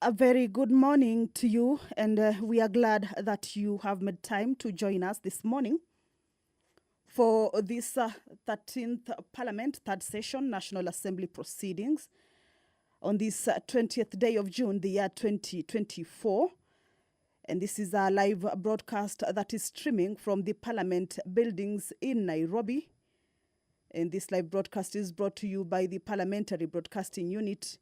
A very good morning to you, and we are glad that you have made time to join us this morning for this 13th Parliament, third session, National Assembly proceedings on this 20th day of June, the year 2024. And this is a live broadcast that is streaming from the Parliament buildings in Nairobi. And this live broadcast is brought to you by the Parliamentary Broadcasting Unit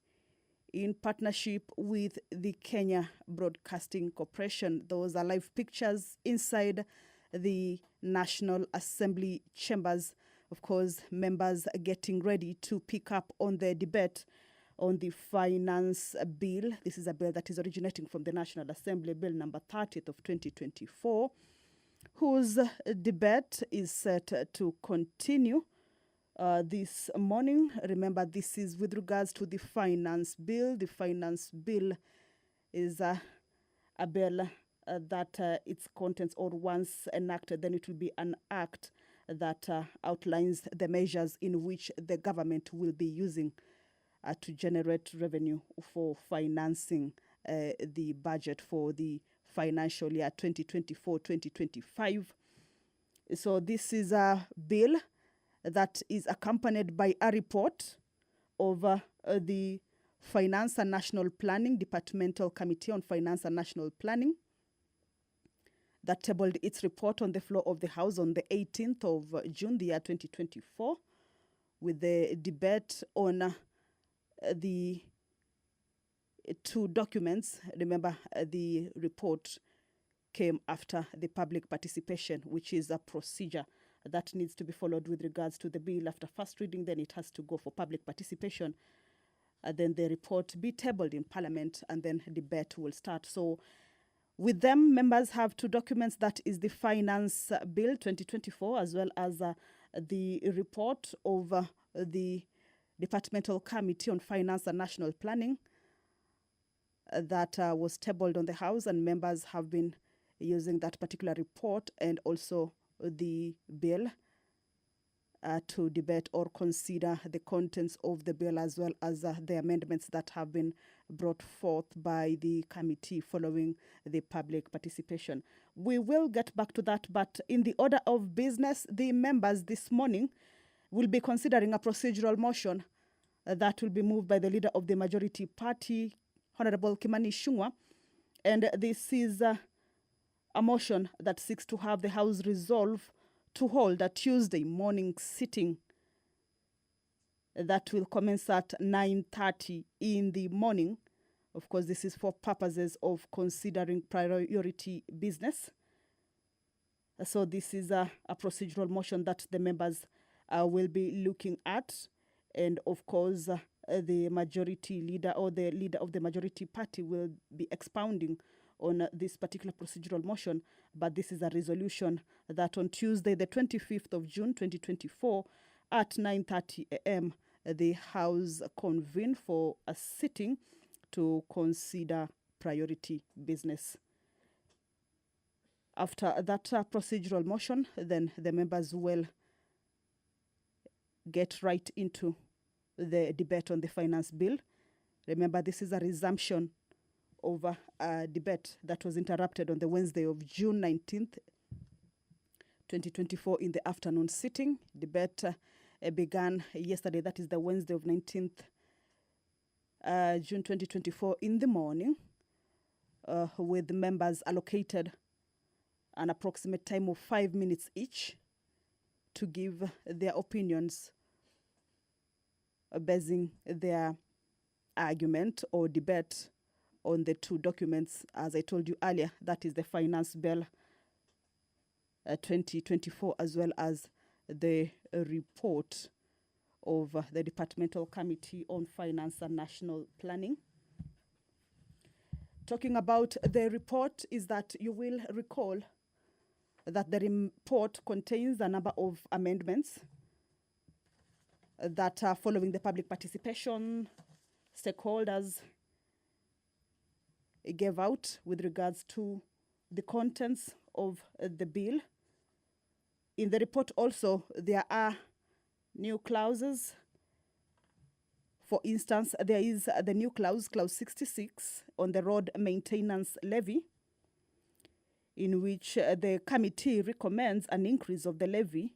in partnership with the Kenya Broadcasting Corporation. Those are live pictures inside the National Assembly chambers. Of course, members getting ready to pick up on the debate on the finance bill. This is a bill that is originating from the National Assembly, Bill number 30th of 2024, whose debate is set to continue this morning. Remember, this is with regards to the finance bill. The finance bill is a bill that its contents, or once enacted, then it will be an act that outlines the measures in which the government will be using to generate revenue for financing the budget for the financial year 2024-2025. So this is a bill that is accompanied by a report of the Finance and National Planning, Departmental Committee on Finance and National Planning, that tabled its report on the floor of the House on the 18th of June, the year 2024, with the debate on the two documents. Remember, the report came after the public participation, which is a procedure that needs to be followed with regards to the bill. After first reading, then it has to go for public participation. Then the report be tabled in Parliament, and then debate will start. So with them, members have two documents. That is the Finance Bill 2024, as well as the report of the Departmental Committee on Finance and National Planning that was tabled on the House, and members have been using that particular report and also the bill to debate or consider the contents of the bill, as well as the amendments that have been brought forth by the committee following the public participation. We will get back to that, but in the order of business, the members this morning will be considering a procedural motion that will be moved by the leader of the majority party, Honorable Kimani Ichung'wah, and this is a motion that seeks to have the House resolve to hold a Tuesday morning sitting that will commence at 9:30 in the morning. Of course, this is for purposes of considering priority business. So this is a procedural motion that the members will be looking at. And of course, the majority leader, or the leader of the majority party, will be expounding on this particular procedural motion. But this is a resolution that on Tuesday, the 25th of June, 2024, at 9:30 a.m., the House convened for a sitting to consider priority business. After that procedural motion, then the members will get right into the debate on the finance bill. Remember, this is a resumption of a debate that was interrupted on the Wednesday of June 19th, 2024 in the afternoon sitting. Debate began yesterday, that is the Wednesday of 19th June 2024 in the morning, with members allocated an approximate time of 5 minutes each to give their opinions, basing their argument or debate on the two documents. As I told you earlier, that is the Finance Bill 2024, as well as the report of the Departmental Committee on Finance and National Planning. Talking about the report, is that you will recall that the report contains a number of amendments that are following the public participation. Stakeholders gave out with regards to the contents of the bill. In the report also, there are new clauses For instance, there is the new clause 66, on the road maintenance levy, in which the committee recommends an increase of the levy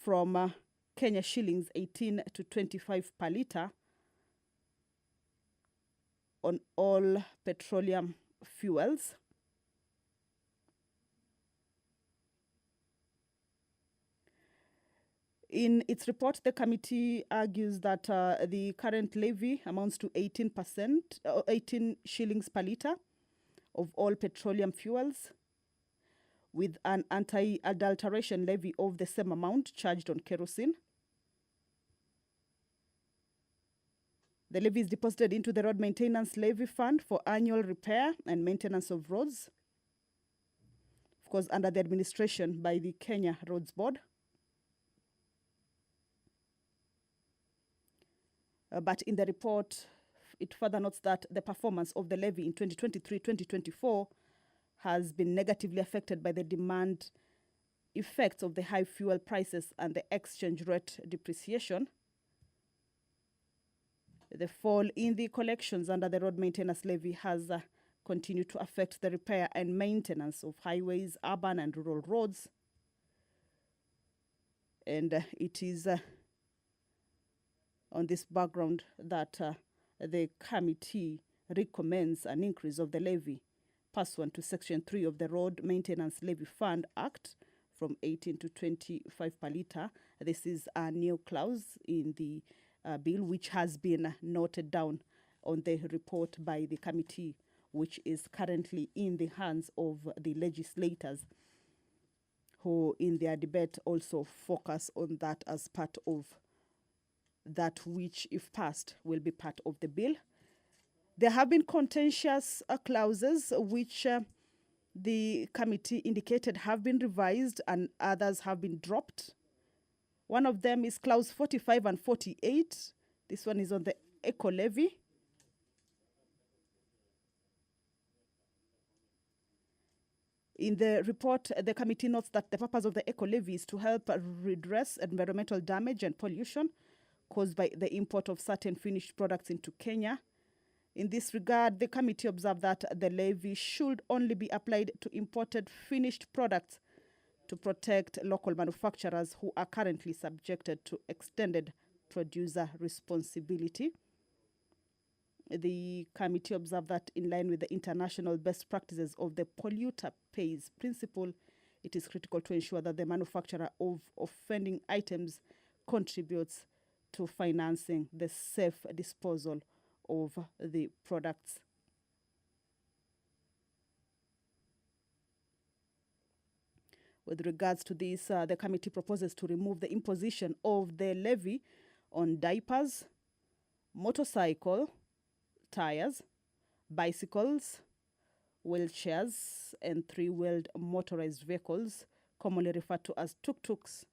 from Kenya shillings 18 to 25 per litre on all petroleum fuels. In its report, the committee argues that the current levy amounts to 18 shillings per litre of all petroleum fuels, with an anti-adulteration levy of the same amount charged on kerosene. The levy is deposited into the Road Maintenance Levy Fund for annual repair and maintenance of roads, of course, under the administration by the Kenya Roads Board. But in the report, it further notes that the performance of the levy in 2023-2024 has been negatively affected by the demand effects of the high fuel prices and the exchange rate depreciation. The fall in the collections under the road maintenance levy has continued to affect the repair and maintenance of highways, urban and rural roads. And it is on this background that the committee recommends an increase of the levy pursuant to Section 3 of the Road Maintenance Levy Fund Act from 18 to 25 per litre. This is a new clause in the bill, which has been noted down on the report by the committee, which is currently in the hands of the legislators, who in their debate also focus on that as part of that which, if passed, will be part of the bill. There have been contentious clauses which the committee indicated have been revised and others have been dropped. One of them is clause 45 and 48. This one is on the eco levy. In the report, the committee notes that the purpose of the eco levy is to help redress environmental damage and pollution caused by the import of certain finished products into Kenya. In this regard, the committee observed that the levy should only be applied to imported finished products to protect local manufacturers who are currently subjected to extended producer responsibility. The committee observed that in line with the international best practices of the polluter pays principle, it is critical to ensure that the manufacturer of offending items contributes to financing the safe disposal of the products. With regards to this, the committee proposes to remove the imposition of the levy on diapers, motorcycle tires, bicycles, wheelchairs, and three-wheeled motorized vehicles, commonly referred to as tuk-tuks,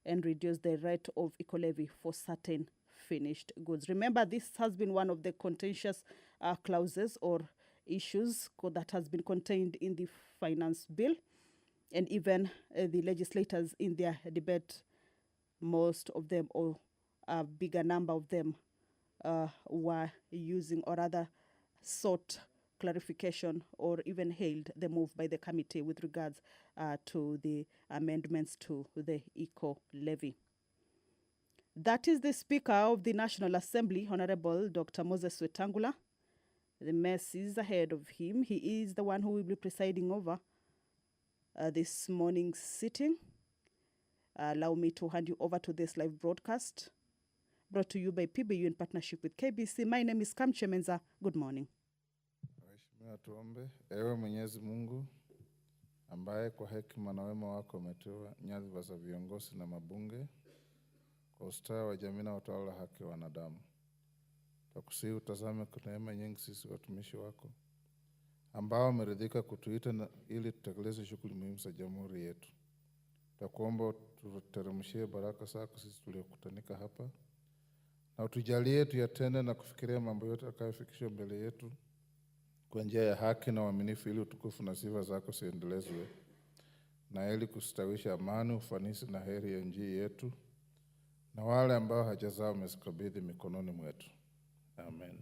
and reduce the rate of eco-levy for certain finished goods. Remember, this has been one of the contentious clauses or issues that has been contained in the finance bill. And even the legislators in their debate, most of them, or a bigger number of them, were using or rather sought clarification or even hailed the move by the committee with regards to the amendments to the eco levy. That is the Speaker of the National Assembly, Honorable Dr. Moses Wetangula. The mess is ahead of him. He is the one who will be presiding over this morning's sitting. Allow me to hand you over to this live broadcast, brought to you by PBU in partnership with KBC. My name is Kamche Menza. Good morning. Waheshimiwa, tuombe. Ewe Mwenyezi Mungu, ambaye kwa hekima na wema wako umetoa nyadhifa za viongozi na mabunge kwa ustawi wa jamii na utawala haki wa wanadamu, tukusihi utazame kwa neema nyingi sisi watumishi wako ambao wameridhika kutuita ili tutekeleze shughuli muhimu za jamhuri yetu. Tukuomba tuteremshie baraka zako sisi tuliokutanika hapa, na utujalie tuyatende na kufikiria mambo yote yatakayofikishwa mbele yetu kwa njia ya haki na uaminifu, ili utukufu na sifa zako ziendelezwe, na ili kustawisha amani, ufanisi na heri ya nchi yetu na wale ambao haja zao umezikabidhi mikononi mwetu. Amen.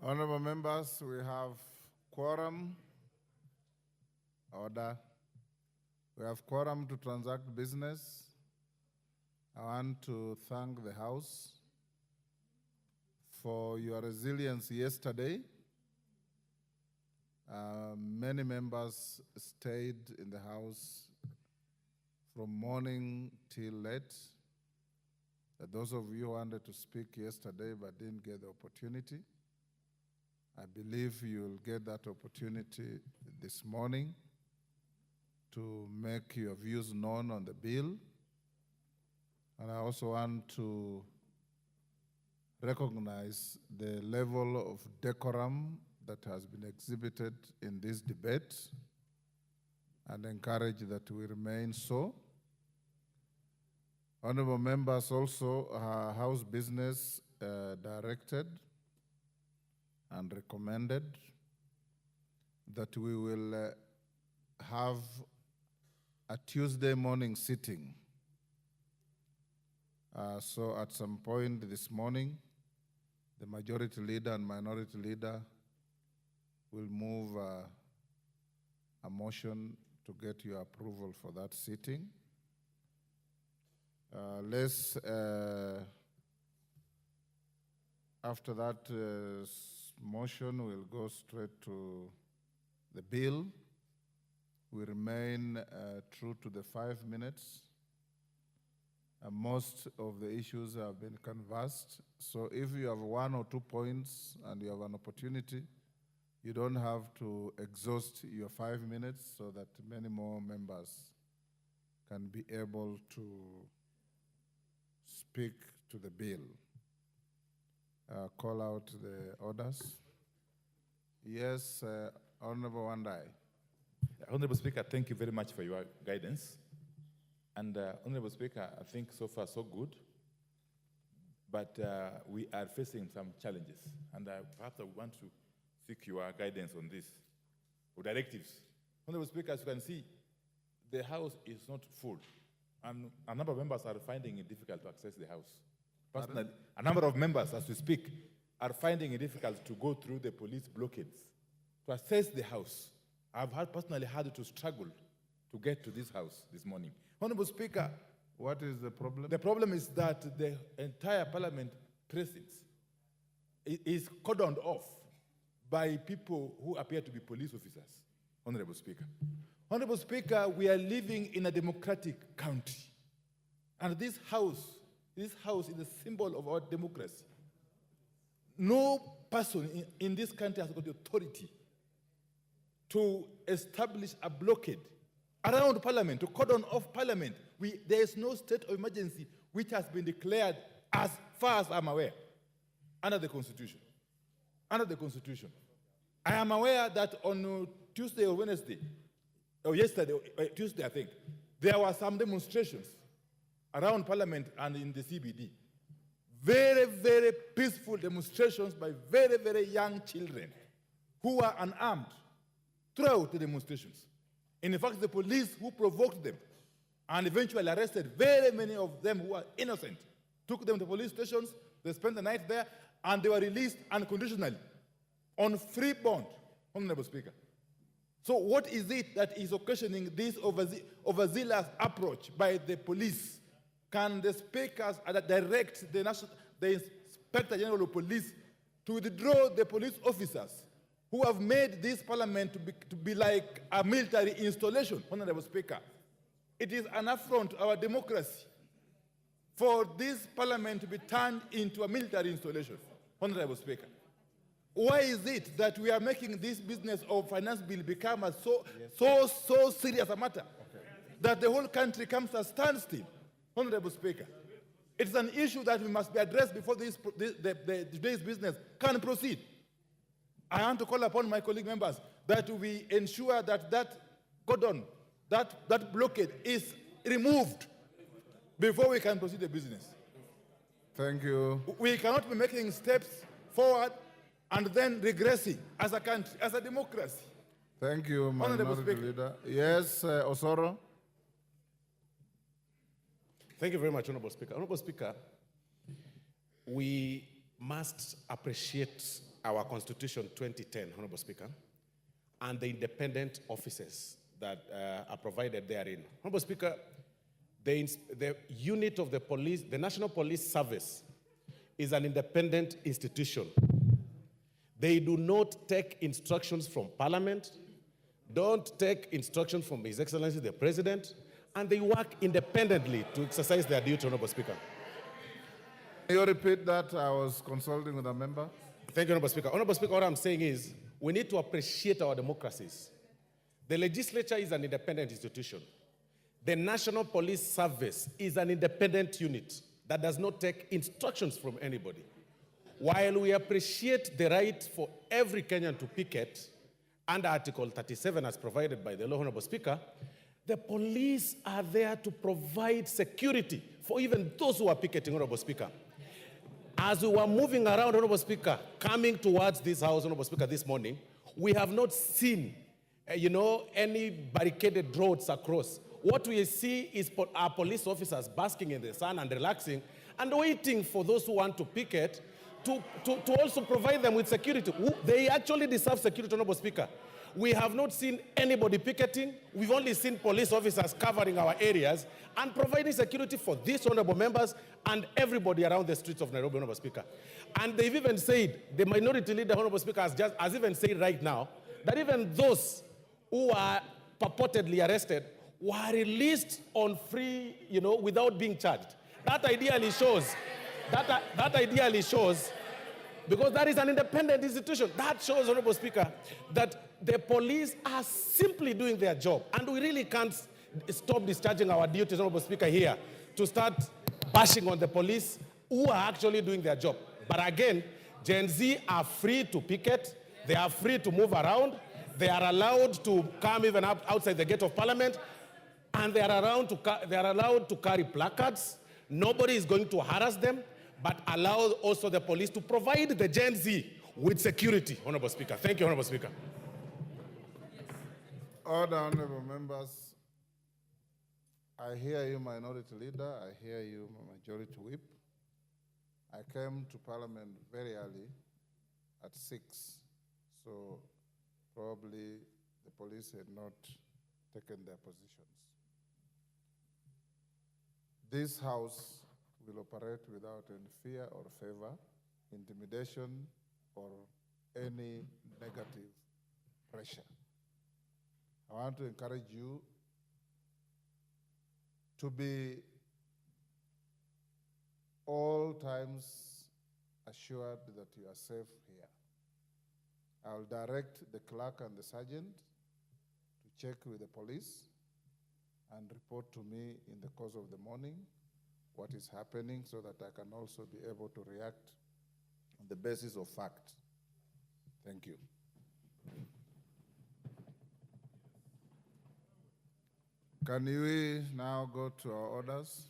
Honorable members, we have quorum. Order. We have quorum to transact business. I want to thank the House for your resilience yesterday. Many members stayed in the House from morning till late. Those of you who wanted to speak yesterday but didn't get the opportunity, I believe you'll get that opportunity this morning to make your views known on the bill. And I also want to recognize the level of decorum that has been exhibited in this debate and encourage that we remain so. Honorable members, also, House business directed and recommended that we will have a Tuesday morning sitting. So at some point this morning, the majority leader and minority leader will move a motion to get your approval for that sitting. After that motion, we'll go straight to the bill. We remain true to the 5 minutes. Most of the issues have been canvassed. So if you have 1 or 2 points and you have an opportunity, you don't have to exhaust your 5 minutes so that many more members can be able to speak to the bill. Call out the orders. Yes, Honorable Wandai. Honorable Speaker, thank you very much for your guidance. And Honorable Speaker, I think so far so good, but we are facing some challenges, and perhaps I want to seek your guidance on this, or directives. Honorable Speaker, as you can see, the House is not full, and a number of members are finding it difficult to access the House. Personally, a number of members, as we speak, are finding it difficult to go through the police blockades to access the House. I've personally had to struggle to get to this House this morning. Honorable Speaker, what is the problem? The problem is that the entire Parliament precinct is cordoned off by people who appear to be police officers. Honorable Speaker. Honorable Speaker, we are living in a democratic country. And this house is a symbol of our democracy. No person in this country has got the authority to establish a blockade around Parliament, to cordon off Parliament. There is no state of emergency which has been declared, as far as I'm aware, under the Constitution. Under the Constitution. I am aware that on Tuesday or Wednesday, or yesterday, Tuesday I think, there were some demonstrations around Parliament and in the CBD. Very, very peaceful demonstrations by very, very young children who were unarmed throughout the demonstrations. In fact, the police who provoked them and eventually arrested very many of them who were innocent, took them to police stations, they spent the night there, and they were released unconditionally on free bond, Honorable Speaker. So what is it that is occasioning this overzealous approach by the police? Can the speakers direct the Inspector General of Police to withdraw the police officers who have made this parliament to be like a military installation, Honorable Speaker. It is an affront to our democracy for this parliament to be turned into a military installation, Honorable Speaker. Why is it that we are making this business of finance bill become a so serious a matter that the whole country comes to a standstill, Honorable Speaker? It's an issue that we must be addressed before today's business can proceed. I want to call upon my colleague members that we ensure that that cordon, that blockade is removed before we can proceed the business. Thank you. We cannot be making steps forward and then regressing as a country, as a democracy. Thank you, Honorable Minority Speaker. Leader. Yes, Osoro. Thank you very much, Honorable Speaker. Honorable Speaker, we must appreciate our Constitution 2010, Honorable Speaker, and the independent offices that are provided therein. Honorable Speaker, the unit of the police, the National Police Service, is an independent institution. They do not take instructions from Parliament, don't take instructions from His Excellency the President, and they work independently to exercise their duty, Honorable Speaker. Can you repeat that? I was consulting with a member. Thank you, Honorable Speaker. Honorable Speaker, what I'm saying is we need to appreciate our democracies. The legislature is an independent institution. The National Police Service is an independent unit that does not take instructions from anybody. While we appreciate the right for every Kenyan to picket under Article 37 as provided by the law, Honorable Speaker, the police are there to provide security for even those who are picketing, Honorable Speaker. As we were moving around, Honorable Speaker, coming towards this house, Honorable Speaker, this morning, we have not seen, any barricaded roads across. What we see is our police officers basking in the sun and relaxing and waiting for those who want to picket to also provide them with security. They actually deserve security, Honorable Speaker. We have not seen anybody picketing. We've only seen police officers covering our areas and providing security for these honorable members and everybody around the streets of Nairobi, Honorable Speaker. And they've even said, the minority leader, Honorable Speaker, has even said right now that even those who are purportedly arrested were released on free, without being charged. That ideally shows, because that is an independent institution, that shows, Honorable Speaker, that the police are simply doing their job. And we really can't stop discharging our duties, Honorable Speaker, here to start bashing on the police who are actually doing their job. But again, Gen Z are free to picket. They are free to move around. They are allowed to come even up outside the gate of Parliament. And they are allowed to carry placards. Nobody is going to harass them, but allow also the police to provide the Gen Z with security, Honorable Speaker. Thank you, Honorable Speaker. Order, honorable members. I hear you, Minority Leader. I hear you, Majority Whip. I came to Parliament very early at 6, so probably the police had not taken their positions. This House will operate without any fear or favor, intimidation, or any negative pressure. I want to encourage you to be all times assured that you are safe here. I'll direct the clerk and the sergeant to check with the police and report to me in the course of the morning what is happening so that I can also be able to react on the basis of fact. Thank you. Can we now go to our orders?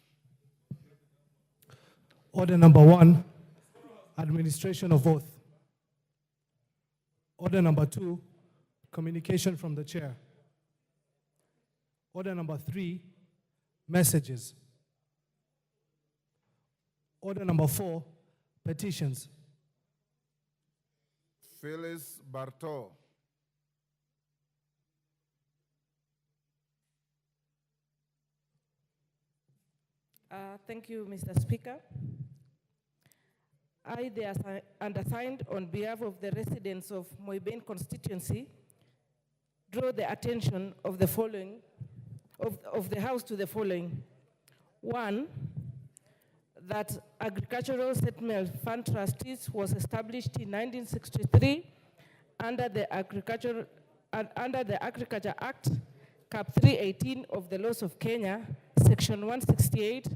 Order number 1, administration of oath. Order number 2, communication from the chair. Order number 3, messages. Order number 4, petitions. Phyllis Barto. Thank you, Mr. Speaker. I, the undersigned, on behalf of the residents of Moiben constituency, draw the attention of the following, of the House to the following. One, that Agricultural Settlement Fund Trustees was established in 1963 under the Agriculture Act, Cap 318 of the Laws of Kenya, Section 168,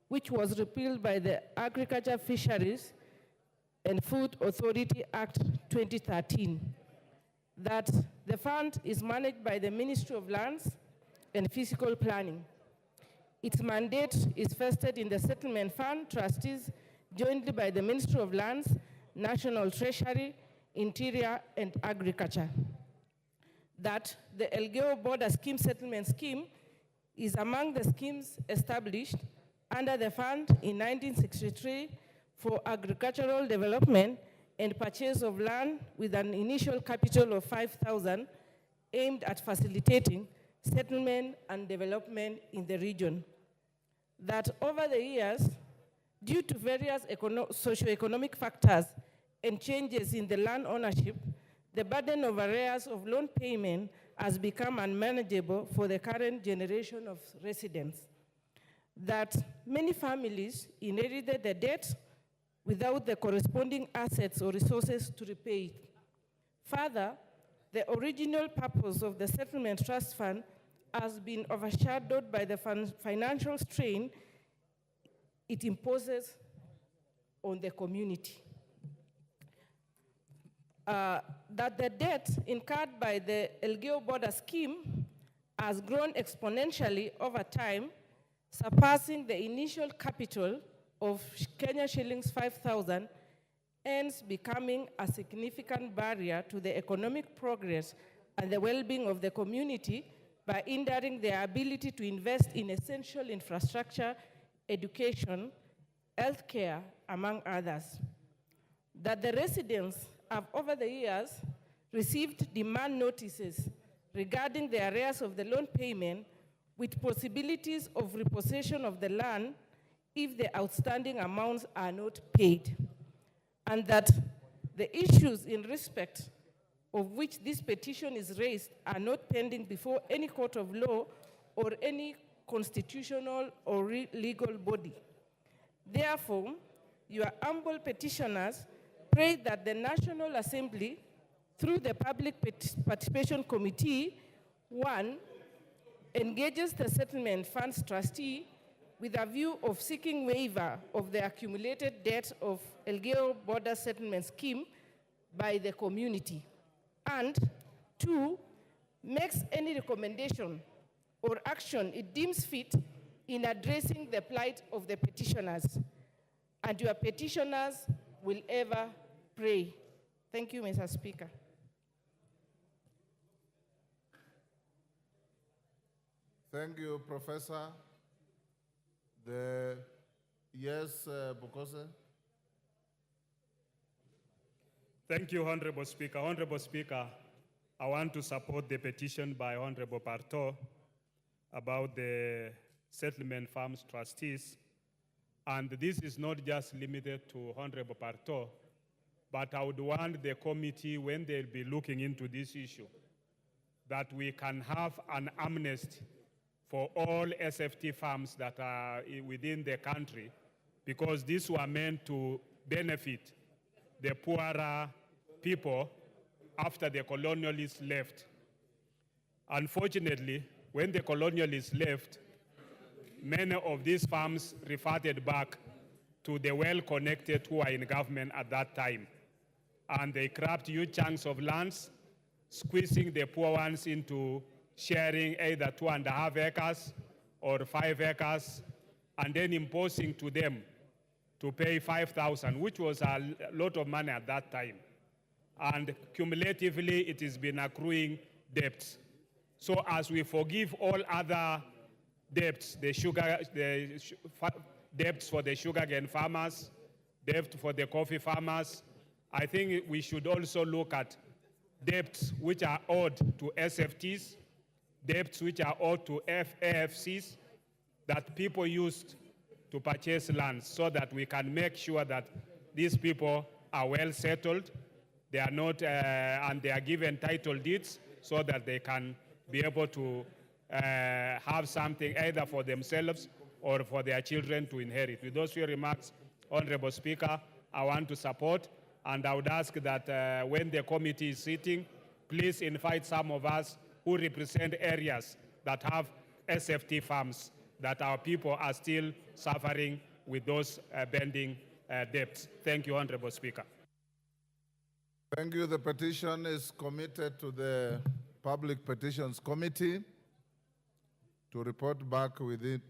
which was repealed by the Agriculture, Fisheries and Food Authority Act 2013. That the fund is managed by the Ministry of Lands and Physical Planning. Its mandate is vested in the Settlement Fund Trustees, jointly by the Ministry of Lands, National Treasury, Interior, and Agriculture. That the Elgeyo Border Scheme Settlement Scheme is among the schemes established under the fund in 1963 for agricultural development and purchase of land with an initial capital of 5,000 aimed at facilitating settlement and development in the region. That over the years, due to various socio-economic factors and changes in the land ownership, the burden of arrears of loan payment has become unmanageable for the current generation of residents. That many families inherited the debt without the corresponding assets or resources to repay it. Further, the original purpose of the Settlement Trust Fund has been overshadowed by the financial strain it imposes on the community. That the debt incurred by the Elgeyo Border Scheme has grown exponentially over time, surpassing the initial capital of Kenya shillings 5,000, hence becoming a significant barrier to the economic progress and the well-being of the community by hindering their ability to invest in essential infrastructure, education, healthcare, among others. That the residents have over the years received demand notices regarding the arrears of the loan payment with possibilities of repossession of the land if the outstanding amounts are not paid. And that the issues in respect of which this petition is raised are not pending before any court of law or any constitutional or legal body. Therefore, your humble petitioners pray that the National Assembly, through the Public Participation Committee, one, engages the Settlement Funds trustee with a view of seeking waiver of the accumulated debt of Elgeyo Border Settlement Scheme by the community. And two, makes any recommendation or action it deems fit in addressing the plight of the petitioners. And your petitioners will ever pray. Thank you, Mr. Speaker. Thank you, Professor. Yes, Bukose. Thank you, Honorable Speaker. Honorable Speaker, I want to support the petition by Honorable Barto about the settlement farms trustees. And this is not just limited to Honorable Barto, but I would want the committee, when they'll be looking into this issue, that we can have an amnesty for all SFT farms that are within the country, because these were meant to benefit the poorer people after the colonialists left. Unfortunately, when the colonialists left, many of these farms reverted back to the well-connected who were in government at that time. And they grabbed huge chunks of lands, squeezing the poor ones into sharing either 2.5 acres or 5 acres, and then imposing to them to pay 5,000, which was a lot of money at that time. And cumulatively, it has been accruing debts. So as we forgive all other debts, debts for the sugarcane farmers, debt for the coffee farmers, I think we should also look at debts which are owed to SFTs, debts which are owed to AFCs that people used to purchase lands, so that we can make sure that these people are well settled. They are not, and they are given title deeds so that they can be able to have something either for themselves or for their children to inherit. With those few remarks, Honorable Speaker, I want to support, and I would ask that when the committee is sitting, please invite some of us who represent areas that have SFT farms, that our people are still suffering with those pending debts. Thank you, Honorable Speaker. Thank you. The petition is committed to the Public Petitions Committee to report back within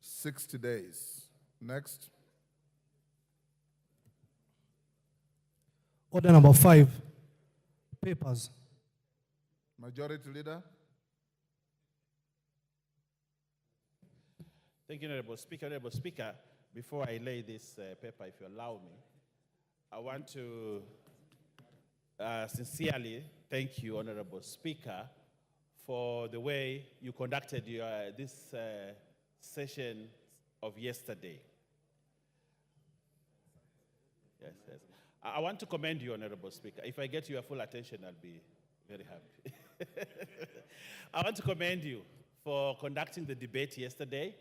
60 days. Next. Order number 5, papers. Majority Leader. Thank you, Honorable Speaker. Honorable Speaker, before I lay this paper, if you allow me, I want to sincerely thank you, Honorable Speaker, for the way you conducted this session of yesterday. Yes, yes. I want to commend you, Honorable Speaker. If I get your full attention, I'll be very happy. I want to commend you for conducting the debate yesterday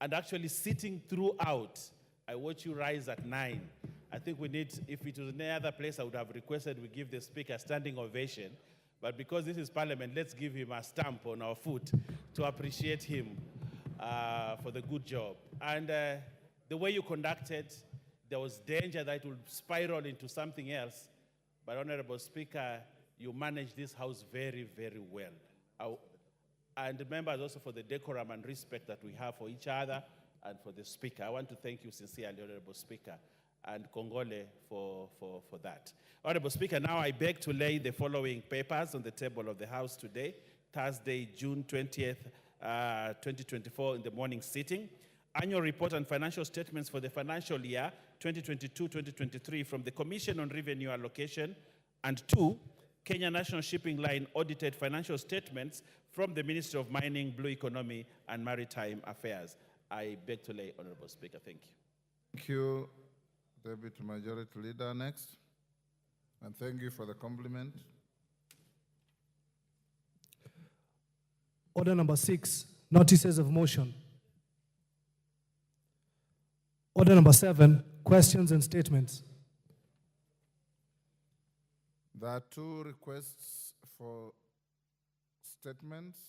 and actually sitting throughout. I watched you rise at 9. I think we need, if it was any other place, I would have requested we give the Speaker a standing ovation. But because this is Parliament, let's give him a stamp on our foot to appreciate him for the good job. And the way you conducted, there was danger that it would spiral into something else. But Honorable Speaker, you managed this House very, very well. And members also for the decorum and respect that we have for each other and for the Speaker. I want to thank you sincerely, Honorable Speaker, and Congole for that. Honorable Speaker, now I beg to lay the following papers on the table of the House today, Thursday, June 20th, 2024, in the morning sitting. Annual report and financial statements for the financial year 2022-2023 from the Commission on Revenue Allocation, and 2, Kenya National Shipping Line audited financial statements from the Ministry of Mining, Blue Economy, and Maritime Affairs. I beg to lay, Honorable Speaker. Thank you. Thank you, Deputy Majority Leader. Next. And thank you for the compliment. Order number 6, notices of motion. Order number 7, questions and statements. There are 2 requests for statements.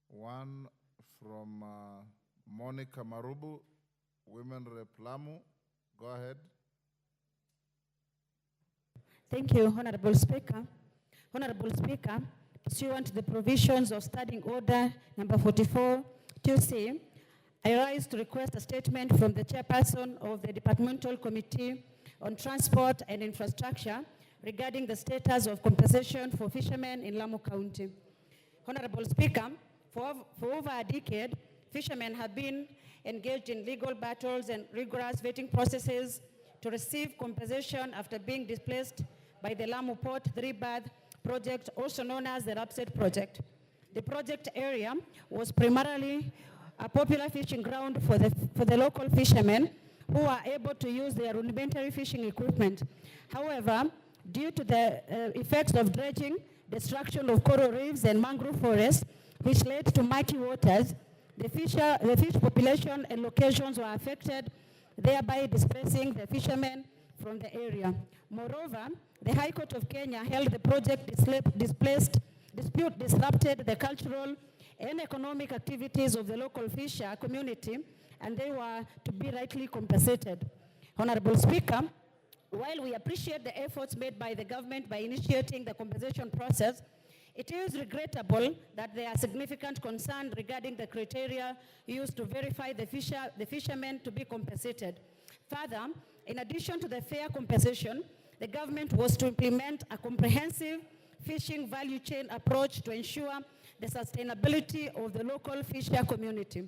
One from Monica Marubu, Women Rep Lamu. Go ahead. Thank you, Honorable Speaker. Honorable Speaker, pursuant to the provisions of Standing Order number 44, 2C, I rise to request a statement from the chairperson of the Departmental Committee on Transport and Infrastructure regarding the status of compensation for fishermen in Lamu County. Honorable Speaker, for over a decade, fishermen have been engaged in legal battles and rigorous vetting processes to receive compensation after being displaced by the Lamu Port 3-berth project, also known as the Rapset project. The project area was primarily a popular fishing ground for the local fishermen who are able to use their rudimentary fishing equipment. However, due to the effects of dredging, destruction of coral reefs and mangrove forests, which led to murky waters, the fish population and locations were affected, thereby displacing the fishermen from the area. Moreover, the High Court of Kenya held the project disrupted the cultural and economic activities of the local fisher community, and they were to be rightly compensated. Honorable Speaker, while we appreciate the efforts made by the government by initiating the compensation process, it is regrettable that there are significant concerns regarding the criteria used to verify the fishermen to be compensated. Further, in addition to the fair compensation, the government was to implement a comprehensive fishing value chain approach to ensure the sustainability of the local fisher community.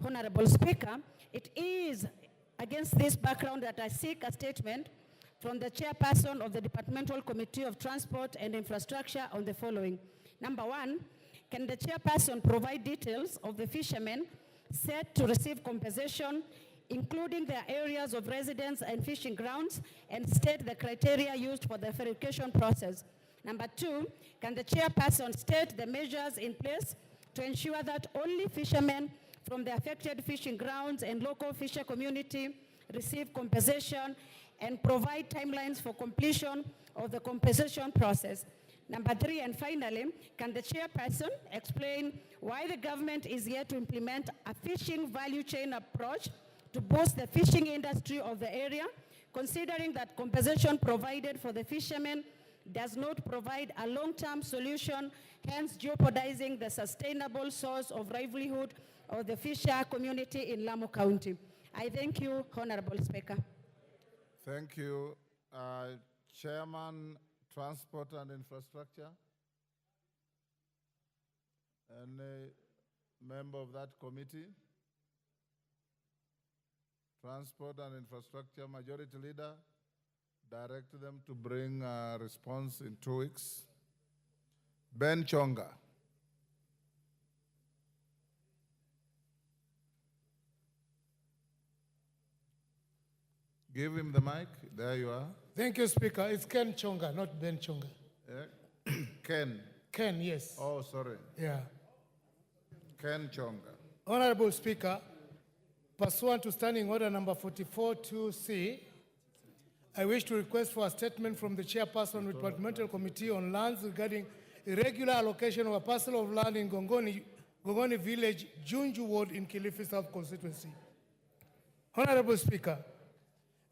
Honorable Speaker, it is against this background that I seek a statement from the chairperson of the Departmental Committee of Transport and Infrastructure on the following. Number 1, can the chairperson provide details of the fishermen set to receive compensation including their areas of residence and fishing grounds, and state the criteria used for the verification process. Number 2, can the chairperson state the measures in place to ensure that only fishermen from the affected fishing grounds and local fisher community receive compensation, and provide timelines for completion of the compensation process? Number 3, and finally, can the chairperson explain why the government is yet to implement a fishing value chain approach to boost the fishing industry of the area, considering that compensation provided for the fishermen does not provide a long-term solution, hence jeopardizing the sustainable source of livelihood of the fisher community in Lamu County? I thank you, Honorable Speaker. Thank you. Chairman, Transport and Infrastructure. Any member of that committee? Transport and Infrastructure Majority Leader, direct them to bring a response in 2 weeks. Ben Chonga. Give him the mic. There you are. Thank you, Speaker. It's Ken Chonga, not Ben Chonga. Ken. Ken, yes. Oh, sorry. Yeah. Ken Chonga. Honorable Speaker, pursuant to Standing Order number 44-2C, I wish to request for a statement from the Chairperson of the Departmental Committee on Lands regarding irregular allocation of a parcel of land in Gongoni Village, Junju Ward in Kilifi South Constituency. Honorable Speaker,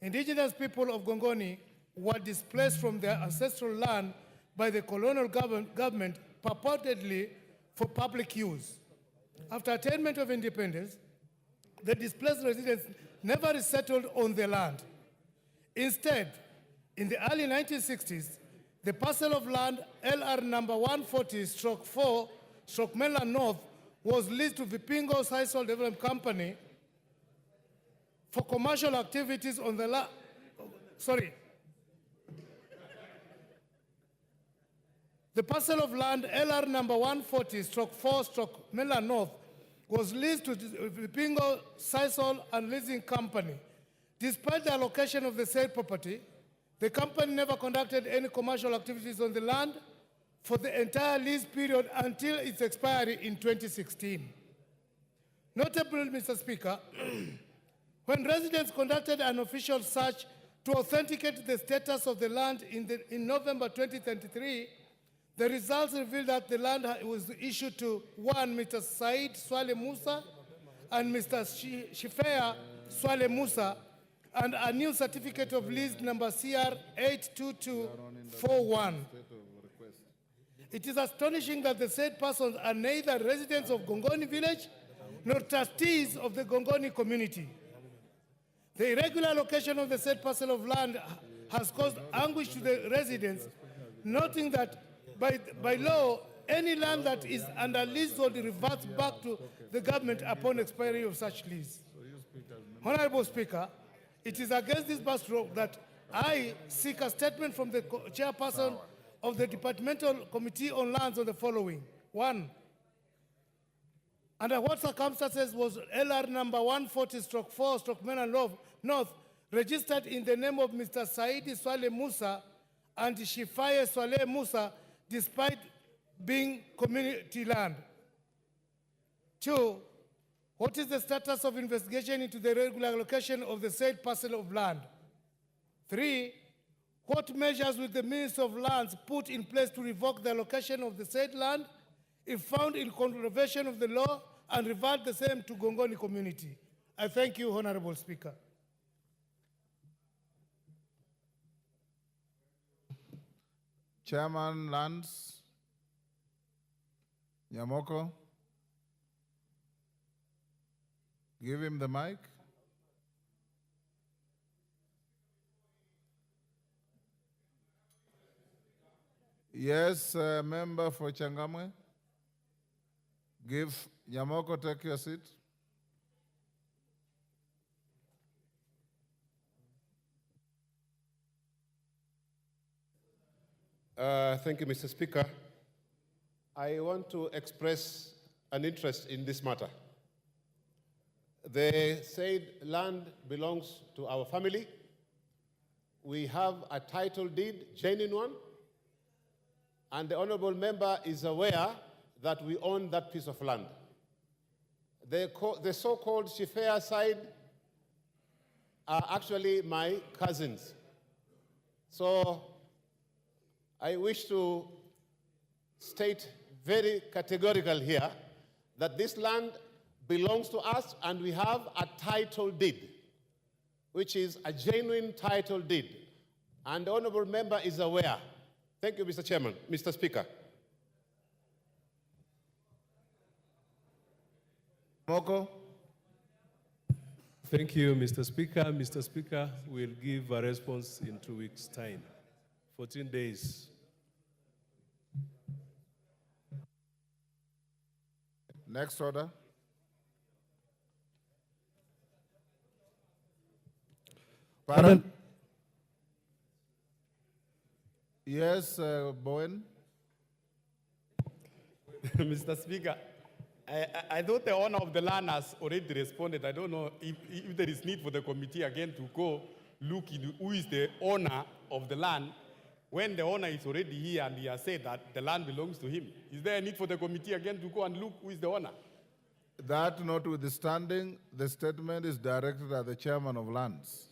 indigenous people of Gongoni were displaced from their ancestral land by the colonial government purportedly for public use. After attainment of independence, the displaced residents never resettled on the land. Instead, in the early 1960s, the parcel of land LR number 140/4/Mainland North was leased to Vipingo Sisal Development Company for commercial activities on the land. The parcel of land LR number 140/4/Mainland North was leased to the Vipingo Sisal and Leasing Company. Despite the allocation of the said property, the company never conducted any commercial activities on the land for the entire lease period until its expiry in 2016. Notably, Mr. Speaker, when residents conducted an official search to authenticate the status of the land in November 2023, the results revealed that the land was issued to one, Mr. Said Swale Musa and Mr. Shifea Swale Musa, and a new certificate of lease number CR 82241. It is astonishing that the said persons are neither residents of Gongoni village nor trustees of the Gongoni community. The irregular allocation of the said parcel of land has caused anguish to the residents, noting that by law, any land that is under leasehold reverts back to the government upon expiry of such lease. Honorable Speaker, it is against this backdrop that I seek a statement from the chairperson of the Departmental Committee on Lands on the following. 1, under what circumstances was LR number 140/4/Mainland North registered in the name of Mr. Saidi Swale Musa and Shifaye Swale Musa despite being community land? 2, what is the status of investigation into the regular allocation of the said parcel of land? 3, what measures will the Minister of Lands put in place to revoke the allocation of the said land if found in contravention of the law and revert the same to Gongoni community? I thank you, Honorable Speaker. Chairman Lands, Nyamoko. Give him the mic. Yes, member for Changamwe. Give Nyamoko, take your seat. Thank you, Mr. Speaker. I want to express an interest in this matter. The said land belongs to our family. We have a title deed, genuine one, and the honorable member is aware that we own that piece of land. The so-called Shifea side are actually my cousins. So I wish to state very categorical here that this land belongs to us and we have a title deed, which is a genuine title deed. And the honorable member is aware. Thank you, Mr. Chairman. Mr. Speaker. Moko. Thank you, Mr. Speaker. Mr. Speaker, we'll give a response in 2 weeks' time. 14 days. Next order. Pardon? Yes, Bowen. Mr. Speaker, I thought the owner of the land has already responded. I don't know if there is need for the committee again to go look into who is the owner of the land when the owner is already here and he has said that the land belongs to him. Is there a need for the committee again to go and look who is the owner? That notwithstanding, the statement is directed at the chairman of lands.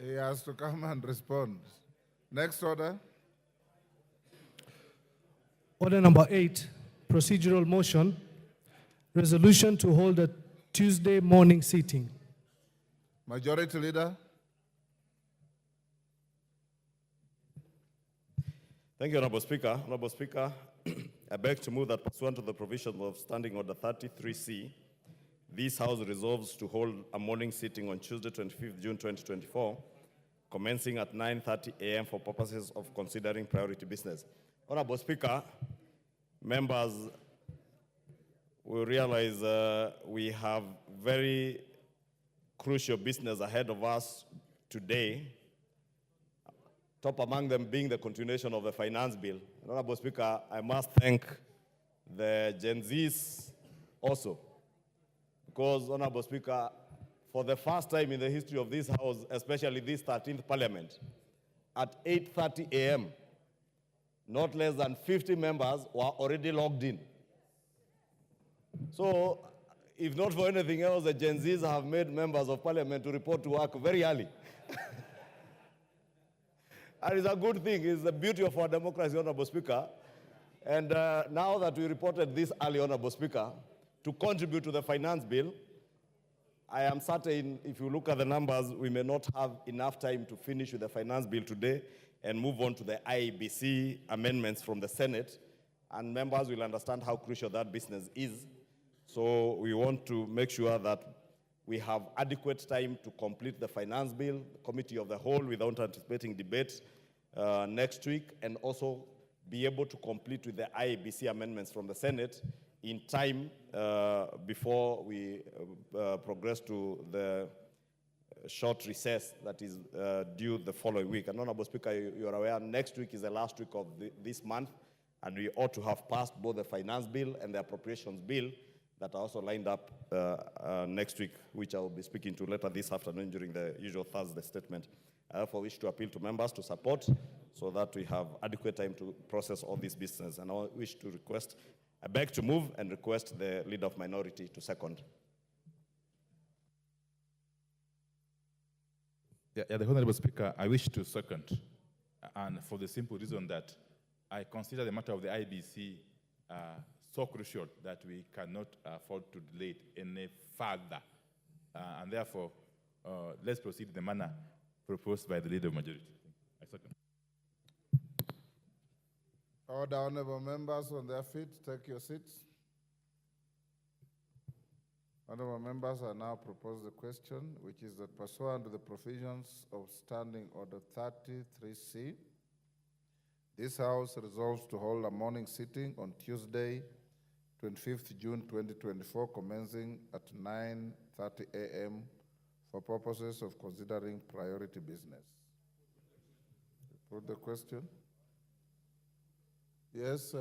He has to come and respond. Next order. Order number 8, procedural motion, resolution to hold a Tuesday morning sitting. Majority Leader. Thank you, Honorable Speaker. Honorable Speaker, I beg to move that pursuant to the provisions of Standing Order 33C, this House resolves to hold a morning sitting on Tuesday, 25th June 2024, commencing at 9:30 a.m. for purposes of considering priority business. Honorable Speaker, members will realize we have very crucial business ahead of us today, top among them being the continuation of the finance bill. Honorable Speaker, I must thank the Gen Zs also, because, Honorable Speaker, for the first time in the history of this House, especially this 13th Parliament, at 8:30 a.m., not less than 50 members were already logged in. So, if not for anything else, the Gen Zs have made members of Parliament to report to work very early. And it's a good thing. It's the beauty of our democracy, Honorable Speaker. And now that we reported this early, Honorable Speaker, to contribute to the finance bill, I am certain, if you look at the numbers, we may not have enough time to finish with the finance bill today and move on to the IEBC amendments from the Senate. And members will understand how crucial that business is. So we want to make sure that we have adequate time to complete the finance bill, the committee of the whole, without anticipating debate next week, and also be able to complete with the IEBC amendments from the Senate in time before we progress to the short recess that is due the following week. And Honorable Speaker, you are aware, next week is the last week of this month, and we ought to have passed both the finance bill and the appropriations bill that are also lined up next week, which I will be speaking to later this afternoon during the usual Thursday statement. I therefore wish to appeal to members to support so that we have adequate time to process all this business. And I wish to request, I beg to move and request the Leader of Minority to second. Yeah, the Honorable Speaker, I wish to second, and for the simple reason that I consider the matter of the IBC so crucial that we cannot afford to delay it any further. And therefore, let's proceed in the manner proposed by the Leader of Majority. I second. All the honorable members on their feet, take your seats. Honorable members, I now propose the question, which is that pursuant to the provisions of Standing Order 33C, this House resolves to hold a morning sitting on Tuesday, 25th June 2024, commencing at 9:30 a.m. for purposes of considering priority business. Put the question. Yes.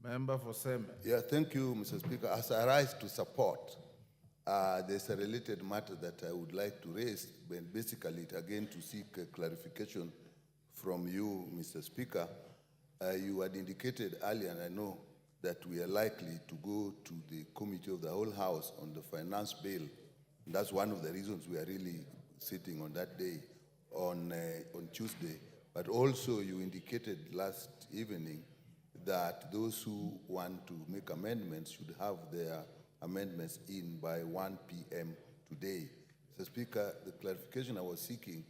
Member for Sembe. Yeah, thank you, Mr. Speaker. As I rise to support, there's a related matter that I would like to raise, but basically, again, to seek clarification from you, Mr. Speaker. You had indicated earlier, and I know that we are likely to go to the Committee of the Whole House on the finance bill. And that's one of the reasons we are really sitting on that day, on Tuesday. But also, you indicated last evening that those who want to make amendments should have their amendments in by 1 p.m. today. Mr. Speaker, the clarification I was seeking,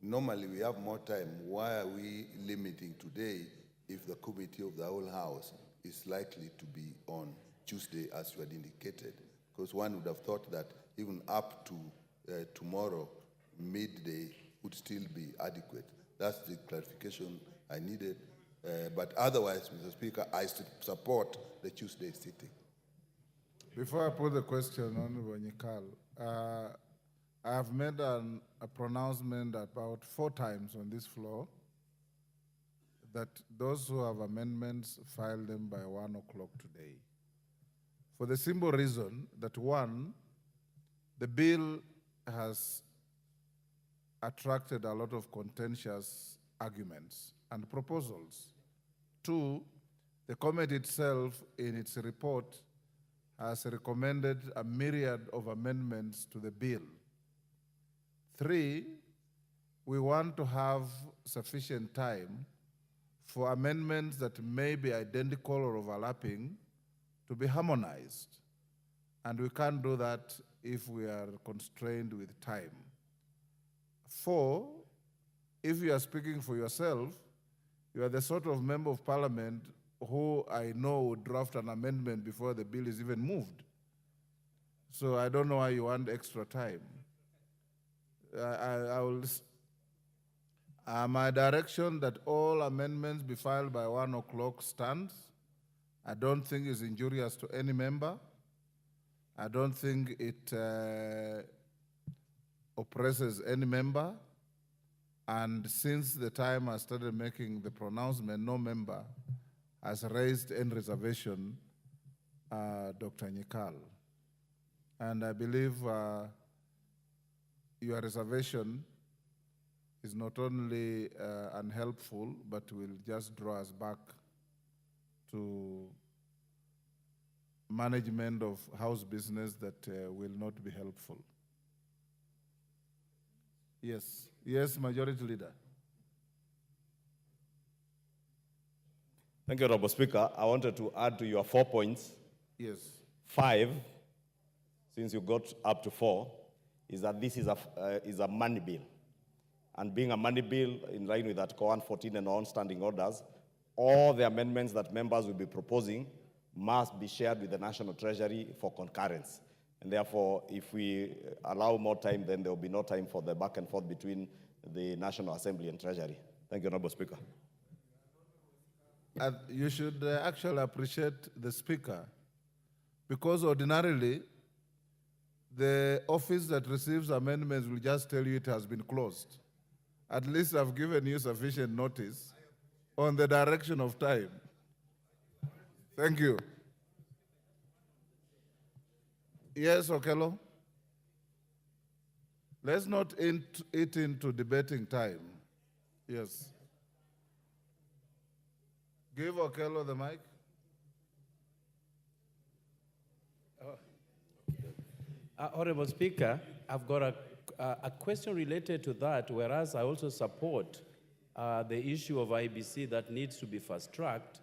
normally we have more time. Why are we limiting today if the Committee of the Whole House is likely to be on Tuesday, as you had indicated? Because one would have thought that even up to tomorrow, midday, would still be adequate. That's the clarification I needed. But otherwise, Mr. Speaker, I support the Tuesday sitting. Before I put the question, Honorable Nyikal, I have made a pronouncement about 4 times on this floor that those who have amendments file them by 1 o'clock today. For the simple reason that 1, the bill has attracted a lot of contentious arguments and proposals. 2, the committee itself, in its report, has recommended a myriad of amendments to the bill. 3, we want to have sufficient time for amendments that may be identical or overlapping to be harmonized. And we can't do that if we are constrained with time. 4, if you are speaking for yourself, you are the sort of member of parliament who I know would draft an amendment before the bill is even moved. So I don't know why you want extra time. My direction that all amendments be filed by 1 o'clock stands. I don't think it's injurious to any member. I don't think it oppresses any member. And since the time I started making the pronouncement, no member has raised any reservation, Dr. Nyikal. And I believe your reservation is not only unhelpful, but will just draw us back to management of House business that will not be helpful. Yes. Yes, Majority Leader. Thank you, Honorable Speaker. I wanted to add to your 4 points. Yes. 5, since you got up to 4, is that this is a money bill. And being a money bill, in line with Article 114 and on standing orders, all the amendments that members will be proposing must be shared with the National Treasury for concurrence. And therefore, if we allow more time, then there will be no time for the back and forth between the National Assembly and Treasury. Thank you, Honorable Speaker. You should actually appreciate the Speaker, because ordinarily, the office that receives amendments will just tell you it has been closed. At least I've given you sufficient notice on the direction of time. Thank you. Yes, Okello? Let's not eat into debating time. Yes. Give Okello the mic. Honorable Speaker, I've got a question related to that, whereas I also support the issue of IBC that needs to be fast-tracked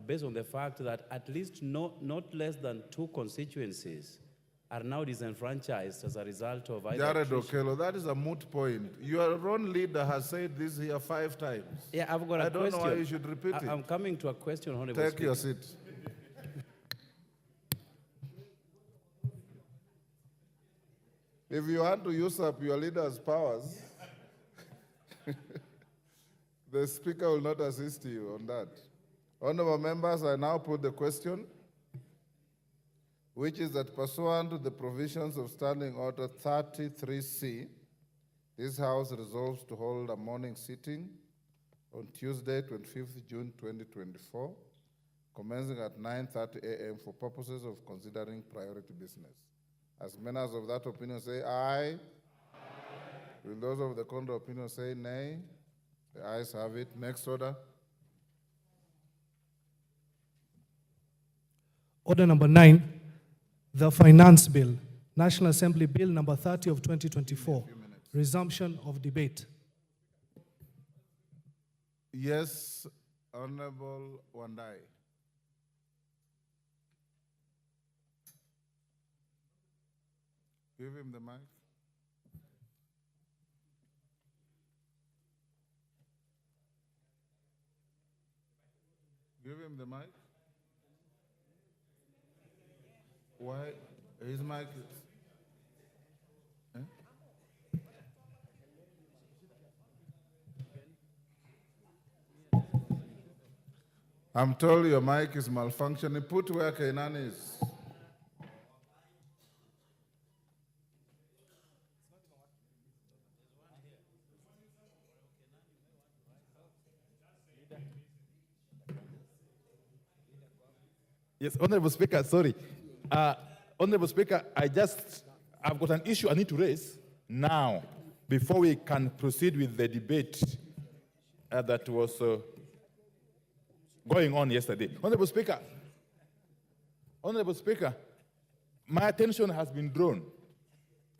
based on the fact that at least not less than 2 constituencies are now disenfranchised as a result of either Jared Okello, that is a moot point. Your own leader has said this here 5 times. Yeah, I've got a question. I don't know why you should repeat it. I'm coming to a question, Honorable Take Speaker. your seat. If you want to use up your leader's powers, the Speaker will not assist you on that. Honorable members, I now put the question, which is that pursuant to the provisions of Standing Order 33C, this House resolves to hold a morning sitting on Tuesday, 25th June 2024, commencing at 9:30 a.m. for purposes of considering priority business. As members of that opinion say aye. Will those of the contrary opinion say nay? The ayes have it. Next order. Order number 9, the Finance Bill, National Assembly Bill number 30 of 2024. Resumption of debate. Yes, Honorable Wandai. Give him the mic. Give him the mic. Why? His mic is... I'm told your mic is malfunctioning. Put where Kainan is. Yes, Honorable Speaker, sorry. Honorable Speaker, I've got an issue I need to raise now before we can proceed with the debate that was going on yesterday. Honorable Speaker, my attention has been drawn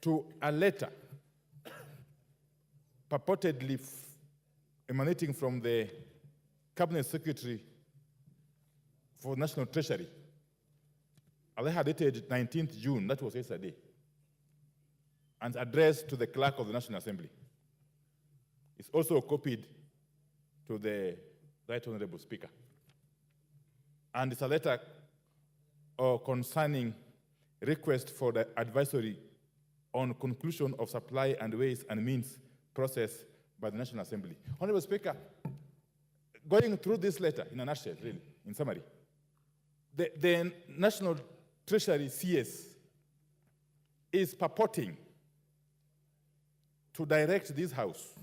to a letter purportedly emanating from the Cabinet Secretary for National Treasury. A letter dated 19th June, that was yesterday, and addressed to the Clerk of the National Assembly. It's also copied to the Right Honorable Speaker. And it's a letter concerning request for the advisory on conclusion of supply and ways and means process by the National Assembly. Honorable Speaker, going through this letter in a nutshell, really, in summary, the National Treasury CS is purporting to direct this House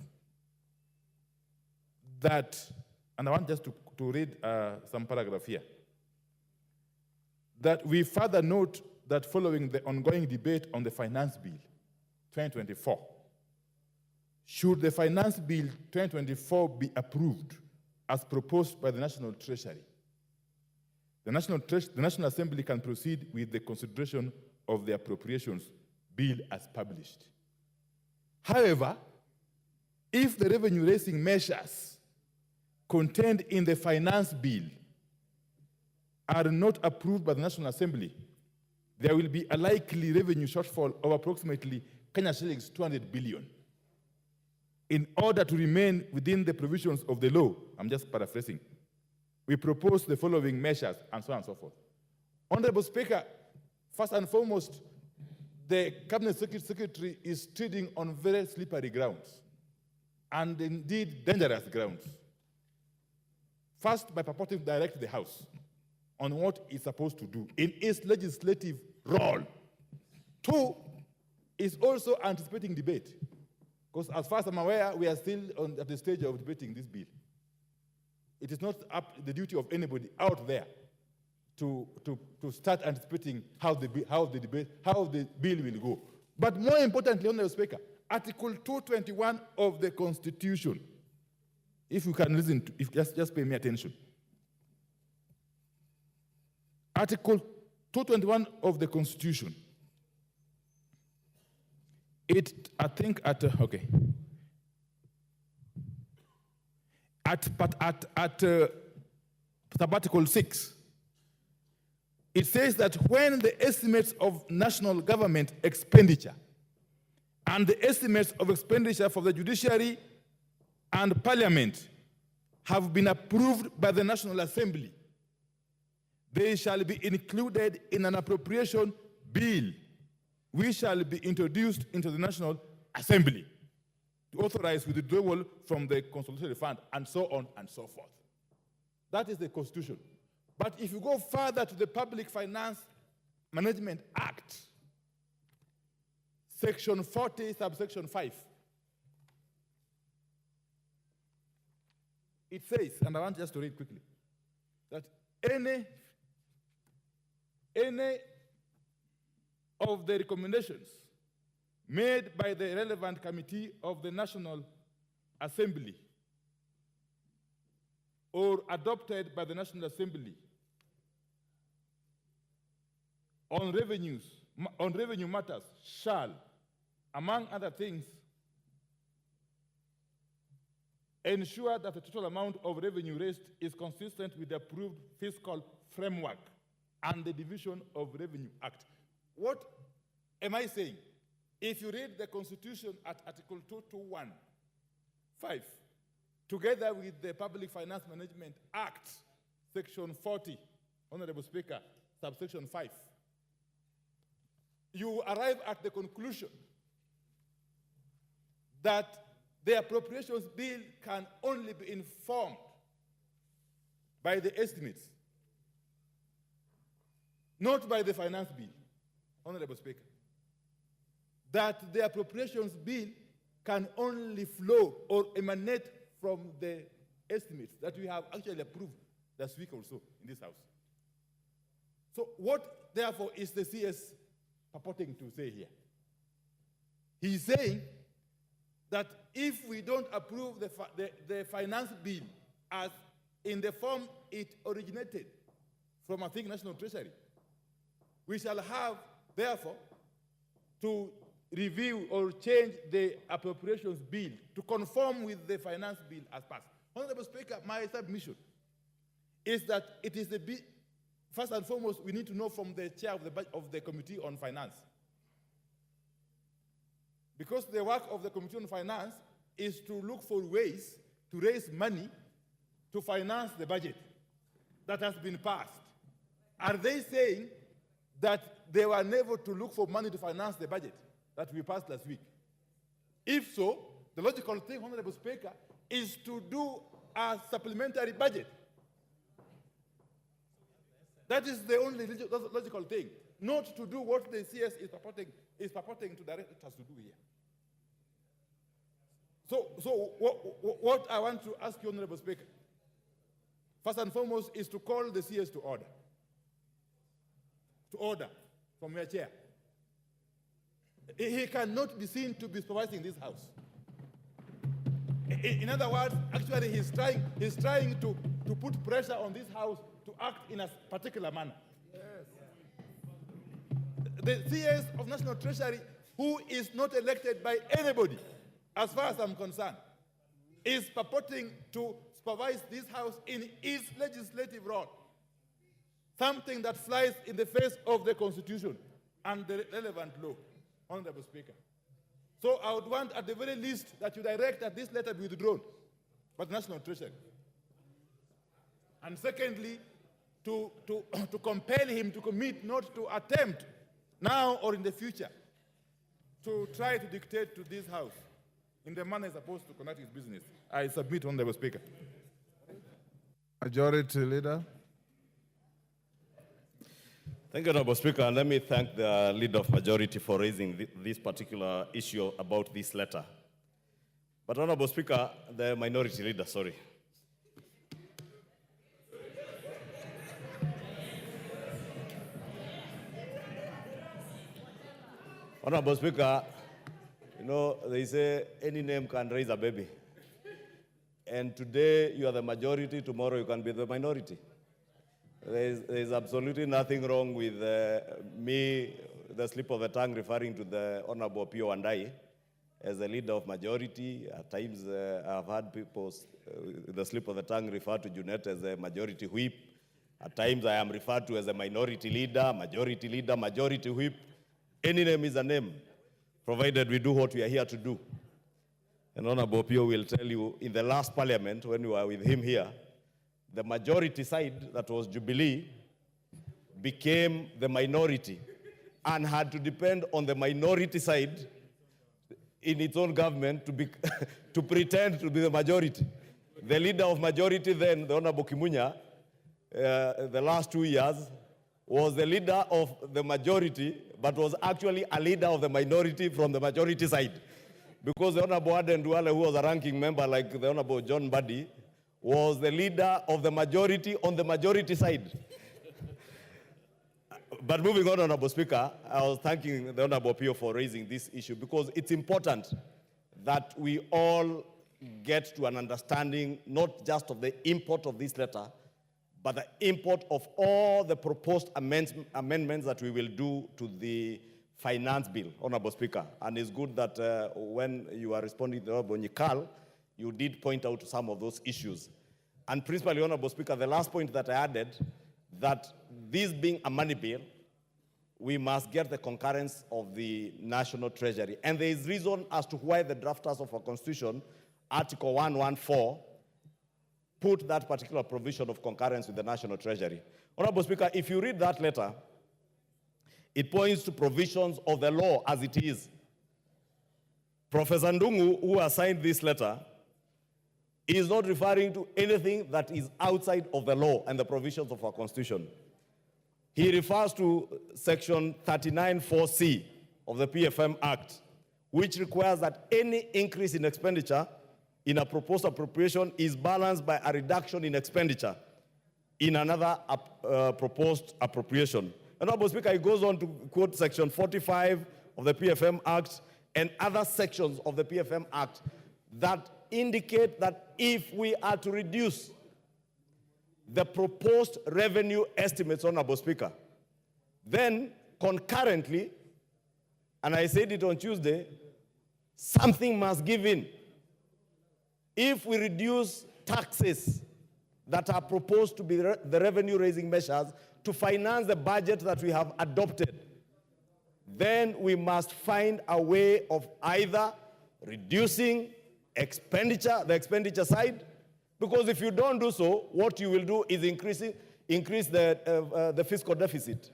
that, and I want just to read some paragraph here, that we further note that following the ongoing debate on the Finance Bill 2024, should the Finance Bill 2024 be approved as proposed by the National Treasury, the National Assembly can proceed with the consideration of the appropriations bill as published. However, if the revenue-raising measures contained in the Finance Bill are not approved by the National Assembly, there will be a likely revenue shortfall of approximately Kenya shillings 200 billion. In order to remain within the provisions of the law, I'm just paraphrasing, we propose the following measures, and so on and so forth. Honorable Speaker, first and foremost, the Cabinet Secretary is treading on very slippery grounds, and indeed dangerous grounds. First, by purporting to direct the House on what it's supposed to do in its legislative role. Two, is also anticipating debate, because as far as I'm aware, we are still at the stage of debating this bill. It is not up the duty of anybody out there to start anticipating how the bill will go. But more importantly, Honorable Speaker, Article 221 of the Constitution, if you can listen to, just pay me attention. Article 221 of the Constitution. At Article 6, it says that when the estimates of national government expenditure and the estimates of expenditure for the judiciary and parliament have been approved by the National Assembly, they shall be included in an appropriation bill which shall be introduced into the National Assembly to authorize withdrawal from the Consolidation Fund, and so on and so forth. That is the Constitution. But if you go further to the Public Finance Management Act, Section 40, subsection 5, it says, and I want just to read quickly, that any of the recommendations made by the relevant committee of the National Assembly or adopted by the National Assembly on revenue matters shall, among other things, ensure that the total amount of revenue raised is consistent with the approved fiscal framework and the Division of Revenue Act. What am I saying? If you read the Constitution at Article 221(5), together with the Public Finance Management Act, Section 40, Honorable Speaker, subsection 5, you arrive at the conclusion that the appropriations bill can only be informed by the estimates, not by the finance bill, Honorable Speaker. That the appropriations bill can only flow or emanate from the estimates that we have actually approved last week also in this House. So what, therefore, is the CS purporting to say here? He's saying that if we don't approve the finance bill as in the form it originated from, I think, National Treasury, we shall have, therefore, to review or change the appropriations bill to conform with the finance bill as passed. Honorable Speaker, my submission is that it is the bill, first and foremost, we need to know from the chair of the Committee on Finance. Because the work of the Committee on Finance is to look for ways to raise money to finance the budget that has been passed. Are they saying that they were unable to look for money to finance the budget that we passed last week? If so, the logical thing, Honorable Speaker, is to do a supplementary budget. That is the only logical thing, not to do what the CS is purporting to direct us to do here. So what I want to ask you, Honorable Speaker, first and foremost, is to call the CS to order. To order from your chair. He cannot be seen to be supervising this House. In other words, actually he's trying to put pressure on this House to act in a particular manner. Yes. The CS of National Treasury, who is not elected by anybody, as far as I'm concerned, is purporting to supervise this House in its legislative role. Something that flies in the face of the Constitution and the relevant law, Honorable Speaker. So I would want, at the very least, that you direct that this letter be withdrawn by the National Treasury. And secondly, to compel him to commit not to attempt, now or in the future, to try to dictate to this House in the manner it's supposed to conduct its business. I submit, Honorable Speaker. Majority Leader. Thank you, Honorable Speaker, and let me thank the Leader of Majority for raising this particular issue about this letter. But, Honorable Speaker, the Minority Leader, sorry. Honorable Speaker, you know, they say any name can raise a baby. And today you are the majority, tomorrow you can be the minority. There's absolutely nothing wrong with me, the slip of the tongue, referring to the Honorable Pio Wandai as a leader of majority. At times I've had people, the slip of the tongue, refer to Junet as a majority whip. At times I am referred to as a minority leader, majority whip. Any name is a name, provided we do what we are here to do. And Honorable Pio will tell you, in the last parliament, when we were with him here, the majority side, that was Jubilee, became the minority and had to depend on the minority side in its own government to pretend to be the majority. The leader of majority then, the Honorable Kimunya, the last 2 years, was the leader of the majority, but was actually a leader of the minority from the majority side. Because the Honorable Aden Duale, who was a ranking member like the Honorable John Buddy, was the leader of the majority on the majority side. But moving on, Honorable Speaker, I was thanking the Honorable Pio for raising this issue because it's important that we all get to an understanding not just of the import of this letter, but the import of all the proposed amendments that we will do to the finance bill, Honorable Speaker. And it's good that when you are responding to the Honorable Nyikal, you did point out some of those issues. And principally, Honorable Speaker, the last point that I added, that this being a money bill, we must get the concurrence of the National Treasury. And there is reason as to why the drafters of our Constitution, Article 114, put that particular provision of concurrence with the National Treasury. Honorable Speaker, if you read that letter, it points to provisions of the law as it is. Professor Ndungu, who assigned this letter, is not referring to anything that is outside of the law and the provisions of our Constitution. He refers to Section 39(4)(c) of the PFM Act, which requires that any increase in expenditure in a proposed appropriation is balanced by a reduction in expenditure in another proposed appropriation. Honorable Speaker, he goes on to quote Section 45 of the PFM Act and other sections of the PFM Act that indicate that if we are to reduce the proposed revenue estimates, Honorable Speaker, then concurrently, and I said it on Tuesday, something must give in. If we reduce taxes that are proposed to be the revenue-raising measures to finance the budget that we have adopted, then we must find a way of either reducing expenditure, the expenditure side, because if you don't do so, what you will do is increase the fiscal deficit.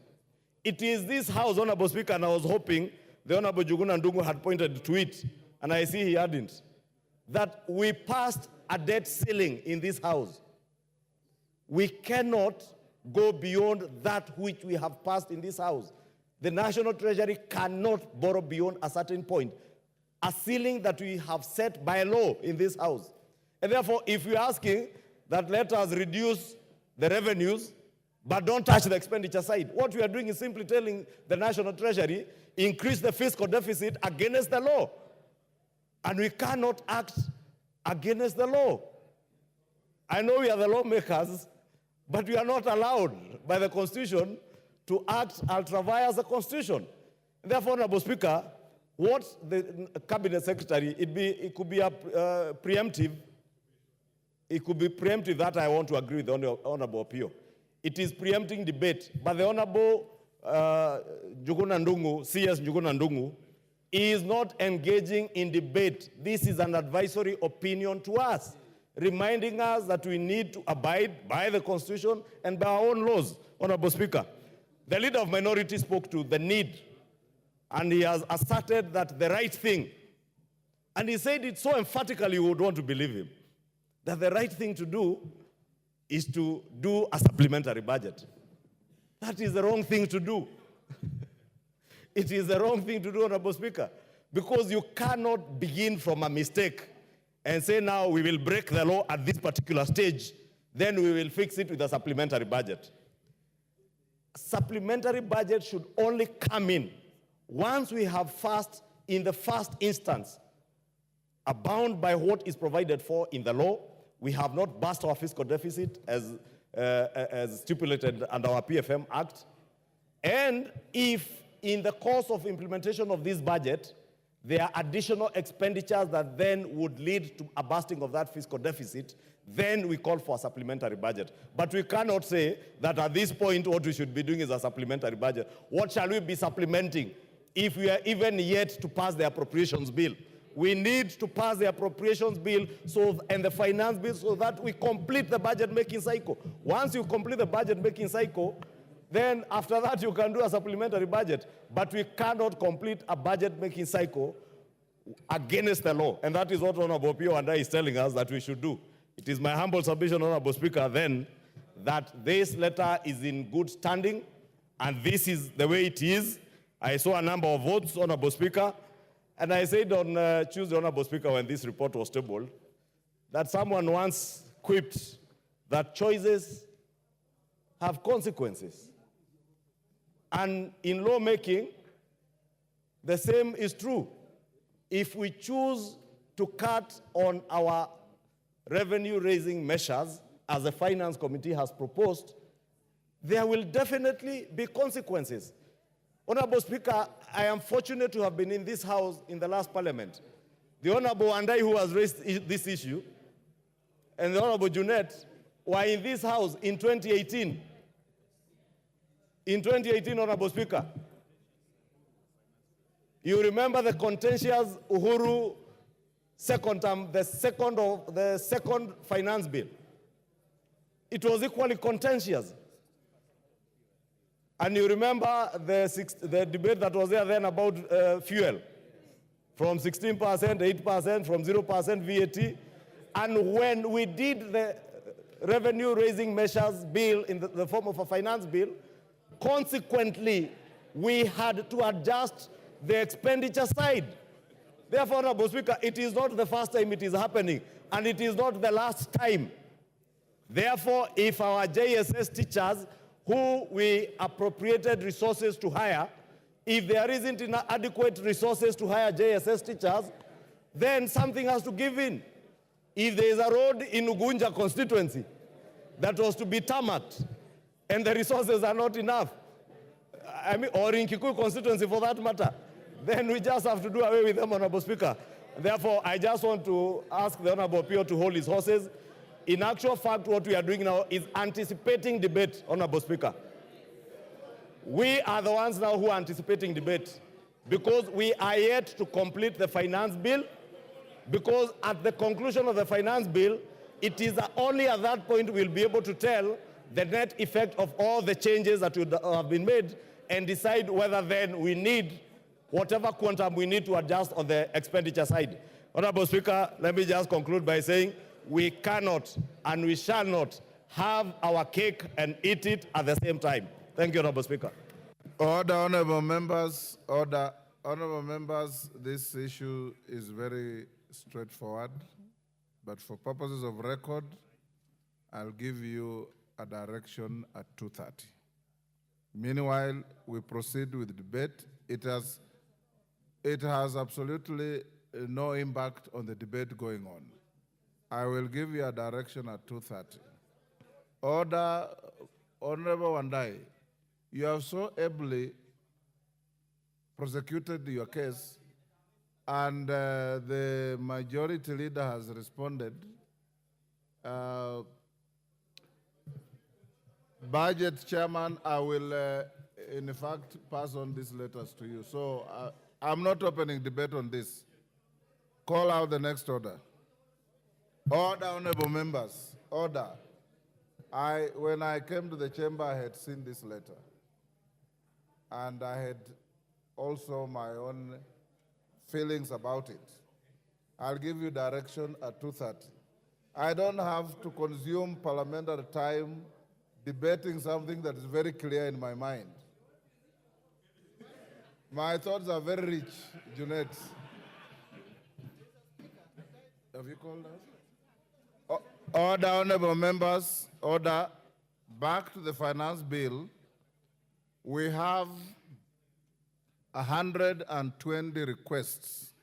It is this House, Honorable Speaker, and I was hoping the Honorable Njuguna Ndung'u had pointed to it, and I see he hadn't, that we passed a debt ceiling in this House. We cannot go beyond that which we have passed in this House. The National Treasury cannot borrow beyond a certain point, a ceiling that we have set by law in this House. And therefore, if we're asking that let us reduce the revenues, but don't touch the expenditure side, what we are doing is simply telling the National Treasury, increase the fiscal deficit against the law. And we cannot act against the law. I know we are the lawmakers, but we are not allowed by the Constitution to act ultra vires the Constitution. Therefore, Honorable Speaker, what the Cabinet Secretary, it could be a preemptive. It could be preemptive that I want to agree with the Honorable Pio. It is preempting debate, but the Honorable Njuguna Ndung'u, CS Njuguna Ndung'u, is not engaging in debate. This is an advisory opinion to us, reminding us that we need to abide by the Constitution and by our own laws. Honorable Speaker, the leader of minority spoke to the need, and he has asserted that the right thing, and he said it so emphatically you would want to believe him, that the right thing to do is to do a supplementary budget. That is the wrong thing to do. It is the wrong thing to do, Honorable Speaker, because you cannot begin from a mistake and say now we will break the law at this particular stage, then we will fix it with a supplementary budget. Supplementary budget should only come in once we have in the first instance, bound by what is provided for in the law. We have not burst our fiscal deficit as stipulated under our PFM Act. And if in the course of implementation of this budget, there are additional expenditures that then would lead to a bursting of that fiscal deficit, then we call for a supplementary budget. But we cannot say that at this point what we should be doing is a supplementary budget. What shall we be supplementing if we are even yet to pass the appropriations bill? We need to pass the appropriations bill and the finance bill so that we complete the budget-making cycle. Once you complete the budget-making cycle, then after that you can do a supplementary budget. But we cannot complete a budget-making cycle against the law. And that is what Honorable Pio and I is telling us that we should do. It is my humble submission, Honorable Speaker, then, that this letter is in good standing, and this is the way it is. I saw a number of votes, Honorable Speaker, and I said on Tuesday, Honorable Speaker, when this report was tabled, that someone once quipped that choices have consequences. And in lawmaking, the same is true. If we choose to cut on our revenue-raising measures, as the Finance Committee has proposed, there will definitely be consequences. Honorable Speaker, I am fortunate to have been in this House in the last Parliament. The Honorable Andai, who has raised this issue, and the Honorable Junet were in this House in 2018. In 2018, Honorable Speaker, you remember the contentious Uhuru second term, the second finance bill. It was equally contentious. And you remember the debate that was there then about fuel, from 16%, 8%, from 0% VAT. And when we did the revenue-raising measures bill in the form of a finance bill, consequently, we had to adjust the expenditure side. Therefore, Honorable Speaker, it is not the first time it is happening, and it is not the last time. Therefore, if our JSS teachers, who we appropriated resources to hire, if there isn't adequate resources to hire JSS teachers, then something has to give in. If there is a road in Ugunja constituency that was to be tarmacked, and the resources are not enough, or in Kikuyu constituency for that matter, then we just have to do away with them, Honorable Speaker. Therefore, I just want to ask the Honorable Pio to hold his horses. In actual fact, what we are doing now is anticipating debate, Honorable Speaker. We are the ones now who are anticipating debate because we are yet to complete the finance bill, because at the conclusion of the finance bill, it is only at that point we'll be able to tell the net effect of all the changes that have been made and decide whether then we need whatever quantum we need to adjust on the expenditure side. Honorable Speaker, let me just conclude by saying we cannot and we shall not have our cake and eat it at the same time. Thank you, Honorable Speaker. Order, honorable members. Order. Honorable members, this issue is very straightforward, but for purposes of record, I'll give you a direction at 2:30. Meanwhile, we proceed with the debate. It has absolutely no impact on the debate going on. I will give you a direction at 2:30. Order, Honorable Wandai, you have so ably prosecuted your case, and the majority leader has responded. Budget Chairman, I will, in fact, pass on these letters to you. So I'm not opening debate on this. Call out the next order. Order, honorable members, order. When I came to the chamber, I had seen this letter. And I had also my own feelings about it. I'll give you direction at 2:30. I don't have to consume parliamentary time debating something that is very clear in my mind. My thoughts are very rich, Junet. Have you called us? Order, honorable members, order. Back to the finance bill. We have 120 requests.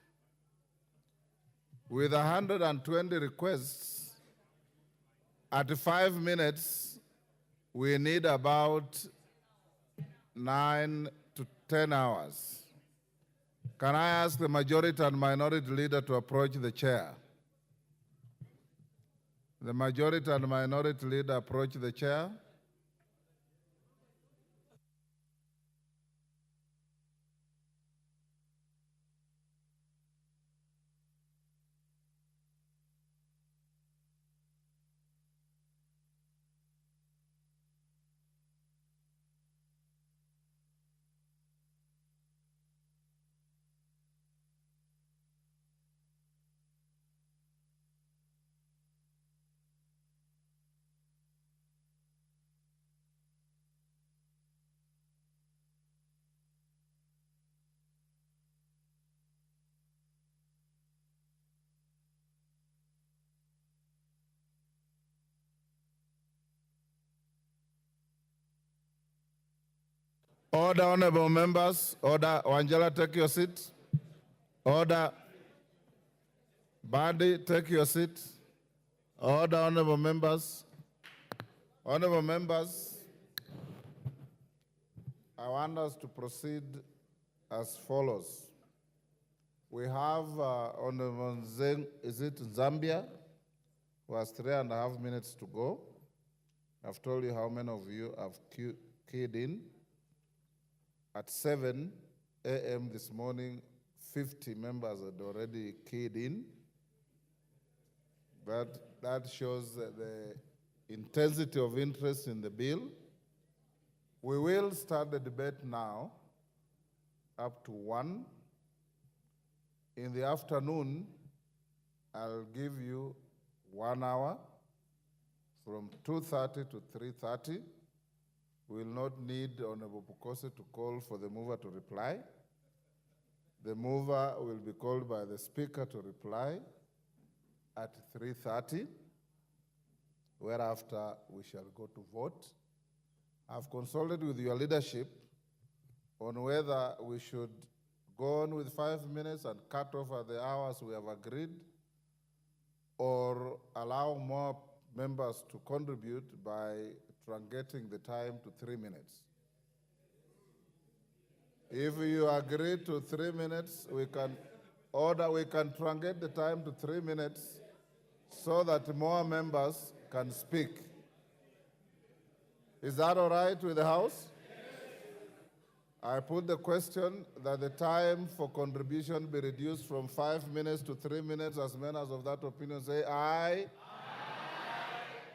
With 120 requests, at 5 minutes, we need about 9 to 10 hours. Can I ask the majority and minority leader to approach the chair? The majority and minority leader approach the chair. Order, honorable members. Order. Wangela, take your seat. Order. Badi, take your seat. Order, honorable members. Honorable members, I want us to proceed as follows. We have Honorable Zambia, who has 3.5 minutes to go. I've told you how many of you have keyed in. At 7 a.m. this morning, 50 members had already keyed in. But that shows the intensity of interest in the bill. We will start the debate now up to 1. In the afternoon, I'll give you 1 hour from 2:30 to 3:30. We will not need Honorable Pukose to call for the mover to reply. The mover will be called by the Speaker to reply at 3:30, whereafter we shall go to vote. I've consulted with your leadership on whether we should go on with 5 minutes and cut off at the hours we have agreed, or allow more members to contribute by truncating the time to 3 minutes. If you agree to 3 minutes, we can truncate the time to 3 minutes so that more members can speak. Is that all right with the House? I put the question that the time for contribution be reduced from 5 minutes to 3 minutes. As members of that opinion say aye. Aye.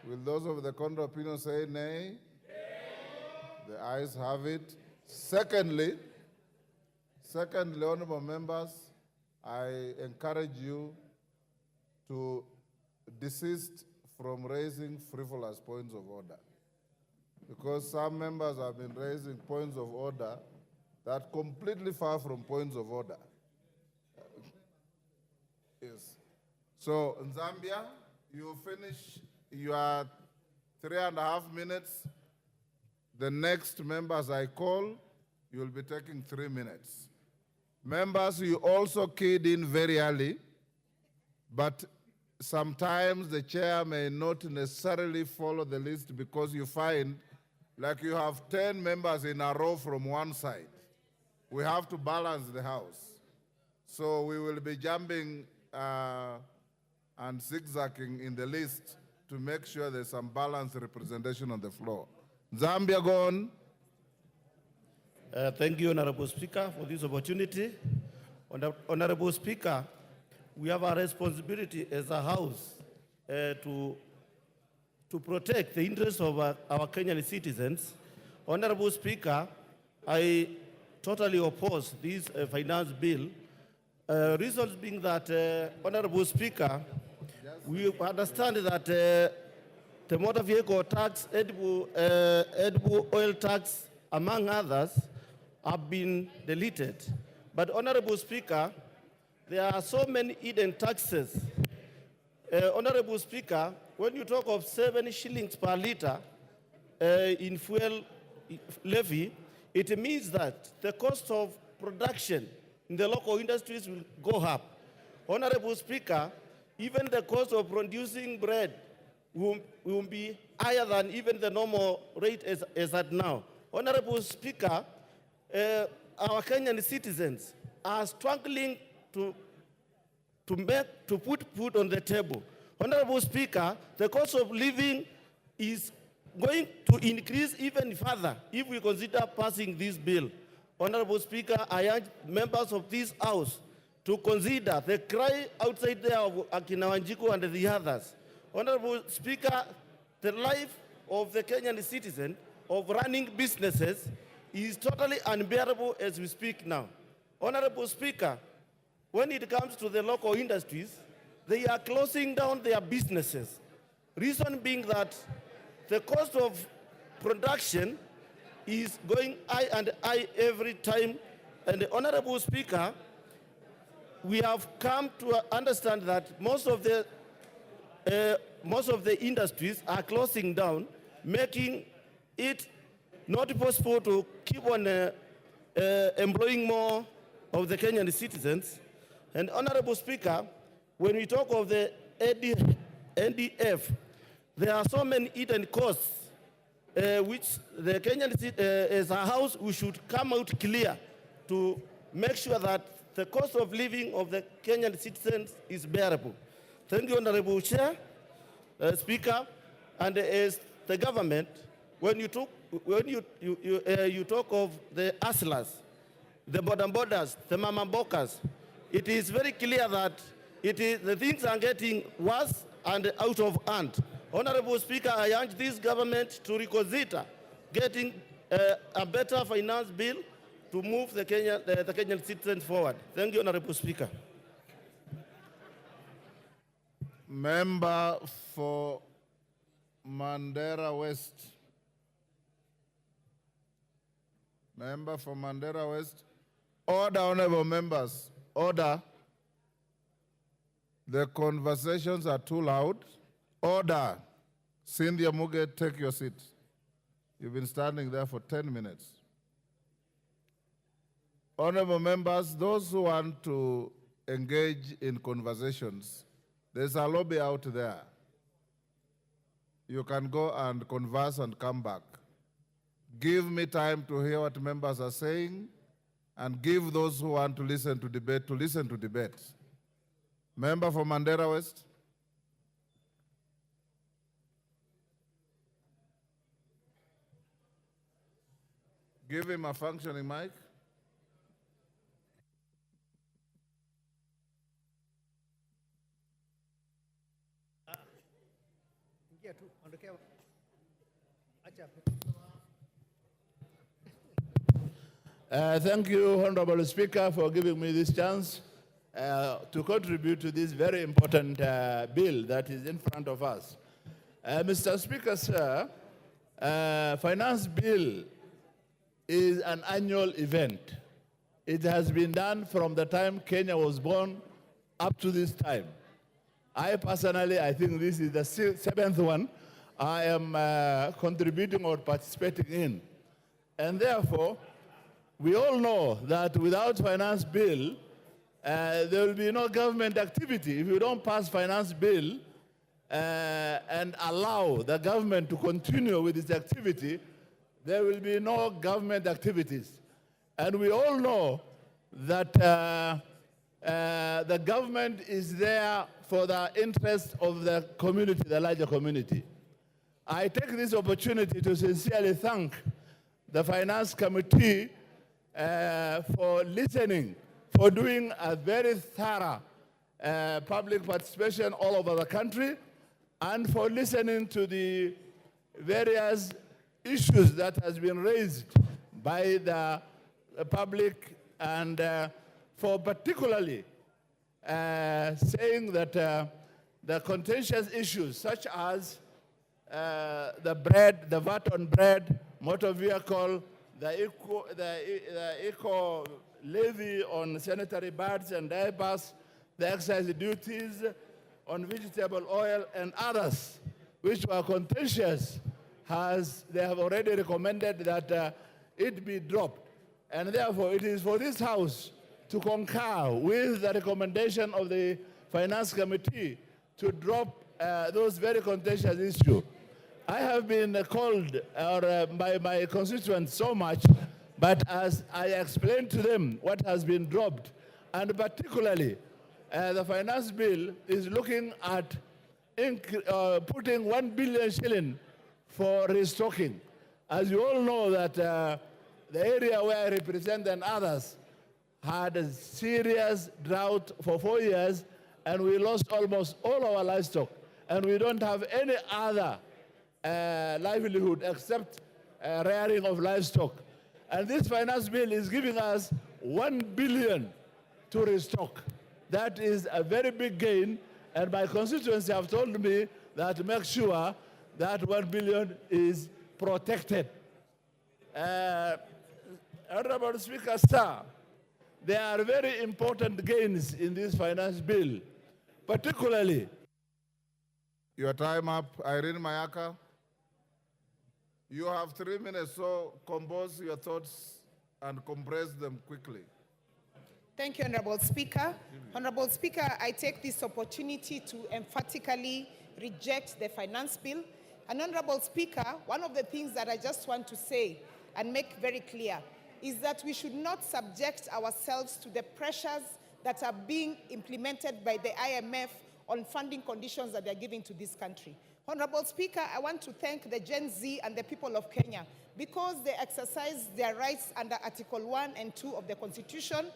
Will those of the contrary opinion say nay? Nay. The ayes have it. Secondly, honorable members, I encourage you to desist from raising frivolous points of order, because some members have been raising points of order that are completely far from points of order. Yes. So, in Zambia, you finish your 3.5 minutes. The next members I call, you'll be taking 3 minutes. Members, you also keyed in very early, but sometimes the chair may not necessarily follow the list because you find like you have 10 members in a row from one side. We have to balance the House. So we will be jumping and zigzagging in the list to make sure there's some balanced representation on the floor. Zambia, go on. Thank you, Honorable Speaker, for this opportunity. Honorable Speaker, we have a responsibility as a House to protect the interests of our Kenyan citizens. Honorable Speaker, I totally oppose this finance bill. Reasons being that, Honorable Speaker, we understand that the motor vehicle tax, edible oil tax, among others, have been deleted. But Honorable Speaker, there are so many hidden taxes. Honorable Speaker, when you talk of 7 shillings per liter in fuel levy, it means that the cost of production in the local industries will go up. Honorable Speaker, even the cost of producing bread will be higher than even the normal rate as at now. Honorable Speaker, our Kenyan citizens are struggling to put food on the table. Honorable Speaker, the cost of living is going to increase even further if we consider passing this bill. Honorable Speaker, I urge members of this House to consider the cry outside there of Akina Wanjiku and the others. Honorable Speaker, the life of the Kenyan citizen of running businesses is totally unbearable as we speak now. Honorable Speaker, when it comes to the local industries, they are closing down their businesses. Reason being that the cost of production is going high and high every time. And Honorable Speaker, we have come to understand that most of the industries are closing down, making it not possible to keep on employing more of the Kenyan citizens. And Honorable Speaker, when we talk of the NDF, there are so many hidden costs which the Kenyan, as a house, we should come out clear to make sure that the cost of living of the Kenyan citizens is bearable. Thank you, Honorable Chair, Speaker, and as the government, when you talk of the hustlers, the borders, the mama-bokas, it is very clear that the things are getting worse and out of hand. Honorable Speaker, I urge this government to reconsider getting a better finance bill to move the Kenyan citizens forward. Thank you, Honorable Speaker. Member for Mandera West. Member for Mandera West. Order, honorable members. Order. The conversations are too loud. Order. Cynthia Muge, take your seat. You've been standing there for 10 minutes. Honorable members, those who want to engage in conversations, there's a lobby out there. You can go and converse and come back. Give me time to hear what members are saying, and give those who want to listen to debate. Member for Mandera West. Give him a functioning mic. Thank you, Honorable Speaker, for giving me this chance to contribute to this very important bill that is in front of us. Mr. Speaker, sir, finance bill is an annual event. It has been done from the time Kenya was born up to this time. I personally, I think this is the seventh one I am contributing or participating in. And therefore, we all know that without finance bill, there will be no government activity. If you don't pass finance bill and allow the government to continue with its activity, there will be no government activities. And we all know that the government is there for the interest of the community, the larger community. I take this opportunity to sincerely thank the Finance Committee for listening, for doing a very thorough public participation all over the country, and for listening to the various issues that has been raised by the public, and for particularly saying that the contentious issues such as the VAT on bread, motor vehicle, the eco levy on sanitary pads and diapers, the excise duties on vegetable oil and others, which were contentious, they have already recommended that it be dropped. And therefore, it is for this House to concur with the recommendation of the Finance Committee to drop those very contentious issues. I have been called by my constituents so much, but as I explained to them what has been dropped, and particularly the finance bill is looking at putting 1 billion shilling for restocking. As you all know that the area where I represent and others had a serious drought for 4 years, and we lost almost all our livestock, and we don't have any other livelihood except rearing of livestock. And this finance bill is giving us 1 billion to restock. That is a very big gain, and my constituents have told me that to make sure that 1 billion is protected. Honorable Speaker, sir, there are very important gains in this finance bill, particularly. Your time up. Irene Mayaka. You have 3 minutes, so compose your thoughts and compress them quickly. Thank you, Honorable Speaker. Honorable Speaker, I take this opportunity to emphatically reject the finance bill. And Honorable Speaker, one of the things that I just want to say and make very clear is that we should not subject ourselves to the pressures that are being implemented by the IMF on funding conditions that they're giving to this country. Honorable Speaker, I want to thank the Gen Z and the people of Kenya because they exercise their rights under Article 1 and 2 of the Constitution,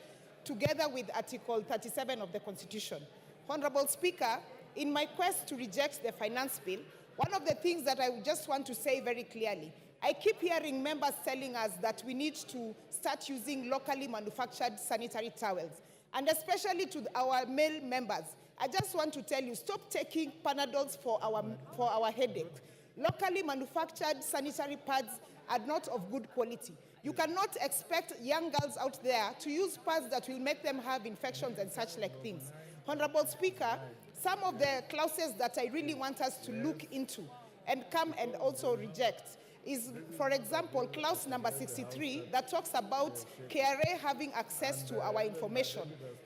together with Article 37 of the Constitution. Honorable Speaker, in my quest to reject the finance bill, one of the things that I just want to say very clearly, I keep hearing members telling us that we need to start using locally manufactured sanitary towels, and especially to our male members. I just want to tell you, stop taking Panadols for our headache. Locally manufactured sanitary pads are not of good quality. You cannot expect young girls out there to use pads that will make them have infections and such like things. Honorable Speaker, some of the clauses that I really want us to look into and come and also reject is, for example, clause number 63 that talks about KRA having access to our information.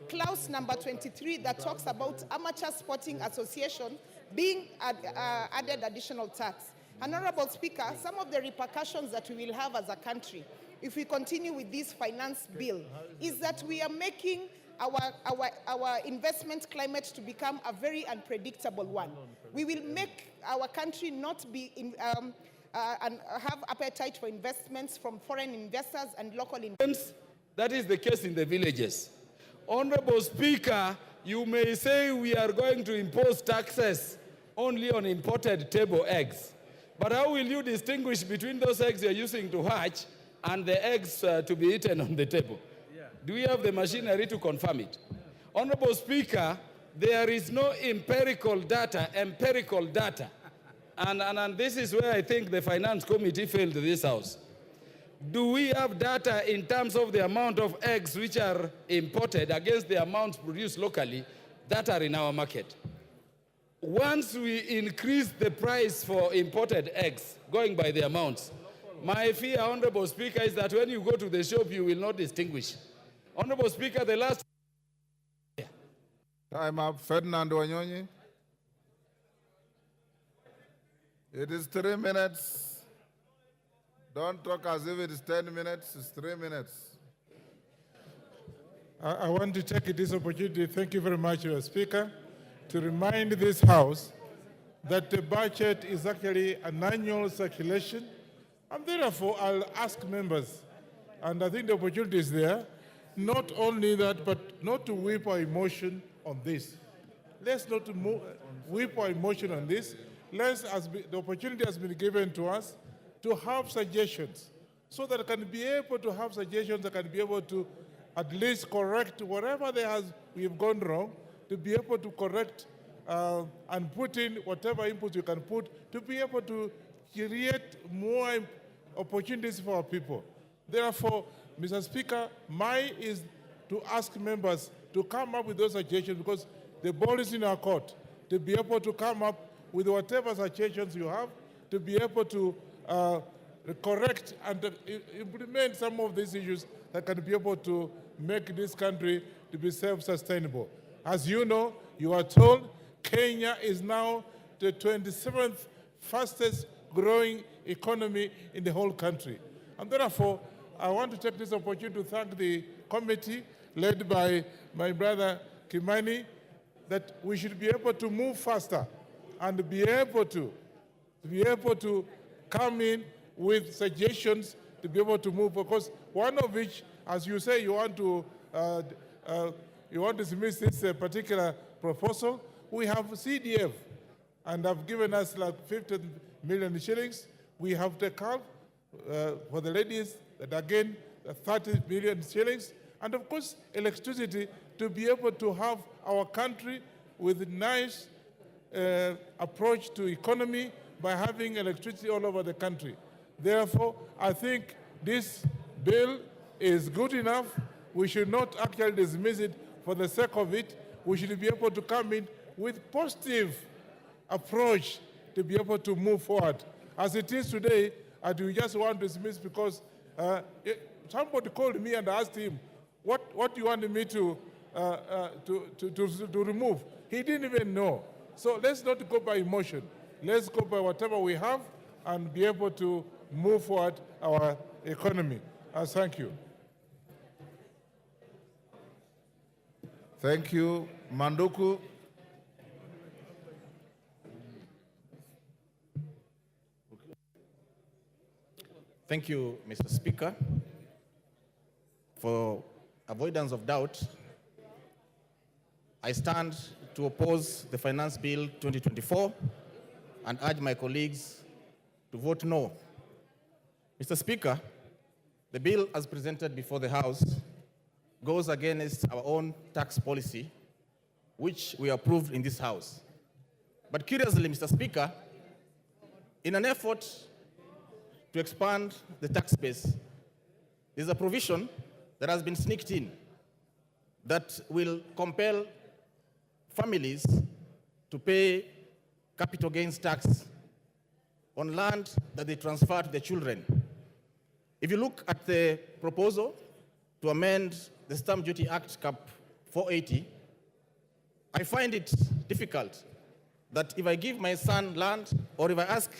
Clause number 23 that talks about amateur sporting association being added additional tax. Honorable Speaker, some of the repercussions that we will have as a country if we continue with this finance bill is that we are making our investment climate to become a very unpredictable one. We will make our country not be and have appetite for investments from foreign investors and local investors. That is the case in the villages. Honorable Speaker, you may say we are going to impose taxes only on imported table eggs. But how will you distinguish between those eggs you're using to hatch and the eggs to be eaten on the table? Do we have the machinery to confirm it? Honorable Speaker, there is no empirical data. And this is where I think the Finance Committee failed this House. Do we have data in terms of the amount of eggs which are imported against the amounts produced locally that are in our market? Once we increase the price for imported eggs, going by the amounts, my fear, Honorable Speaker, is that when you go to the shop, you will not distinguish. Honorable Speaker, the last... Time up. Ferdinand Wanyonyi. It is 3 minutes. Don't talk as if it is 10 minutes. It's 3 minutes. I want to take this opportunity, thank you very much, Speaker, to remind this House that the budget is actually an annual circulation, and therefore I'll ask members, and I think the opportunity is there, not only that, but not to whip our emotion on this. Let's not whip our emotion on this. The opportunity has been given to us to have suggestions, so that I can be able to have suggestions that can be able to at least correct whatever we have gone wrong, to be able to correct and put in whatever input you can put to be able to create more opportunities for our people. Therefore, Mr. Speaker, mine is to ask members to come up with those suggestions, because the ball is in our court, to be able to come up with whatever suggestions you have, to be able to correct and implement some of these issues that can be able to make this country to be self-sustainable. As you know, you are told Kenya is now the 27th fastest growing economy in the whole country. And therefore, I want to take this opportunity to thank the committee led by my brother Kimani, that we should be able to move faster and be able to come in with suggestions to be able to move, because one of which, as you say, you want to dismiss this particular proposal. We have CDF, and have given us like 50 million shillings. We have the CALF for the ladies, that again, 30 million shillings. And of course, electricity, to be able to have our country with a nice approach to economy by having electricity all over the country. Therefore, I think this bill is good enough. We should not actually dismiss it for the sake of it. We should be able to come in with positive approach to be able to move forward. As it is today, and you just want to dismiss because somebody called me and asked him, what do you want me to remove? He didn't even know. So let's not go by emotion. Let's go by whatever we have and be able to move forward our economy. Thank you. Thank you. Manduku. Thank you, Mr. Speaker. For avoidance of doubt, I stand to oppose the Finance Bill 2024 and urge my colleagues to vote no. Mr. Speaker, the bill as presented before the House goes against our own tax policy, which we approved in this House. But curiously, Mr. Speaker, in an effort to expand the tax base, there's a provision that has been sneaked in that will compel families to pay capital gains tax on land that they transfer to their children. If you look at the proposal to amend the Stamp Duty Act Cap 480, I find it difficult that if I give my son land or if I ask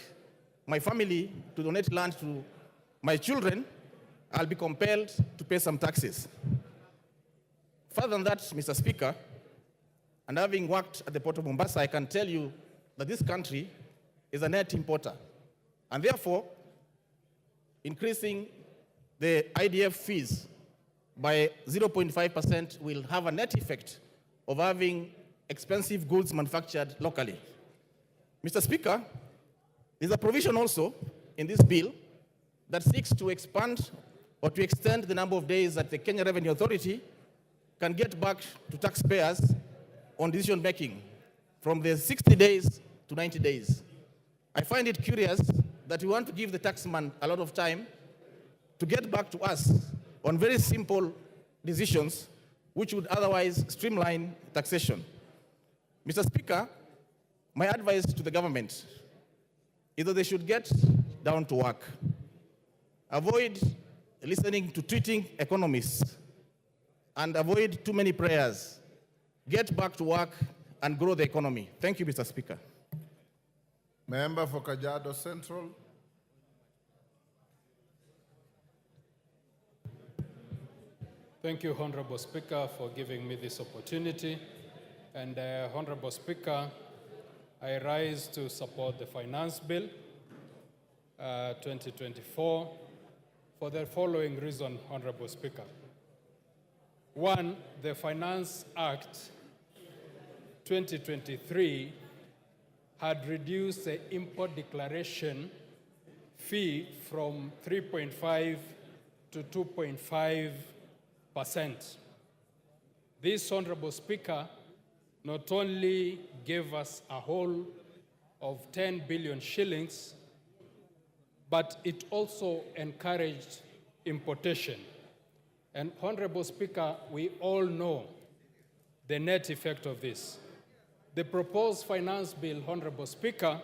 my family to donate land to my children, I'll be compelled to pay some taxes. Further than that, Mr. Speaker, and having worked at the Port of Mombasa, I can tell you that this country is a net importer. And therefore, increasing the IDF fees by 0.5% will have a net effect of having expensive goods manufactured locally. Mr. Speaker, there's a provision also in this bill that seeks to expand or to extend the number of days that the Kenya Revenue Authority can get back to taxpayers on decision making from the 60 days to 90 days. I find it curious that we want to give the taxman a lot of time to get back to us on very simple decisions which would otherwise streamline taxation. Mr. Speaker, my advice to the government is that they should get down to work. Avoid listening to tweeting economists and avoid too many prayers. Get back to work and grow the economy. Thank you, Mr. Speaker. Member for Kajiado Central. Thank you, Honorable Speaker, for giving me this opportunity. And Honorable Speaker, I rise to support the Finance Bill 2024 for the following reason, Honorable Speaker. One, the Finance Act 2023 had reduced the import declaration fee from 3.5 to 2.5%. This, Honorable Speaker, not only gave us a whole of 10 billion shillings, but it also encouraged importation. And Honorable Speaker, we all know the net effect of this. The proposed finance bill, Honorable Speaker,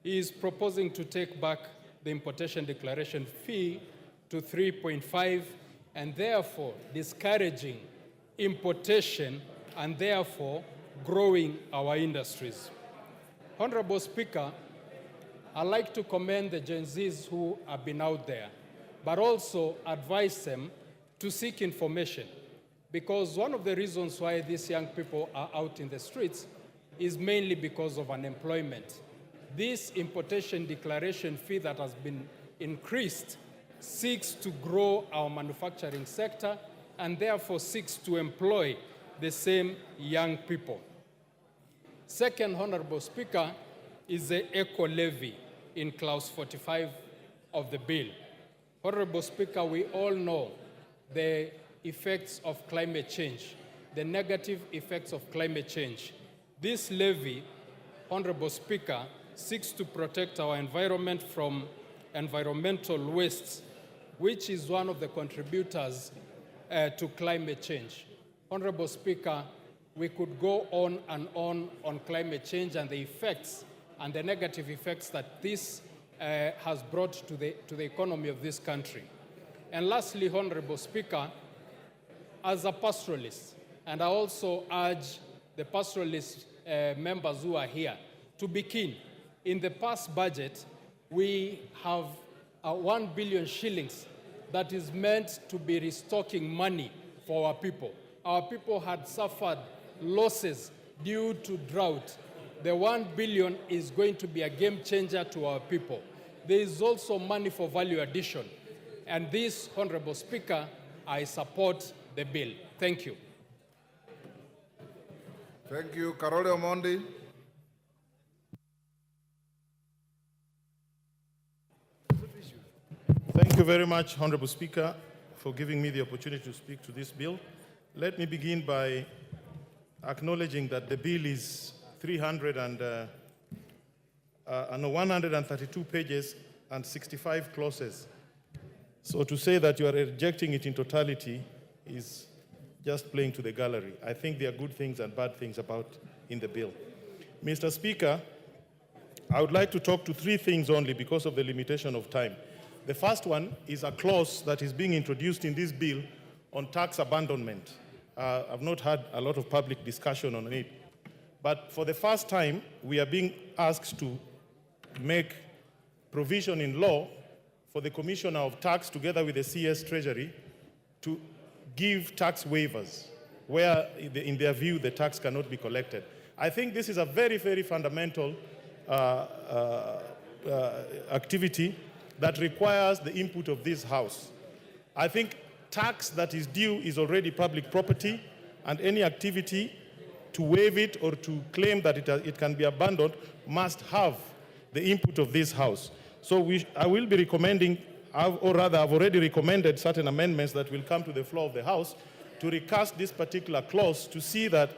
is proposing to take back the importation declaration fee to 3.5 and therefore discouraging importation and therefore growing our industries. Honorable Speaker, I'd like to commend the Gen Zs who have been out there, but also advise them to seek information, because one of the reasons why these young people are out in the streets is mainly because of unemployment. This importation declaration fee that has been increased seeks to grow our manufacturing sector and therefore seeks to employ the same young people. Second, Honorable Speaker, is the eco levy in clause 45 of the bill. Honorable Speaker, we all know the effects of climate change, the negative effects of climate change. This levy, Honorable Speaker, seeks to protect our environment from environmental wastes, which is one of the contributors to climate change. Honorable Speaker, we could go on climate change and the effects and the negative effects that this has brought to the economy of this country. And lastly, Honorable Speaker, as a pastoralist, and I also urge the pastoralist members who are here to be keen. In the past budget, we have 1 billion shillings that is meant to be restocking money for our people. Our people had suffered losses due to drought. The 1 billion is going to be a game changer to our people. There is also money for value addition. And this, Honorable Speaker, I support the bill. Thank you. Thank you. Karole Omondi. Thank you very much, Honorable Speaker, for giving me the opportunity to speak to this bill. Let me begin by acknowledging that the bill is 132 pages and 65 clauses. So to say that you are rejecting it in totality is just playing to the gallery. I think there are good things and bad things in the bill. Mr. Speaker, I would like to talk to three things only because of the limitation of time. The first one is a clause that is being introduced in this bill on tax abandonment. I've not had a lot of public discussion on it. But for the first time, we are being asked to make provision in law for the Commissioner of Tax, together with the CS Treasury, to give tax waivers where, in their view, the tax cannot be collected. I think this is a very, very fundamental activity that requires the input of this House. I think tax that is due is already public property, and any activity to waive it or to claim that it can be abandoned must have the input of this House. So I will be recommending, or rather I've already recommended certain amendments that will come to the floor of the House to recast this particular clause to see that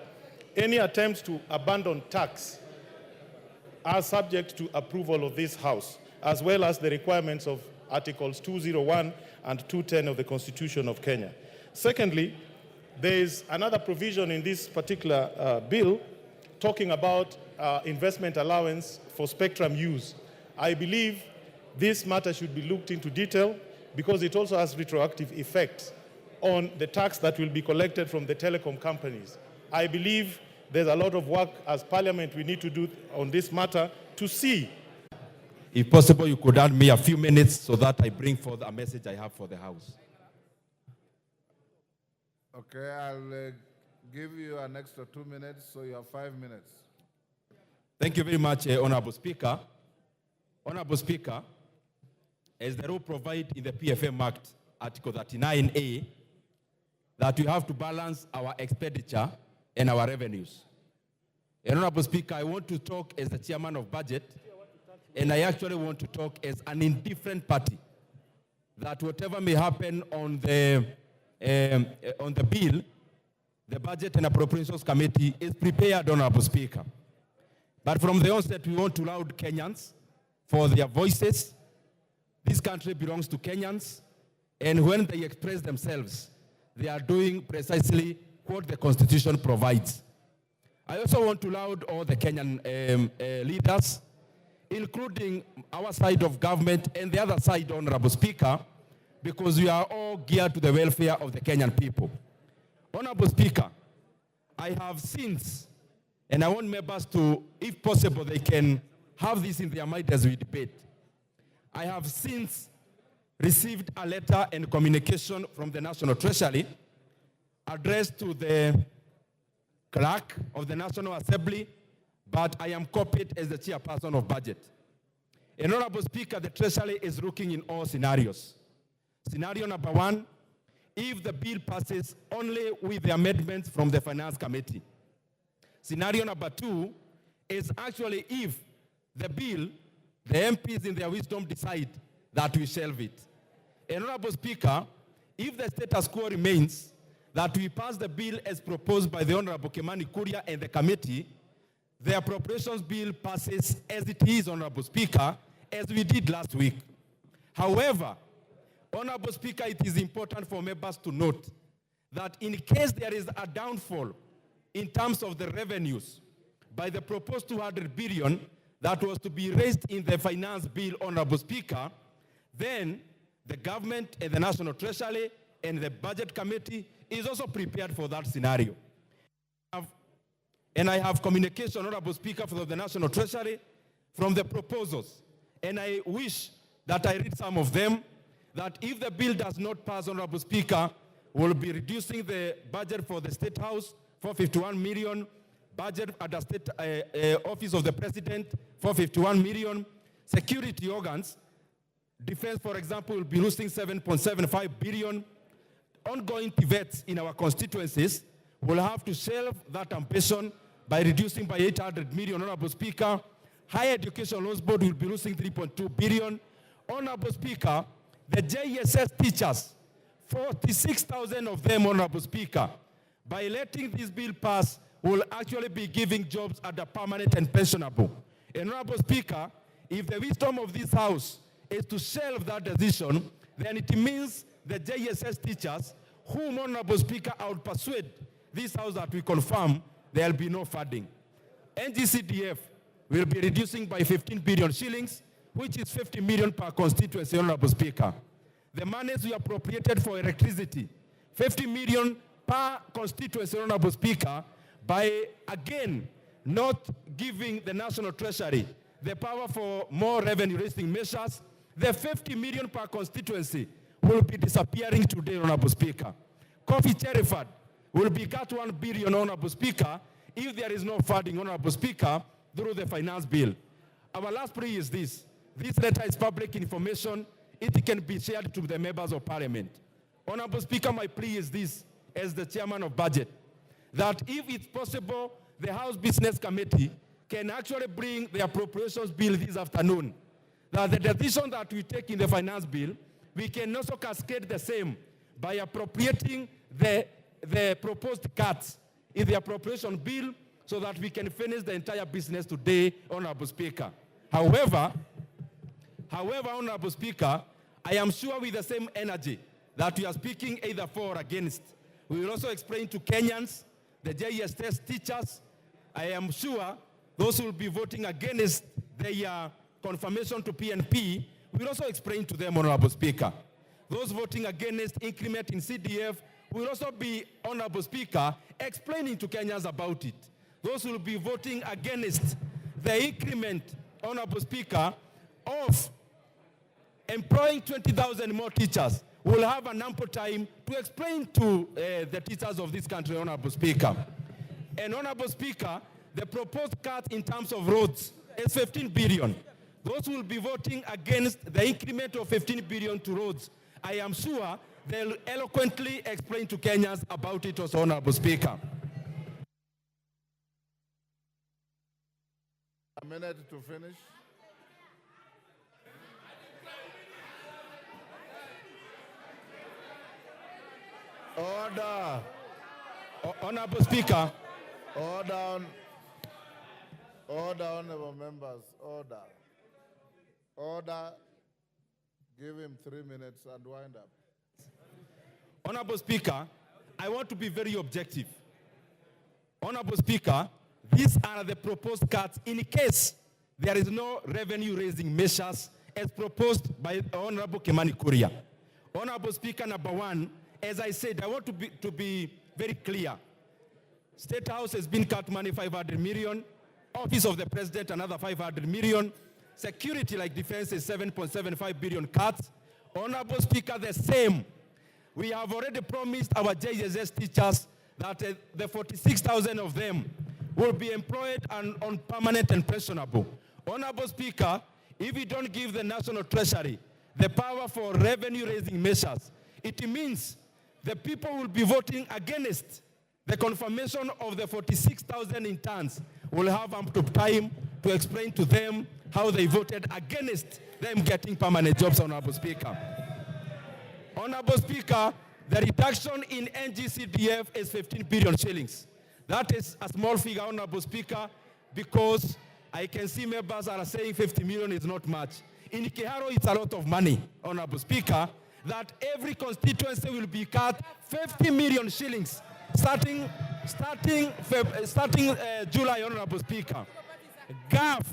any attempts to abandon tax are subject to approval of this House, as well as the requirements of Articles 201 and 210 of the Constitution of Kenya. Secondly, there is another provision in this particular bill talking about investment allowance for spectrum use. I believe this matter should be looked into detail because it also has retroactive effects on the tax that will be collected from the telecom companies. I believe there's a lot of work as Parliament we need to do on this matter to see. If possible, you could add me a few minutes so that I bring forth a message I have for the House. Okay, I'll give you an extra 2 minutes, so you have 5 minutes. Thank you very much, Honorable Speaker. Honorable Speaker, as the rule provides in the PFM Act, Article 39A, that we have to balance our expenditure and our revenues. Honorable Speaker, I want to talk as the chairman of budget, and I actually want to talk as an indifferent party, that whatever may happen on the bill, the Budget and Appropriations Committee is prepared, Honorable Speaker. But from the onset, we want to laud Kenyans for their voices. This country belongs to Kenyans, and when they express themselves, they are doing precisely what the Constitution provides. I also want to laud all the Kenyan leaders, including our side of government and the other side, Honorable Speaker, because we are all geared to the welfare of the Kenyan people. Honorable Speaker, I have since, and I want members to, if possible, they can have this in their mind as we debate. I have since received a letter and communication from the National Treasury addressed to the clerk of the National Assembly, but I am copied as the chairperson of budget. Honorable Speaker, the Treasury is looking in all scenarios. Scenario number one, if the bill passes only with the amendments from the Finance Committee. Scenario number two is actually if the bill, the MPs in their wisdom decide that we shelve it. Honorable Speaker, if the status quo remains that we pass the bill as proposed by the Honorable Kimani Kuria and the committee, the appropriations bill passes as it is, Honorable Speaker, as we did last week. However, Honorable Speaker, it is important for members to note that in case there is a downfall in terms of the revenues by the proposed 200 billion, that was to be raised in the finance bill, Honorable Speaker, then the government and the National Treasury and the Budget Committee is also prepared for that scenario. And I have communication, Honorable Speaker, from the National Treasury, from the proposals. And I wish that I read some of them, that if the bill does not pass, Honorable Speaker, we'll be reducing the budget for the State House, 451 million, budget at the State Office of the President, 451 million, security organs, defense, for example, will be losing 7.75 billion, ongoing pivots in our constituencies will have to shelve that ambition by reducing by 800 million, Honorable Speaker. Higher Education Loans Board will be losing 3.2 billion. Honorable Speaker, the JSS teachers, 46,000 of them, Honorable Speaker, by letting this bill pass, will actually be giving jobs at the permanent and pensionable. And Honorable Speaker, if the wisdom of this House is to shelve that decision, then it means the JSS teachers, whom, Honorable Speaker, I would persuade this House that we confirm there will be no funding. NGCDF will be reducing by 15 billion shillings, which is 50 million per constituency, Honorable Speaker. The monies we appropriated for electricity, 50 million per constituency, Honorable Speaker, by, again, not giving the National Treasury the power for more revenue-raising measures, the 50 million per constituency will be disappearing today, Honorable Speaker. Coffee Cheriford will be cut 1 billion, Honorable Speaker, if there is no funding, Honorable Speaker, through the finance bill. Our last plea is this. This letter is public information. It can be shared to the members of Parliament. Honorable Speaker, my plea is this, as the chairman of budget, that if it's possible, the House Business Committee can actually bring the appropriations bill this afternoon. That the decision that we take in the finance bill, we can also cascade the same by appropriating the proposed cuts in the appropriation bill so that we can finish the entire business today, Honorable Speaker. However, Honorable Speaker, I am sure with the same energy that we are speaking either for or against, we will also explain to Kenyans, the JSS teachers, I am sure those who will be voting against their confirmation to PNP, we will also explain to them, Honorable Speaker. Those voting against increment in CDF will also be, Honorable Speaker, explaining to Kenyans about it. Those who will be voting against the increment, Honorable Speaker, of employing 20,000 more teachers will have an ample time to explain to the teachers of this country, Honorable Speaker. And Honorable Speaker, the proposed cut in terms of roads is 15 billion. Those who will be voting against the increment of 15 billion to roads, I am sure they'll eloquently explain to Kenyans about it also, Honorable Speaker. A minute to finish. Order. Honorable Speaker. Order, honorable members, order. Order. Give him 3 minutes and wind up. Honorable Speaker, I want to be very objective. Honorable Speaker, these are the proposed cuts in case there is no revenue-raising measures as proposed by Honorable Kimani Kuria. Honorable Speaker, number one, as I said, I want to be very clear. State House has been cut money 500 million. Office of the President, another 500 million. Security like defense is 7.75 billion cuts. Honorable Speaker, the same. We have already promised our JSS teachers that the 46,000 of them will be employed on permanent and pensionable. Honorable Speaker, if we don't give the National Treasury the power for revenue-raising measures, it means the people will be voting against the confirmation of the 46,000 interns. Will have ample time to explain to them how they voted against them getting permanent jobs, Honorable Speaker. Honorable Speaker, the reduction in NGCDF is 15 billion shillings. That is a small figure, Honorable Speaker, because I can see members are saying 50 million is not much. In Kiharo, it's a lot of money, Honorable Speaker, that every constituency will be cut 50 million shillings starting July, Honorable Speaker. GAF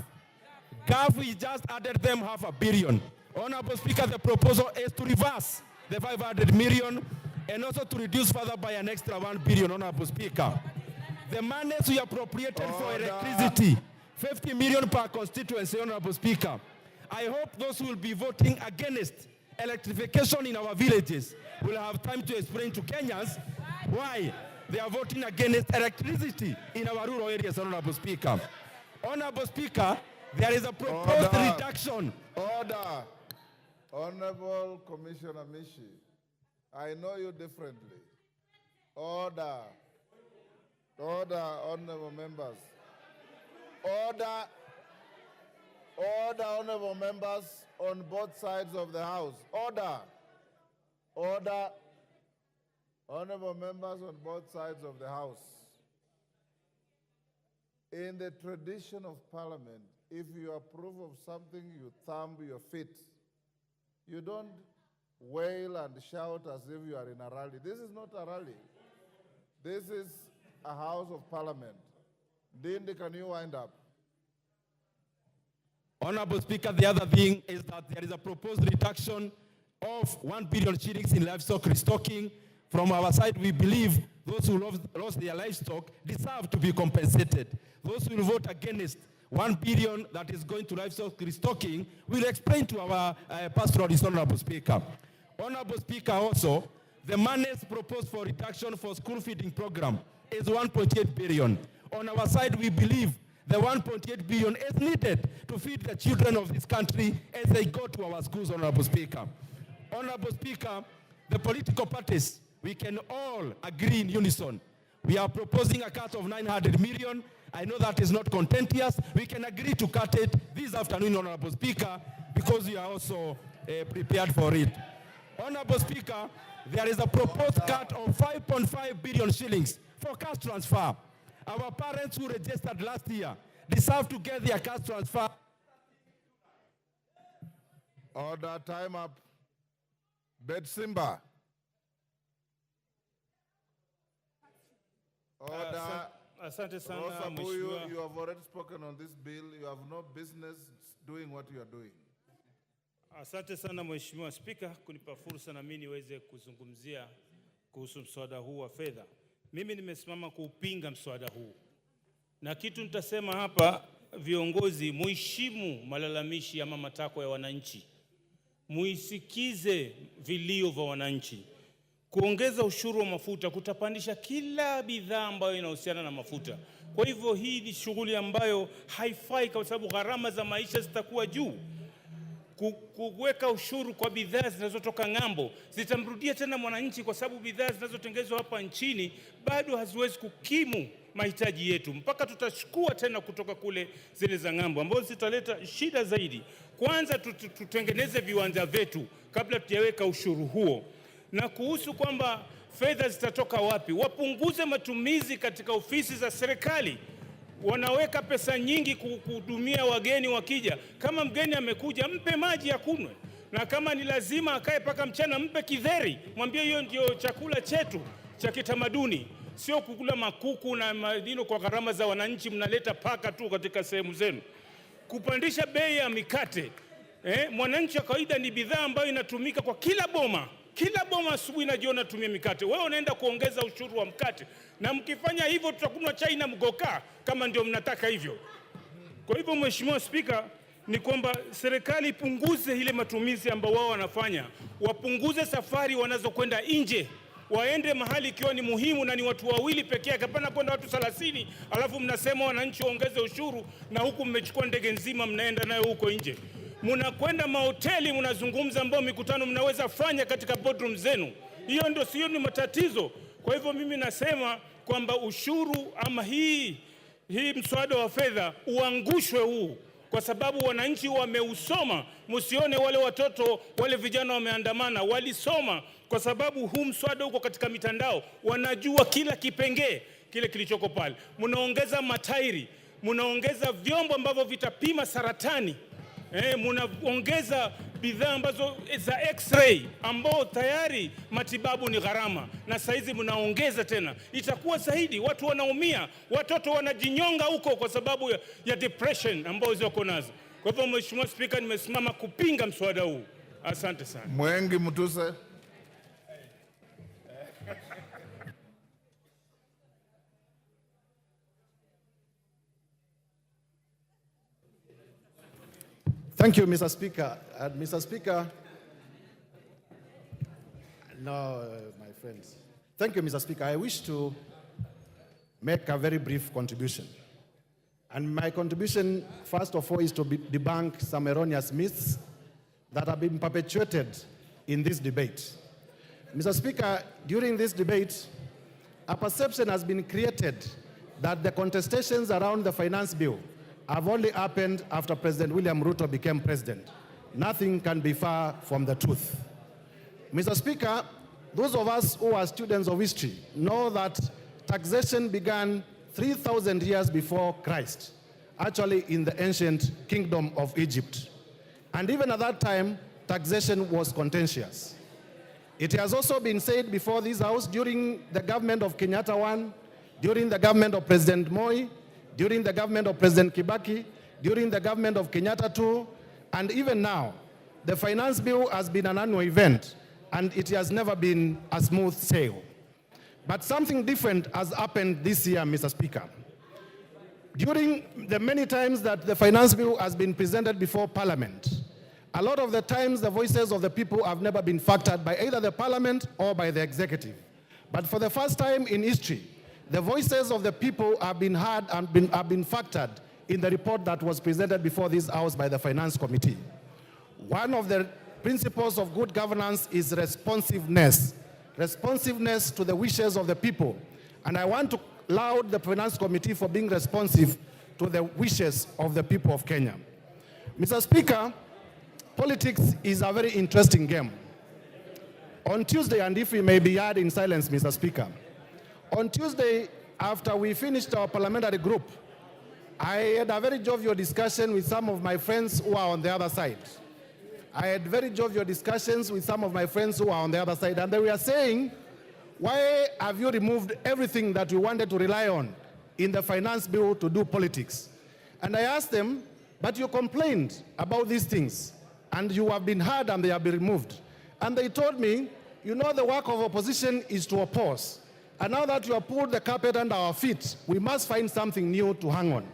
CAF, we just added them $500 million. Honorable Speaker, the proposal is to reverse the 500 million and also to reduce further by an extra 1 billion, Honorable Speaker. The monies we appropriated for electricity, 50 million per constituency, Honorable Speaker. I hope those who will be voting against electrification in our villages will have time to explain to Kenyans why they are voting against electricity in our rural areas, Honorable Speaker. Honorable Speaker, there is a proposed reduction. Order. Honorable Commissioner Mishi, I know you differently. Order. Order, honorable members. Order. Order, honorable members on both sides of the House. Order. Order. Honorable members on both sides of the House. In the tradition of Parliament, if you approve of something, you thumb your feet. You don't wail and shout as if you are in a rally. This is not a rally. This is a House of Parliament. Dindi, can you wind up? Honorable Speaker, the other thing is that there is a proposed reduction of 1 billion shillings in livestock restocking. From our side, we believe those who lost their livestock deserve to be compensated. Those who will vote against 1 billion that is going to livestock restocking will explain to our pastoralist, Honorable Speaker. Honorable Speaker, also, the monies proposed for reduction for school feeding program is 1.8 billion. On our side, we believe the 1.8 billion is needed to feed the children of this country as they go to our schools, Honorable Speaker. Honorable Speaker, the political parties, we can all agree in unison. We are proposing a cut of 900 million. I know that is not contentious. We can agree to cut it this afternoon, Honorable Speaker, because we are also prepared for it. Honorable Speaker, there is a proposed cut of 5.5 billion shillings for cash transfer. Our parents who registered last year deserve to get their cash transfer. Order, time up. Bed Simba. Order. Asante sana, Rosa Buyu, Mheshimiwa. you have already spoken on this bill. You have no business doing what you are doing. Asante sana Mheshimiwa Spika kunipa fursa na mimi niweze kuzungumzia kuhusu mswada huu wa fedha. Mimi nimesimama kuupinga mswada huu. Na kitu nitasema hapa, viongozi muheshimu malalamishi ama matakwa ya wananchi. Muisikize vilio vya wananchi. Kuongeza ushuru wa mafuta kutapandisha kila bidhaa ambayo inahusiana na mafuta. Kwa hivyo hii ni shughuli ambayo haifai kwa sababu gharama za maisha zitakuwa juu. Kuweka ushuru kwa bidhaa zinazotoka ng'ambo zitamrudia tena mwananchi, kwa sababu bidhaa zinazotengenezwa hapa nchini bado haziwezi kukimu mahitaji yetu, mpaka tutachukua tena kutoka kule zile za ng'ambo ambazo zitaleta shida zaidi. Kwanza tutengeneze viwanja vyetu kabla tujaweka ushuru huo. Na kuhusu kwamba fedha zitatoka wapi, wapunguze matumizi katika ofisi za serikali. Wanaweka pesa nyingi kuhudumia wageni wakija. Kama mgeni amekuja, mpe maji ya kunywa. Na kama ni lazima akae paka mchana, mpe kidheri. Mwambie hiyo ndio chakula chetu cha kitamaduni. Sio kukula makuku na madino kwa gharama za wananchi, mnaleta paka tu katika sehemu zenu. Kupandisha bei ya mikate. Mwananchi wa kawaida ni bidhaa ambayo inatumika kwa kila boma. Kila boma asubuhi na jioni natumia mikate. Wewe unaenda kuongeza ushuru wa mkate. Na mkifanya hivyo tutakunywa chai na mgoka kama ndio mnataka hivyo. Kwa hivyo Mheshimiwa Spika, ni kwamba serikali ipunguze ile matumizi ambayo wao wanafanya. Wapunguze safari wanazokwenda nje. Waende mahali ikiwa ni muhimu na ni watu wawili pekee yake, hapana kwenda watu 30 alafu mnasema wananchi waongeze ushuru na huku mmechukua ndege nzima mnaenda nayo huko nje. Mnakwenda mahoteli, mnazungumza ambao mikutano mnaweza fanya katika boardroom zenu. Hiyo ndio sio ni matatizo. Kwa hivyo mimi nasema kwamba ushuru ama hii mswada wa fedha uangushwe huu, kwa sababu wananchi wameusoma. Msione wale watoto wale vijana wameandamana, walisoma kwa sababu huu mswada uko katika mitandao, wanajua kila kipengee kile kilichoko pale. Mnaongeza matairi, mnaongeza vyombo ambavyo vitapima saratani. Mnaongeza bidhaa ambazo za x-ray ambao tayari matibabu ni gharama, na saizi mnaongeza tena. Itakuwa zaidi, watu wanaumia, watoto wanajinyonga huko kwa sababu ya depression ambao ziko nazo. Kwa hivyo Mheshimiwa Spika, nimesimama kupinga mswada huu. Asante sana. Mwengi Mutuse. Thank you, Mr. Speaker. Mr. Speaker, my friends. Thank you, Mr. Speaker. I wish to make a very brief contribution. And my contribution, first of all, is to debunk some erroneous myths that have been perpetuated in this debate. Mr. Speaker, during this debate, a perception has been created that the contestations around the finance bill have only happened after President William Ruto became president. Nothing can be far from the truth. Mr. Speaker, those of us who are students of history know that taxation began 3,000 years before Christ, actually in the ancient kingdom of Egypt. And even at that time, taxation was contentious. It has also been said before this House during the government of Kenyatta I, during the government of President Moi, during the government of President Kibaki, during the government of Kenyatta II, and even now, the finance bill has been an annual event, and it has never been a smooth sail. But something different has happened this year, Mr. Speaker. During the many times that the finance bill has been presented before Parliament, a lot of the times the voices of the people have never been factored by either the Parliament or by the executive. But for the first time in history, the voices of the people have been heard and have been factored in the report that was presented before this House by the Finance Committee. One of the principles of good governance is responsiveness. Responsiveness to the wishes of the people. And I want to laud the Finance Committee for being responsive to the wishes of the people of Kenya. Mr. Speaker, politics is a very interesting game. On Tuesday, and if we may be heard in silence, Mr. Speaker, on Tuesday, after we finished our parliamentary group, I had a very jovial discussion with some of my friends who are on the other side. I had very jovial discussions with some of my friends who are on the other side, and they were saying, why have you removed everything that you wanted to rely on in the finance bill to do politics? And I asked them, but you complained about these things, and you have been heard and they have been removed. And they told me, you know, the work of opposition is to oppose. And now that you have pulled the carpet under our feet, we must find something new to hang on.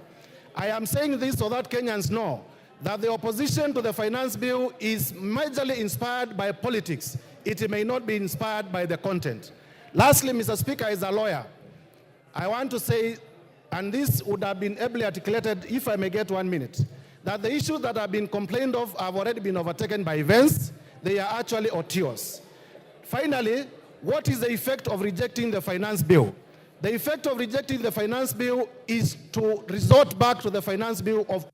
I am saying this so that Kenyans know that the opposition to the finance bill is majorly inspired by politics. It may not be inspired by the content. Lastly, Mr. Speaker, as a lawyer, I want to say, and this would have been ably articulated if I may get 1 minute, that the issues that have been complained of have already been overtaken by events. They are actually otious. Finally, what is the effect of rejecting the finance bill? The effect of rejecting the finance bill is to resort back to the finance bill of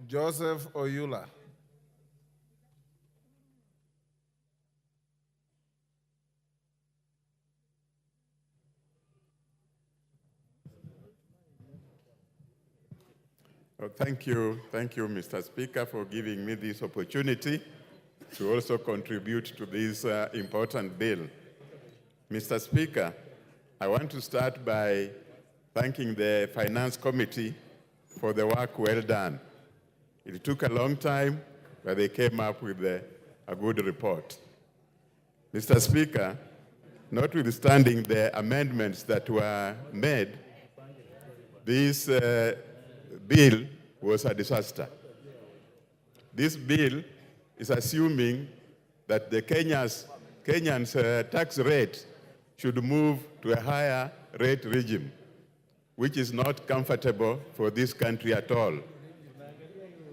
Joseph Oyula. Well, thank you, Mr. Speaker, for giving me this opportunity to also contribute to this important bill. Mr. Speaker, I want to start by thanking the Finance Committee for the work well done. It took a long time, but they came up with a good report. Mr. Speaker, notwithstanding the amendments that were made, this bill was a disaster. This bill is assuming that the Kenyans' tax rate should move to a higher rate regime, which is not comfortable for this country at all.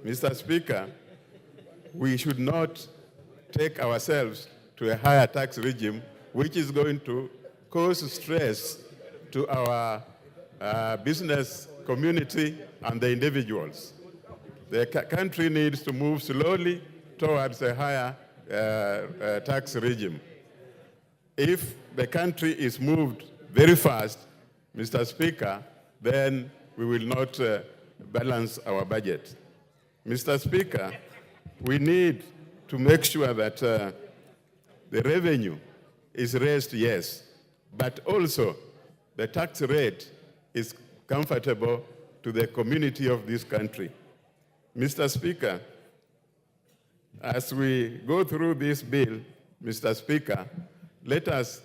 Mr. Speaker, we should not take ourselves to a higher tax regime, which is going to cause stress to our business community and the individuals. The country needs to move slowly towards a higher tax regime. If the country is moved very fast, Mr. Speaker, then we will not balance our budget. Mr. Speaker, we need to make sure that the revenue is raised, yes, but also the tax rate is comfortable to the community of this country. Mr. Speaker, as we go through this bill, Mr. Speaker, let us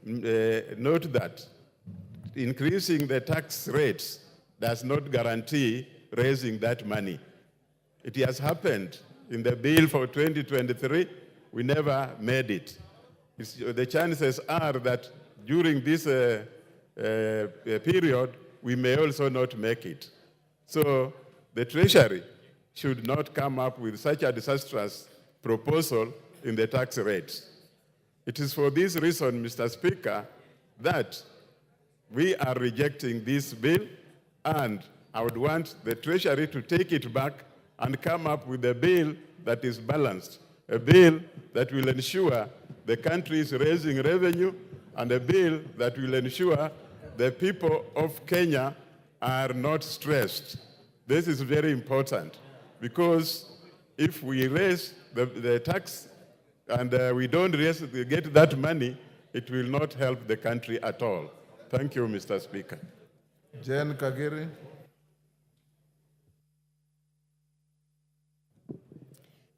note that increasing the tax rates does not guarantee raising that money. It has happened in the bill for 2023, we never made it. The chances are that during this period, we may also not make it. So the Treasury should not come up with such a disastrous proposal in the tax rates. It is for this reason, Mr. Speaker, that we are rejecting this bill, and I would want the Treasury to take it back and come up with a bill that is balanced, a bill that will ensure the country is raising revenue, and a bill that will ensure the people of Kenya are not stressed. This is very important, because if we raise the tax and we don't get that money, it will not help the country at all. Thank you, Mr. Speaker. Jen Kagiri.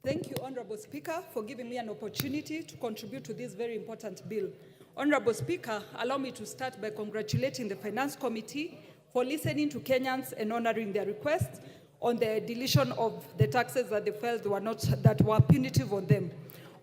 Thank you, Honorable Speaker, for giving me an opportunity to contribute to this very important bill. Honorable Speaker, allow me to start by congratulating the Finance Committee for listening to Kenyans and honoring their request on the deletion of the taxes that they felt that were punitive on them.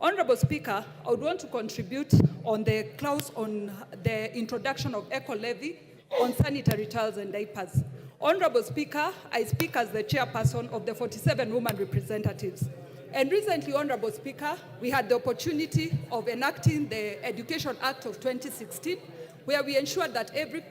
Honorable Speaker, I would want to contribute on the clause on the introduction of eco-levy on sanitary towels and diapers. Honorable Speaker, I speak as the chairperson of the 47 women representatives. And recently, Honorable Speaker, we had the opportunity of enacting the Education Act of 2016, where we ensured that every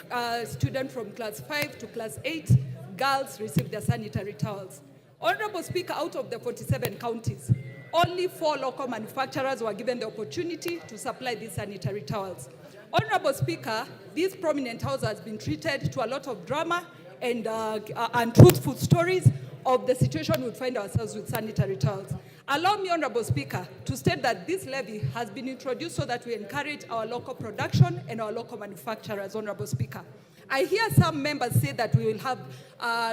student from class 5 to class 8, girls receive their sanitary towels. Honorable Speaker, out of the 47 counties, only 4 local manufacturers were given the opportunity to supply these sanitary towels. Honorable Speaker, this prominent house has been treated to a lot of drama and untruthful stories of the situation we find ourselves with sanitary towels. Allow me, Honorable Speaker, to state that this levy has been introduced so that we encourage our local production and our local manufacturers, Honorable Speaker. I hear some members say that we will have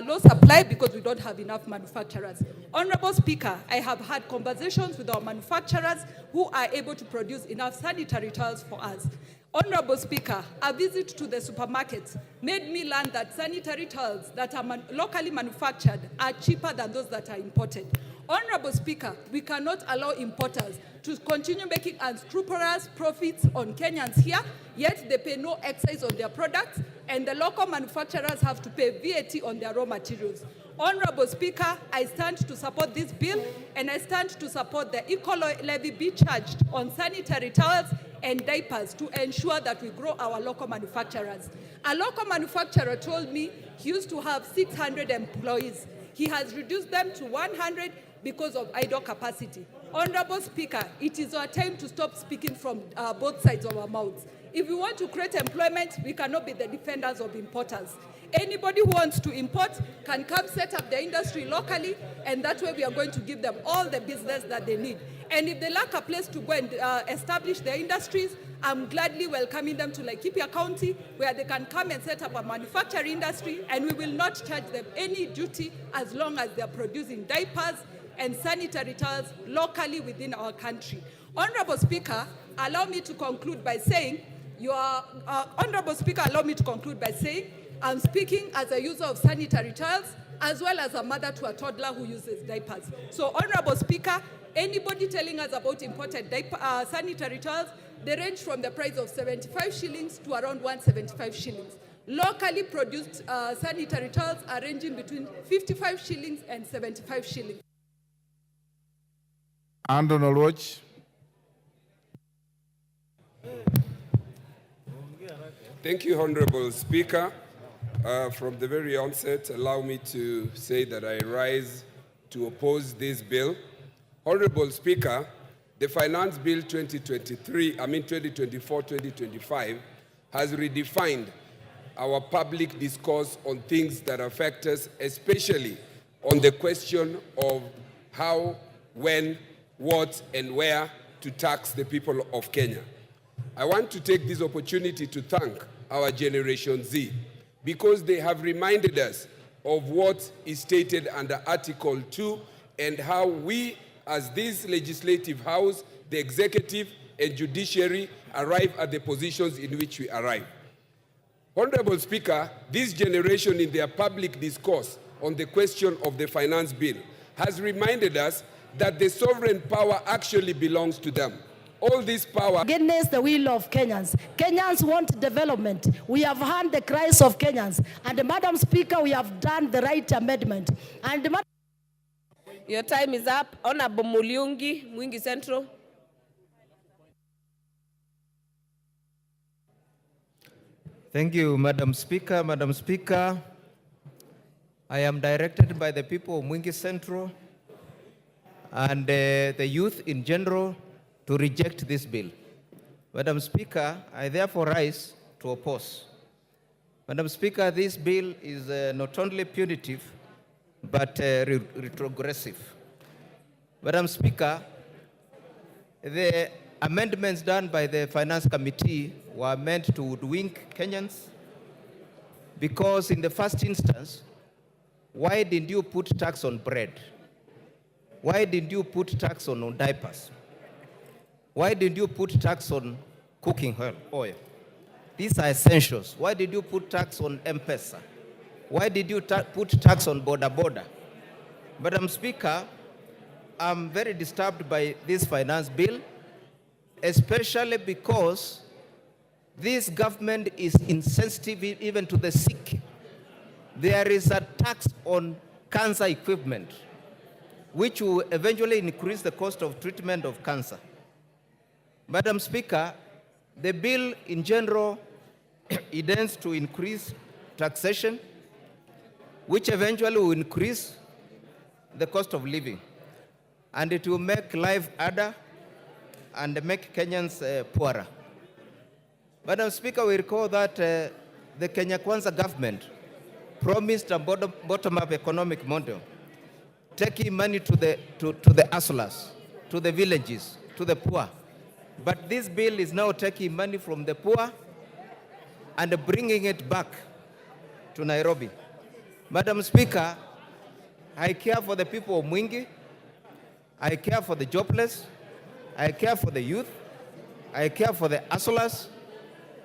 low supply because we don't have enough manufacturers. Honorable Speaker, I have had conversations with our manufacturers who are able to produce enough sanitary towels for us. Honorable Speaker, a visit to the supermarkets made me learn that sanitary towels that are locally manufactured are cheaper than those that are imported. Honorable Speaker, we cannot allow importers to continue making unscrupulous profits on Kenyans here, yet they pay no excise on their products, and the local manufacturers have to pay VAT on their raw materials. Honorable Speaker, I stand to support this bill, and I stand to support the eco-levy be charged on sanitary towels and diapers to ensure that we grow our local manufacturers. A local manufacturer told me he used to have 600 employees. He has reduced them to 100 because of idle capacity. Honorable Speaker, it is our time to stop speaking from both sides of our mouths. If we want to create employment, we cannot be the defenders of importers. Anybody who wants to import can come set up their industry locally, and that way we are going to give them all the business that they need. And if they lack a place to go and establish their industries, I'm gladly welcoming them to Laikipia County, where they can come and set up a manufacturing industry, and we will not charge them any duty as long as they are producing diapers and sanitary towels locally within our country. Honorable Speaker, allow me to conclude by saying, Honorable Speaker, allow me to conclude by saying, I'm speaking as a user of sanitary towels, as well as a mother to a toddler who uses diapers. So, Honorable Speaker, anybody telling us about imported sanitary towels, they range from the price of 75 shillings to around 175 shillings. Locally produced sanitary towels are ranging between 55 shillings and 75 shillings. Andon Olwach. Thank you, Honorable Speaker. From the very onset, allow me to say that I rise to oppose this bill. Honorable Speaker, the Finance Bill 2024-2025 has redefined our public discourse on things that affect us, especially on the question of how, when, what, and where to tax the people of Kenya. I want to take this opportunity to thank our Generation Z, because they have reminded us of what is stated under Article 2 and how we, as this legislative house, the executive and judiciary, arrive at the positions in which we arrive. Honorable Speaker, this generation in their public discourse on the question of the finance bill has reminded us that the sovereign power actually belongs to them. All this power against the will of Kenyans. Kenyans want development. We have heard the cries of Kenyans. And Madam Speaker, we have done the right amendment. And your time is up. Honorable Muliungi, Mwingi Central. Thank you, Madam Speaker. Madam Speaker, I am directed by the people of Mwingi Central and the youth in general to reject this bill. Madam Speaker, I therefore rise to oppose. Madam Speaker, this bill is not only punitive, but retrogressive. Madam Speaker, the amendments done by the Finance Committee were meant to hoodwink Kenyans because in the first instance, why didn't you put tax on bread? Why didn't you put tax on diapers? Why did you put tax on cooking oil? These are essentials. Why did you put tax on M-Pesa? Why did you put tax on border? Madam Speaker, I'm very disturbed by this finance bill, especially because this government is insensitive even to the sick. There is a tax on cancer equipment, which will eventually increase the cost of treatment of cancer. Madam Speaker, the bill in general intends to increase taxation, which eventually will increase the cost of living. And it will make life harder and make Kenyans poorer. Madam Speaker, we recall that the Kenya Kwanza government promised a bottom-up economic model, taking money to the hustlers, to the villages, to the poor. But this bill is now taking money from the poor and bringing it back to Nairobi. Madam Speaker, I care for the people of Mwingi. I care for the jobless. I care for the youth. I care for the hustlers.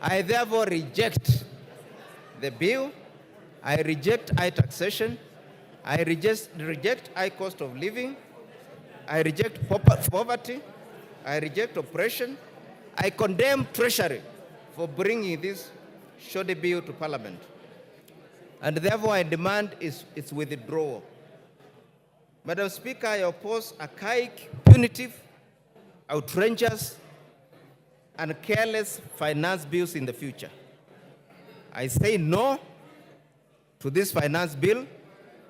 I therefore reject the bill. I reject high taxation. I reject high cost of living. I reject poverty. I reject oppression. I condemn Treasury for bringing this shoddy bill to Parliament. And therefore, I demand its withdrawal. Madam Speaker, I oppose archaic, punitive, outrageous, and careless finance bills in the future. I say no to this finance bill.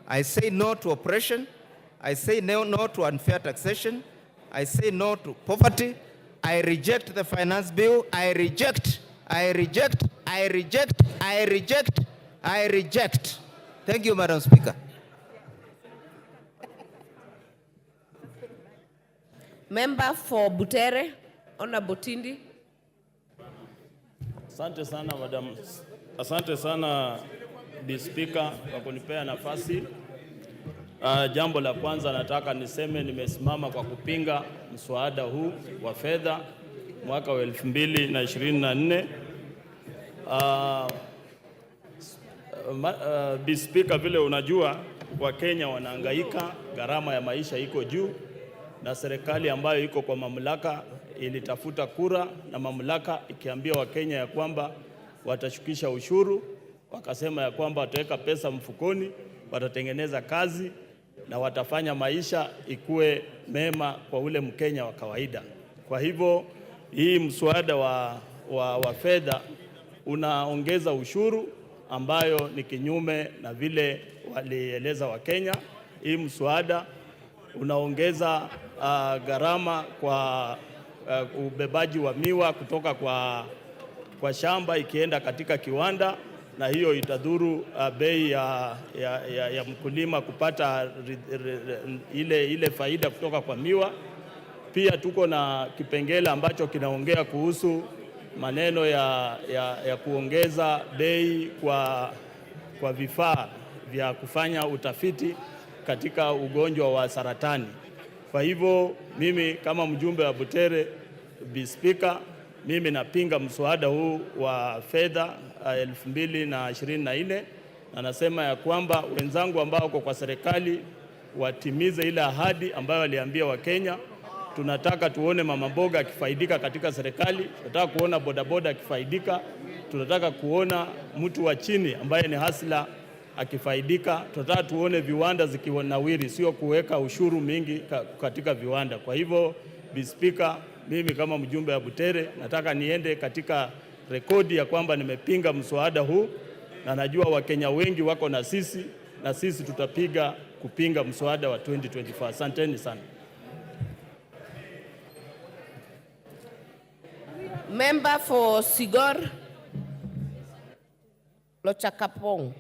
I say no to oppression. I say no to unfair taxation. I say no to poverty. I reject the finance bill. I reject. Thank you, Madam Speaker. Member for Butere, Honorable Tindi. Asante sana, Madam. Asante sana, Bi Speaker, kwa kunipea nafasi. Jambo la kwanza nataka niseme nimesimama kwa kupinga mswada huu wa fedha mwaka wa 2024. Bi Speaker, vile unajua Wakenya wanahangaika, gharama ya maisha iko juu, na serikali ambayo iko kwa mamlaka ilitafuta kura na mamlaka ikiambia Wakenya ya kwamba watashukisha ushuru, wakasema ya kwamba wataweka pesa mfukoni, watatengeneza kazi na watafanya maisha ikue mema kwa ule Mkenya wa kawaida. Kwa hivyo hii mswada wa fedha unaongeza ushuru ambayo ni kinyume na vile walieleza Wakenya. Hii mswada unaongeza gharama kwa ubebaji wa miwa kutoka kwa shamba ikienda katika kiwanda, na hiyo itadhuru bei ya mkulima kupata ile faida kutoka kwa miwa. Pia tuko na kipengele ambacho kinaongea kuhusu maneno ya kuongeza bei kwa vifaa vya kufanya utafiti katika ugonjwa wa saratani. Kwa hivyo mimi kama mjumbe wa Butere, Bi Speaker, mimi napinga mswada huu wa fedha 2024 na nasema ya kwamba wenzangu ambao wako kwa serikali watimize ile ahadi ambayo waliambia Wakenya. Tunataka tuone mama mboga akifaidika katika serikali, tunataka kuona bodaboda akifaidika, tunataka kuona mtu wa chini ambaye ni hasla akifaidika, tunataka tuone viwanda zikiwanawiri, sio kuweka ushuru mingi katika viwanda. Kwa hivyo, Bi Speaker, mimi kama mjumbe wa Butere nataka niende katika rekodi ya kwamba nimepinga mswada huu, na najua Wakenya wengi wako na sisi tutapiga kupinga mswada wa 2024. Asanteni sana. Member for Sigor Lochakapong.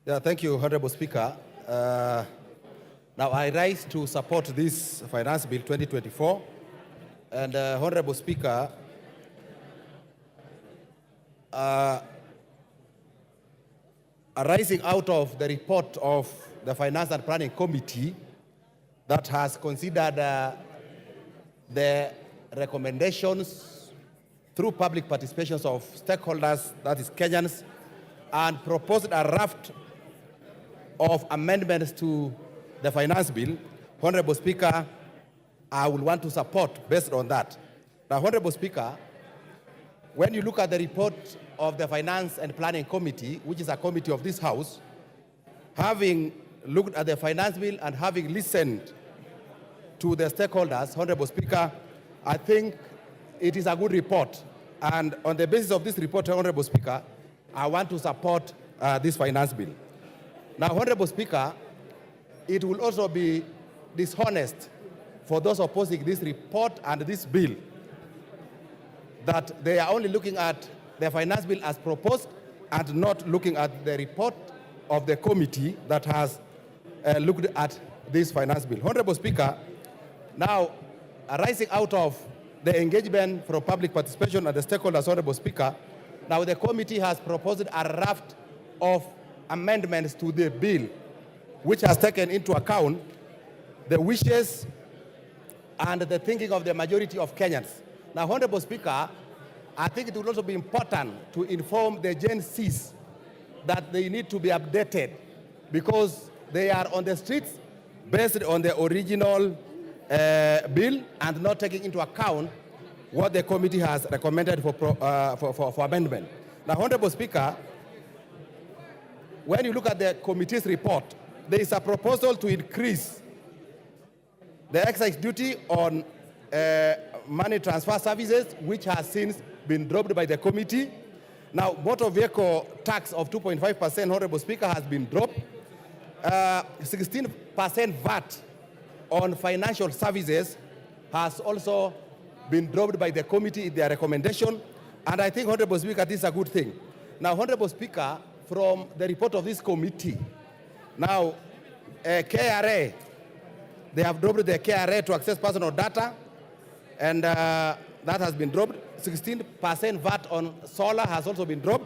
Yeah, thank you, Honorable Speaker. Now I rise to support this Finance Bill 2024. And Honorable Speaker, arising out of the report of the Finance and Planning Committee that has considered the recommendations through public participations of stakeholders, that is Kenyans, and proposed a raft of amendments to the Finance Bill, Honorable Speaker, I will want to support based on that. Now, Honorable Speaker, when you look at the report of the Finance and Planning Committee, which is a committee of this House, having looked at the Finance Bill and having listened to the stakeholders, Honorable Speaker, I think it is a good report. And on the basis of this report, Honorable Speaker, I want to support this Finance Bill. Now, Honorable Speaker, it will also be dishonest for those opposing this report and this bill that they are only looking at the Finance Bill as proposed and not looking at the report of the committee that has looked at this Finance Bill. Honorable Speaker, now arising out of the engagement from public participation and the stakeholders, Honorable Speaker, now the committee has proposed a raft of amendments to the bill, which has taken into account the wishes and the thinking of the majority of Kenyans. Now, Honorable Speaker, I think it will also be important to inform the Gen Zs that they need to be updated because they are on the streets based on the original bill and not taking into account what the committee has recommended for amendment. Now, Honorable Speaker, when you look at the committee's report, there is a proposal to increase the excise duty on money transfer services, which has since been dropped by the committee. Now, motor vehicle tax of 2.5%, Honorable Speaker, has been dropped. 16% VAT on financial services has also been dropped by the committee in their recommendation. And I think, Honorable Speaker, this is a good thing. Now, Honorable Speaker, from the report of this committee, now, KRA, they have dropped the KRA to access personal data, and that has been dropped. 16% VAT on solar has also been dropped.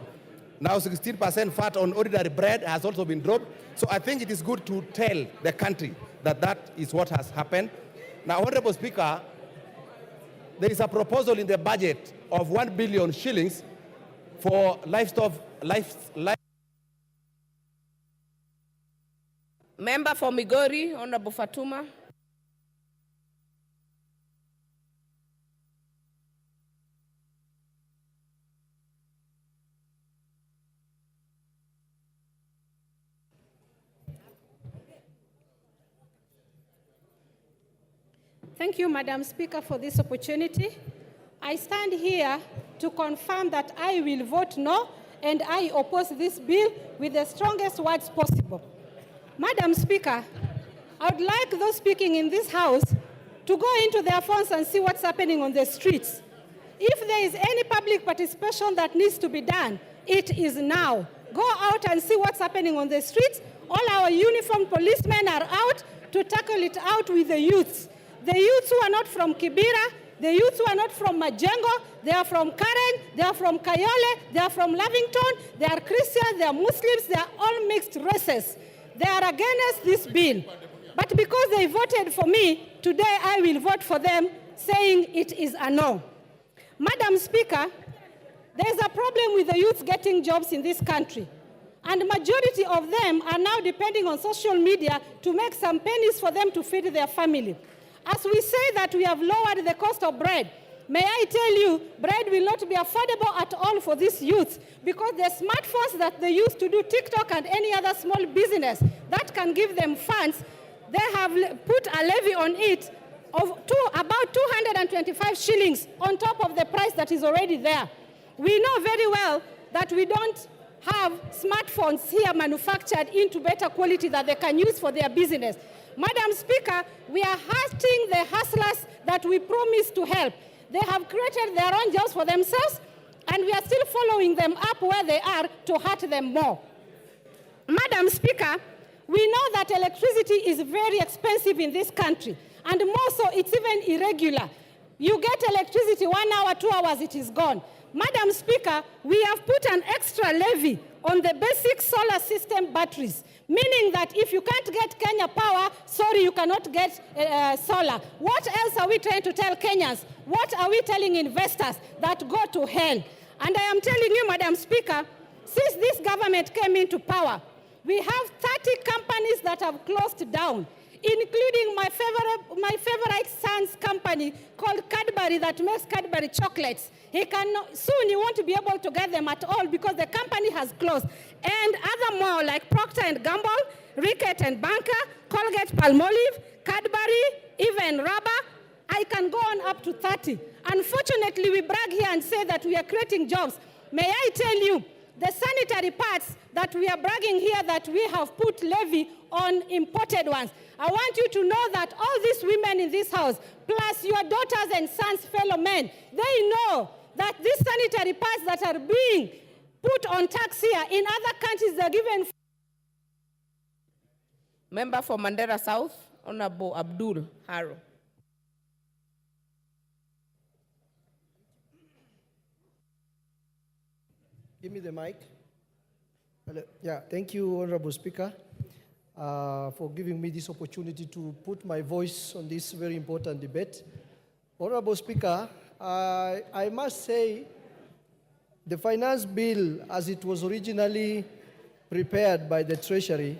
Now 16% VAT on ordinary bread has also been dropped. So I think it is good to tell the country that that is what has happened. Now, Honorable Speaker, there is a proposal in the budget of 1 billion shillings for livestock. Member for Migori, Honorable Fatuma. Thank you, Madam Speaker, for this opportunity. I stand here to confirm that I will vote no, and I oppose this bill with the strongest words possible. Madam Speaker, I would like those speaking in this House to go into their phones and see what's happening on the streets. If there is any public participation that needs to be done, it is now. Go out and see what's happening on the streets. All our uniformed policemen are out to tackle it out with the youths. The youths who are not from Kibera, The youths who are not from Majengo, they are from Karen, they are from Kayole, they are from Lavington, they are Christians, they are Muslims, they are all mixed races. They are against this bill. But because they voted for me, today I will vote for them, saying it is a no. Madam Speaker, there is a problem with the youth getting jobs in this country. And the majority of them are now depending on social media to make some pennies for them to feed their family. As we say that we have lowered the cost of bread, may I tell you, bread will not be affordable at all for these youths, because the smartphones that they use to do TikTok and any other small business that can give them funds, they have put a levy on it of about 225 shillings on top of the price that is already there. We know very well that we don't have smartphones here manufactured into better quality that they can use for their business. Madam Speaker, we are hurting the hustlers that we promised to help. They have created their own jobs for themselves, and we are still following them up where they are to hurt them more. Madam Speaker, we know that electricity is very expensive in this country, and more so, it's even irregular. You get electricity 1 hour, 2 hours, it is gone. Madam Speaker, we have put an extra levy on the basic solar system batteries, meaning that if you can't get Kenya Power, sorry, you cannot get solar. What else are we trying to tell Kenyans? What are we telling investors? That go to hell. And I am telling you, Madam Speaker, since this government came into power, we have 30 companies that have closed down, including my favorite son's company called Cadbury that makes Cadbury chocolates. Soon he won't be able to get them at all because the company has closed. And other more like Procter & Gamble, Rickett & Banker, Colgate Palmolive, Cadbury, even Rubber. I can go on up to 30. Unfortunately, we brag here and say that we are creating jobs. May I tell you, the sanitary pads that we are bragging here that we have put levy on imported ones. I want you to know that all these women in this house, plus your daughters and sons, fellow men, they know that these sanitary pads that are being put on tax here, in other countries they're given. Member for Mandera South, Honorable Abdul Haro. Give me the mic. Yeah, thank you, Honorable Speaker, for giving me this opportunity to put my voice on this very important debate. Honorable Speaker, I must say the finance bill, as it was originally prepared by the Treasury,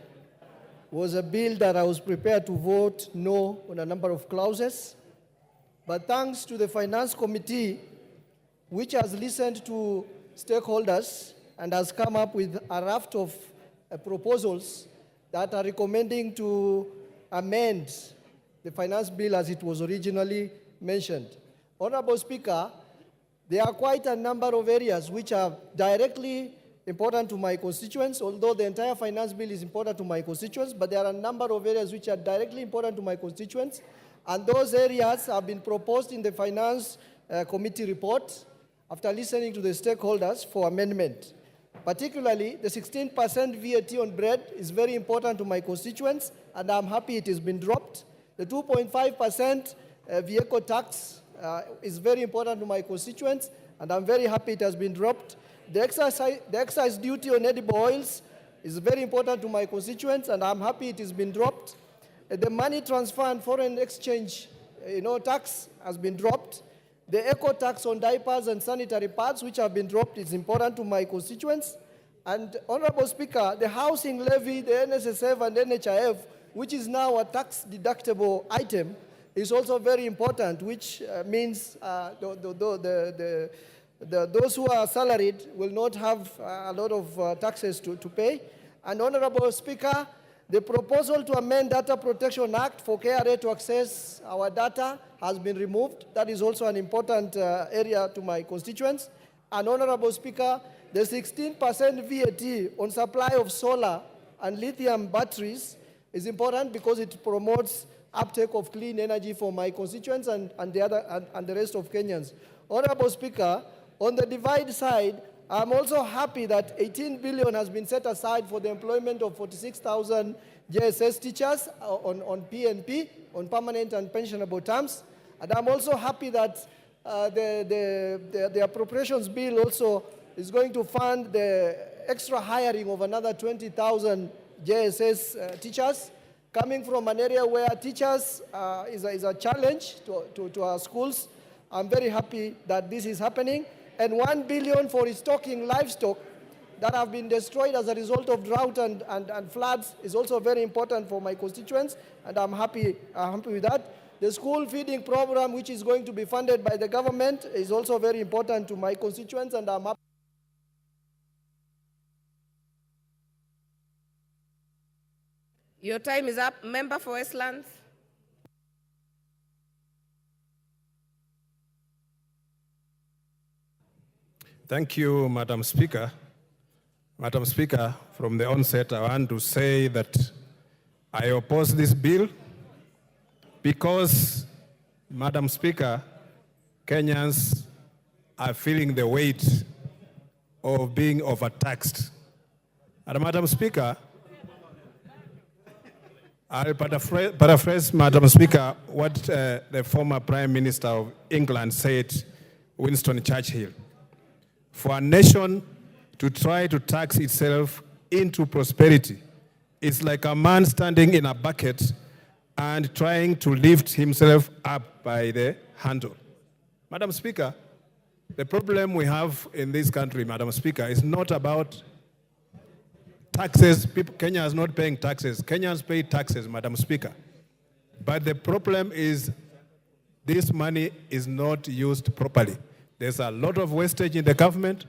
was a bill that I was prepared to vote no on a number of clauses. But thanks to the Finance Committee, which has listened to stakeholders and has come up with a raft of proposals that are recommending to amend the finance bill as it was originally mentioned. Honorable Speaker, there are quite a number of areas which are directly important to my constituents, although the entire finance bill is important to my constituents, but there are a number of areas which are directly important to my constituents, and those areas have been proposed in the Finance Committee report after listening to the stakeholders for amendment. Particularly, the 16% VAT on bread is very important to my constituents, and I'm happy it has been dropped. The 2.5% vehicle tax is very important to my constituents, and I'm very happy it has been dropped. The excise duty on edible oils is very important to my constituents, and I'm happy it has been dropped. The money transfer and foreign exchange tax has been dropped. The eco tax on diapers and sanitary pads, which have been dropped, is important to my constituents. And Honorable Speaker, the housing levy, the NSSF and NHIF, which is now a tax deductible item, is also very important, which means those who are salaried will not have a lot of taxes to pay. And Honorable Speaker, the proposal to amend Data Protection Act for KRA to access our data has been removed. That is also an important area to my constituents. And Honorable Speaker, the 16% VAT on supply of solar and lithium batteries is important because it promotes uptake of clean energy for my constituents and the rest of Kenyans. Honorable Speaker, on the divide side, I'm also happy that 18 billion has been set aside for the employment of 46,000 JSS teachers on PNP, on permanent and pensionable terms. And I'm also happy that the appropriations bill also is going to fund the extra hiring of another 20,000 JSS teachers, coming from an area where teachers is a challenge to our schools. I'm very happy that this is happening. And 1 billion for restocking livestock that have been destroyed as a result of drought and floods is also very important for my constituents, and I'm happy with that. The school feeding program, which is going to be funded by the government, is also very important to my constituents, and I'm happy. Your time is up. Member for Westlands. Thank you, Madam Speaker. Madam Speaker, from the onset, I want to say that I oppose this bill because, Madam Speaker, Kenyans are feeling the weight of being overtaxed. And Madam Speaker, I'll paraphrase, Madam Speaker, what the former Prime Minister of England said, Winston Churchill. For a nation to try to tax itself into prosperity, it's like a man standing in a bucket and trying to lift himself up by the handle. Madam Speaker, the problem we have in this country, Madam Speaker, is not about taxes. Kenya is not paying taxes. Kenyans pay taxes, Madam Speaker. But the problem is this money is not used properly. There's a lot of wastage in the government.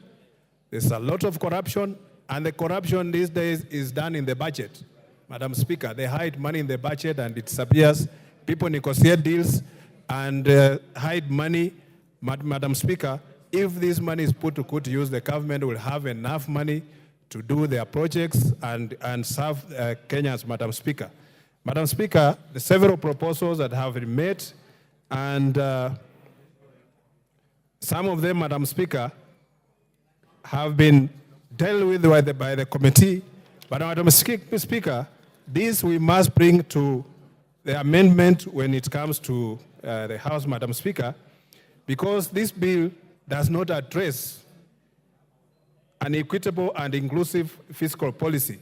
There's a lot of corruption. And the corruption these days is done in the budget. Madam Speaker, they hide money in the budget and it disappears. People negotiate deals and hide money. Madam Speaker, if this money is put to good use, the government will have enough money to do their projects and serve Kenyans, Madam Speaker. Madam Speaker, the several proposals that have been made, and some of them, Madam Speaker, have been dealt with by the committee. But Madam Speaker, this we must bring to the amendment when it comes to the House, Madam Speaker, because this bill does not address an equitable and inclusive fiscal policy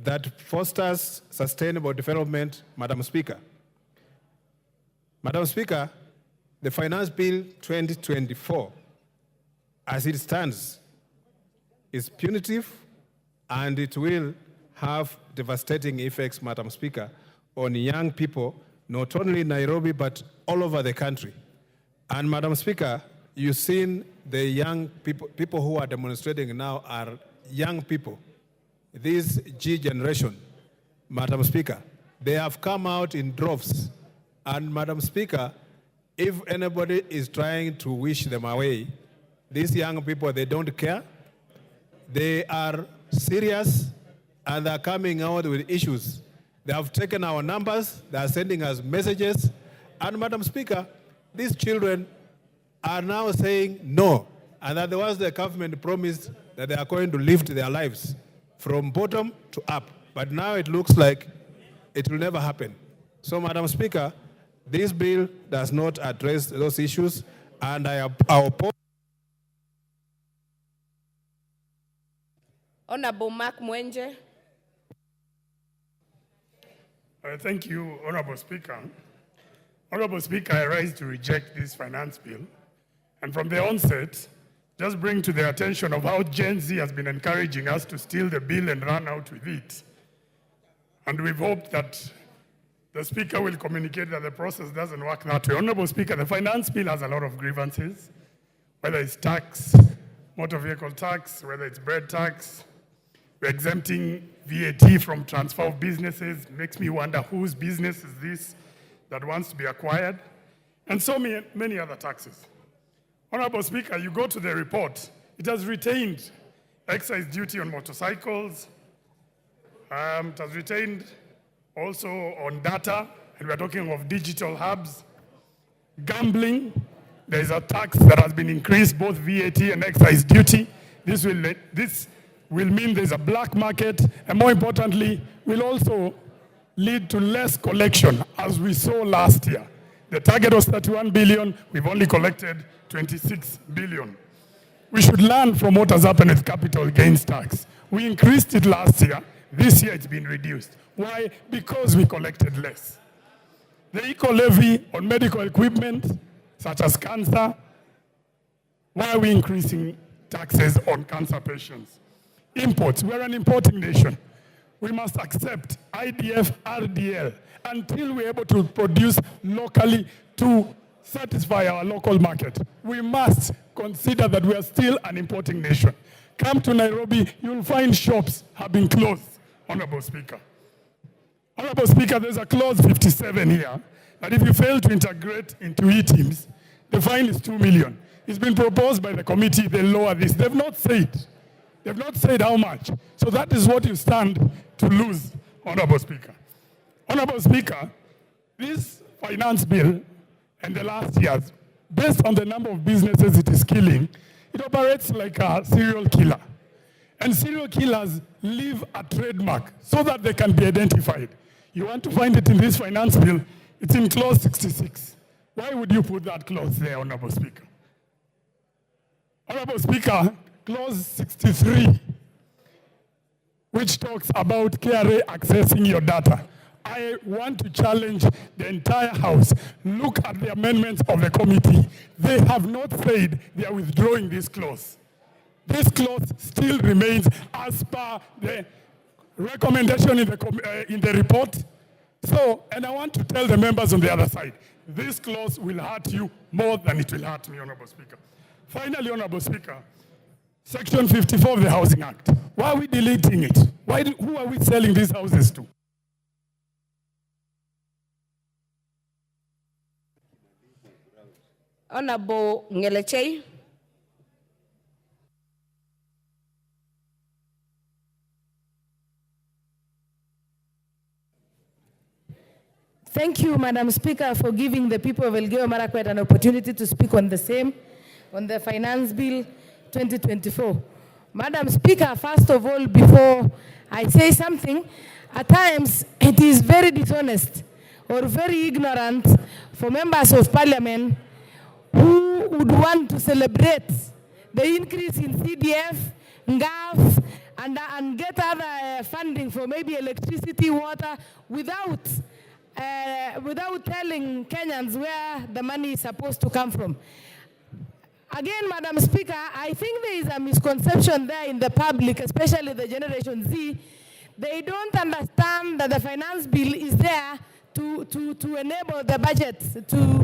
that fosters sustainable development, Madam Speaker. Madam Speaker, the Finance Bill 2024, as it stands, is punitive and it will have devastating effects, Madam Speaker, on young people, not only in Nairobi, but all over the country. And Madam Speaker, you've seen the young people who are demonstrating now are young people. This G generation, Madam Speaker, they have come out in droves. And Madam Speaker, if anybody is trying to wish them away, these young people, they don't care. They are serious and they're coming out with issues. They have taken our numbers, they are sending us messages. And Madam Speaker, these children are now saying no, and that was the government promised that they are going to lift their lives from bottom to up. But now it looks like it will never happen. So, Madam Speaker, this bill does not address those issues, and I oppose. Honorable Mark Mwenje. Thank you, Honorable Speaker. Honorable Speaker, I rise to reject this finance bill. And from the onset, just bring to the attention of how Gen Z has been encouraging us to steal the bill and run out with it. And we've hoped that the Speaker will communicate that the process doesn't work that way. Honorable Speaker, the finance bill has a lot of grievances, whether it's tax, motor vehicle tax, whether it's bread tax. We're exempting VAT from transfer of businesses. Makes me wonder whose business is this that wants to be acquired, and so many other taxes. Honorable Speaker, you go to the report. It has retained excise duty on motorcycles. It has retained also on data, and we're talking of digital hubs. Gambling, there is a tax that has been increased, both VAT and excise duty. This will mean there's a black market, and more importantly, will also lead to less collection, as we saw last year. The target was 31 billion. We've only collected 26 billion. We should learn from what has happened with capital gains tax. We increased it last year. This year it's been reduced. Why? Because we collected less. The eco-levy on medical equipment, such as cancer, why are we increasing taxes on cancer patients? Imports, we're an importing nation. We must accept IDF, RDL, until we're able to produce locally to satisfy our local market. We must consider that we are still an importing nation. Come to Nairobi, you'll find shops have been closed, Honorable Speaker. Honorable Speaker, there's a clause 57 here, that if you fail to integrate into e-teams, the fine is 2 million. It's been proposed by the committee, they lower this. They've not said how much. So that is what you stand to lose, Honorable Speaker. Honorable Speaker, this finance bill and the last years, based on the number of businesses it is killing, it operates like a serial killer. And serial killers leave a trademark so that they can be identified. You want to find it in this finance bill, it's in clause 66. Why would you put that clause there, Honorable Speaker? Honorable Speaker, clause 63, which talks about KRA accessing your data. I want to challenge the entire House. Look at the amendments of the committee. They have not said they are withdrawing this clause. This clause still remains as per the recommendation in the report. So, and I want to tell the members on the other side, this clause will hurt you more than it will hurt me, Honorable Speaker. Finally, Honorable Speaker, Section 54 of the Housing Act. Why are we deleting it? Who are we selling these houses to? Honorable Ngelechei. Thank you, Madam Speaker, for giving the people of Elgeyo Marakwet an opportunity to speak on the Finance Bill 2024. Madam Speaker, first of all, before I say something, at times it is very dishonest or very ignorant for members of Parliament who would want to celebrate the increase in CDF, NGAF, and get other funding for maybe electricity, water, without telling Kenyans where the money is supposed to come from. Again, Madam Speaker, I think there is a misconception there in the public, especially the Generation Z. They don't understand that the finance bill is there to enable the budget,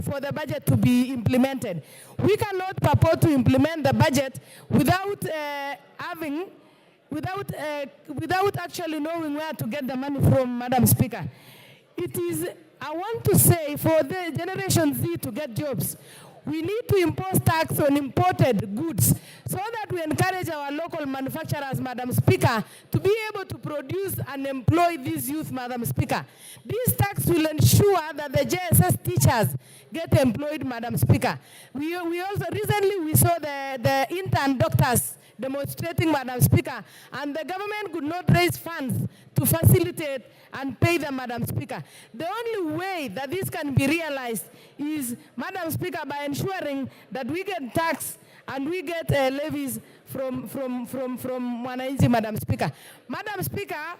for the budget to be implemented. We cannot purport to implement the budget without actually knowing where to get the money from, Madam Speaker. It is, I want to say, for the Generation Z to get jobs, we need to impose tax on imported goods so that we encourage our local manufacturers, Madam Speaker, to be able to produce and employ these youth, Madam Speaker. This tax will ensure that the JSS teachers get employed, Madam Speaker. We also, recently we saw the intern doctors demonstrating, Madam Speaker, and the government could not raise funds to facilitate and pay them, Madam Speaker. The only way that this can be realized is, Madam Speaker, by ensuring that we get tax and we get levies from Wananchi, Madam Speaker. Madam Speaker,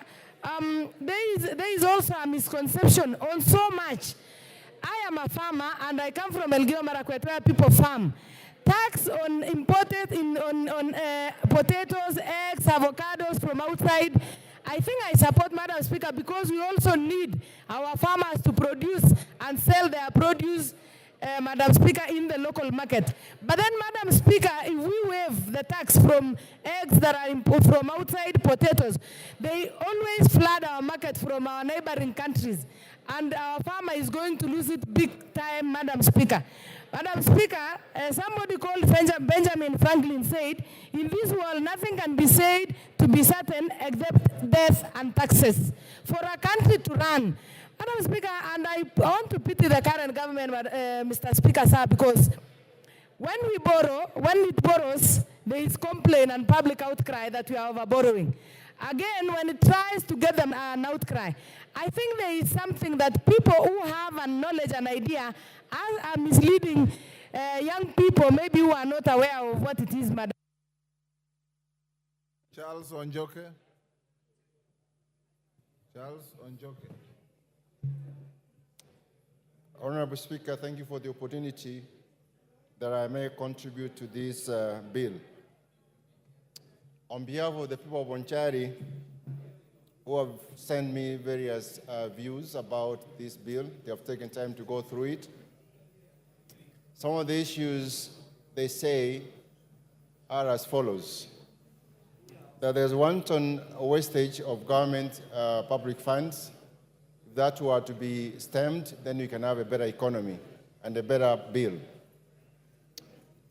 there is also a misconception on so much. I am a farmer and I come from Elgeyo Marakwet where people farm. Tax on imported potatoes, eggs, avocados from outside. I think I support, Madam Speaker, because we also need our farmers to produce and sell their produce, Madam Speaker, in the local market. But then, Madam Speaker, if we waive the tax from eggs that are from outside potatoes, they always flood our market from our neighboring countries. And our farmer is going to lose it big time, Madam Speaker. Madam Speaker, somebody called Benjamin Franklin said, in this world, nothing can be said to be certain except death and taxes. For a country to run, Madam Speaker, and I want to pity the current government, Mr. Speaker, sir, because when it borrows, there is complaint and public outcry that we are over borrowing. Again, when it tries to get them an outcry. I think there is something that people who have a knowledge and idea are misleading young people, maybe who are not aware of what it is, Madam. Charles Onjoke. Charles Onjoke. Honorable Speaker, thank you for the opportunity that I may contribute to this bill. On behalf of the people of Bonchari, who have sent me various views about this bill, they have taken time to go through it. Some of the issues they say are as follows: that there's wanton wastage of government public funds. If that were to be stemmed, then we can have a better economy and a better bill.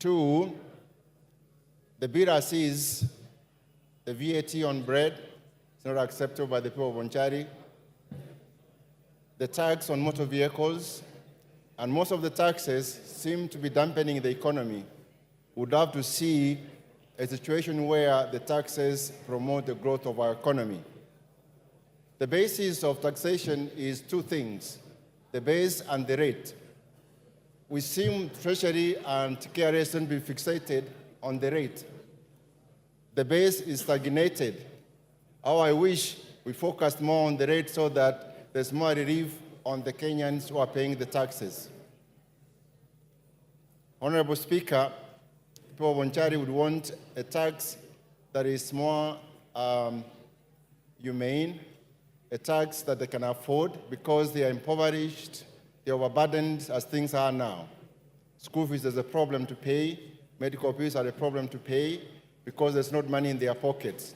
2, the bill as is, the VAT on bread is not acceptable by the people of Bonchari. The tax on motor vehicles, and most of the taxes seem to be dampening the economy. We'd have to see a situation where the taxes promote the growth of our economy. The basis of taxation is 2 things, the base and the rate. We seem Treasury and KRS to be fixated on the rate. The base is stagnated. How I wish we focused more on the rate so that there's more relief on the Kenyans who are paying the taxes. Honorable Speaker, people of Bonchari would want a tax that is more humane, a tax that they can afford because they are impoverished, they are overburdened as things are now. School fees is a problem to pay, medical fees are a problem to pay because there's not money in their pockets.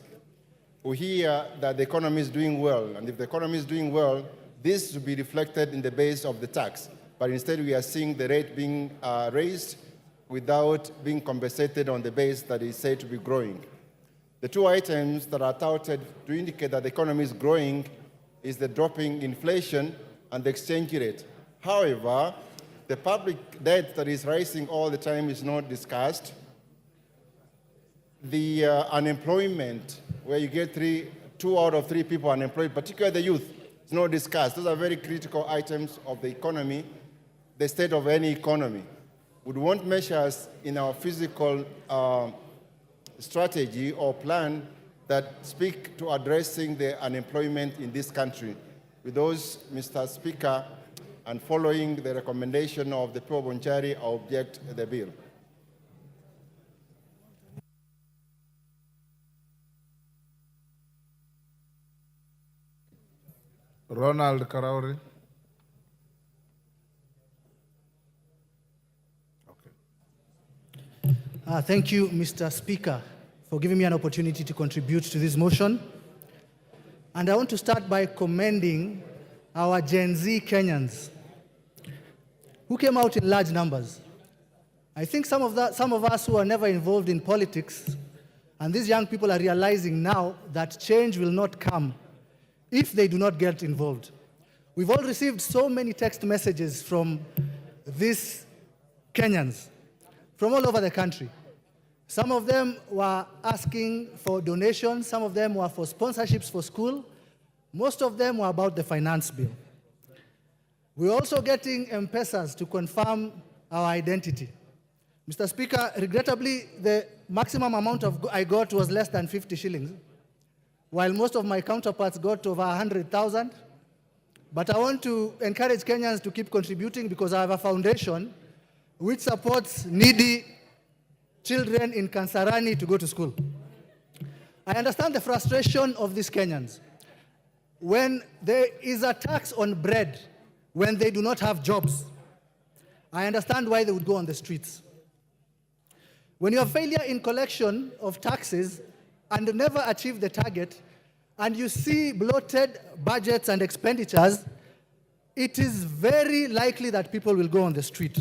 We hear that the economy is doing well, and if the economy is doing well, this will be reflected in the base of the tax. But instead we are seeing the rate being raised without being compensated on the base that is said to be growing. The 2 items that are touted to indicate that the economy is growing is the dropping inflation and the exchange rate. However, the public debt that is rising all the time is not discussed. The unemployment, where you get 2 out of 3 people unemployed, particularly the youth, is not discussed. Those are very critical items of the economy, the state of any economy. We want measures in our physical strategy or plan that speak to addressing the unemployment in this country. With those, Mr. Speaker, and following the recommendation of the people of Bonchari, I object the bill. Ronald Karauri. Thank you, Mr. Speaker, for giving me an opportunity to contribute to this motion. And I want to start by commending our Gen Z Kenyans who came out in large numbers. I think some of us who are never involved in politics, and these young people are realizing now that change will not come if they do not get involved. We've all received so many text messages from these Kenyans from all over the country. Some of them were asking for donations, some of them were for sponsorships for school, most of them were about the finance bill. We're also getting M-Pesas to confirm our identity. Mr. Speaker, regrettably, the maximum amount I got was less than 50 shillings, while most of my counterparts got over 100,000. But I want to encourage Kenyans to keep contributing because I have a foundation which supports needy children in Kansarani to go to school. I understand the frustration of these Kenyans. When there is a tax on bread, when they do not have jobs, I understand why they would go on the streets. When you have failure in collection of taxes and never achieve the target, and you see bloated budgets and expenditures, it is very likely that people will go on the street.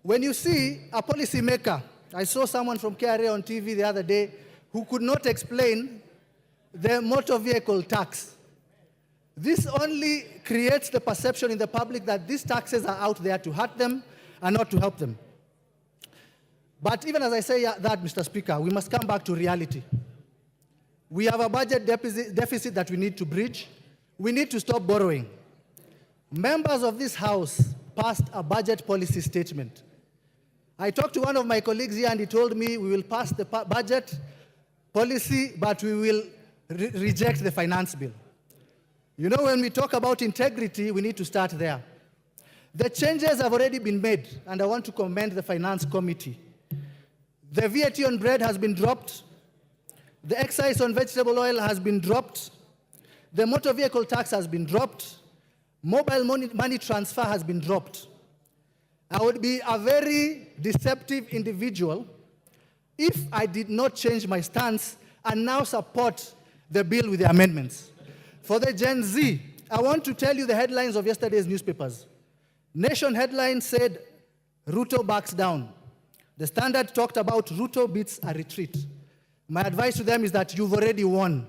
When you see a policymaker, I saw someone from KRA on TV the other day who could not explain the motor vehicle tax. This only creates the perception in the public that these taxes are out there to hurt them and not to help them. But even as I say that, Mr. Speaker, we must come back to reality. We have a budget deficit that we need to bridge. We need to stop borrowing. Members of this House passed a budget policy statement. I talked to one of my colleagues here and he told me we will pass the budget policy, but we will reject the finance bill. You know, when we talk about integrity, we need to start there. The changes have already been made, and I want to commend the Finance Committee. The VAT on bread has been dropped. The excise on vegetable oil has been dropped. The motor vehicle tax has been dropped. Mobile money transfer has been dropped. I would be a very deceptive individual if I did not change my stance and now support the bill with the amendments. For the Gen Z, I want to tell you the headlines of yesterday's newspapers. Nation headline said, Ruto backs down. The Standard talked about Ruto beats a retreat. My advice to them is that you've already won.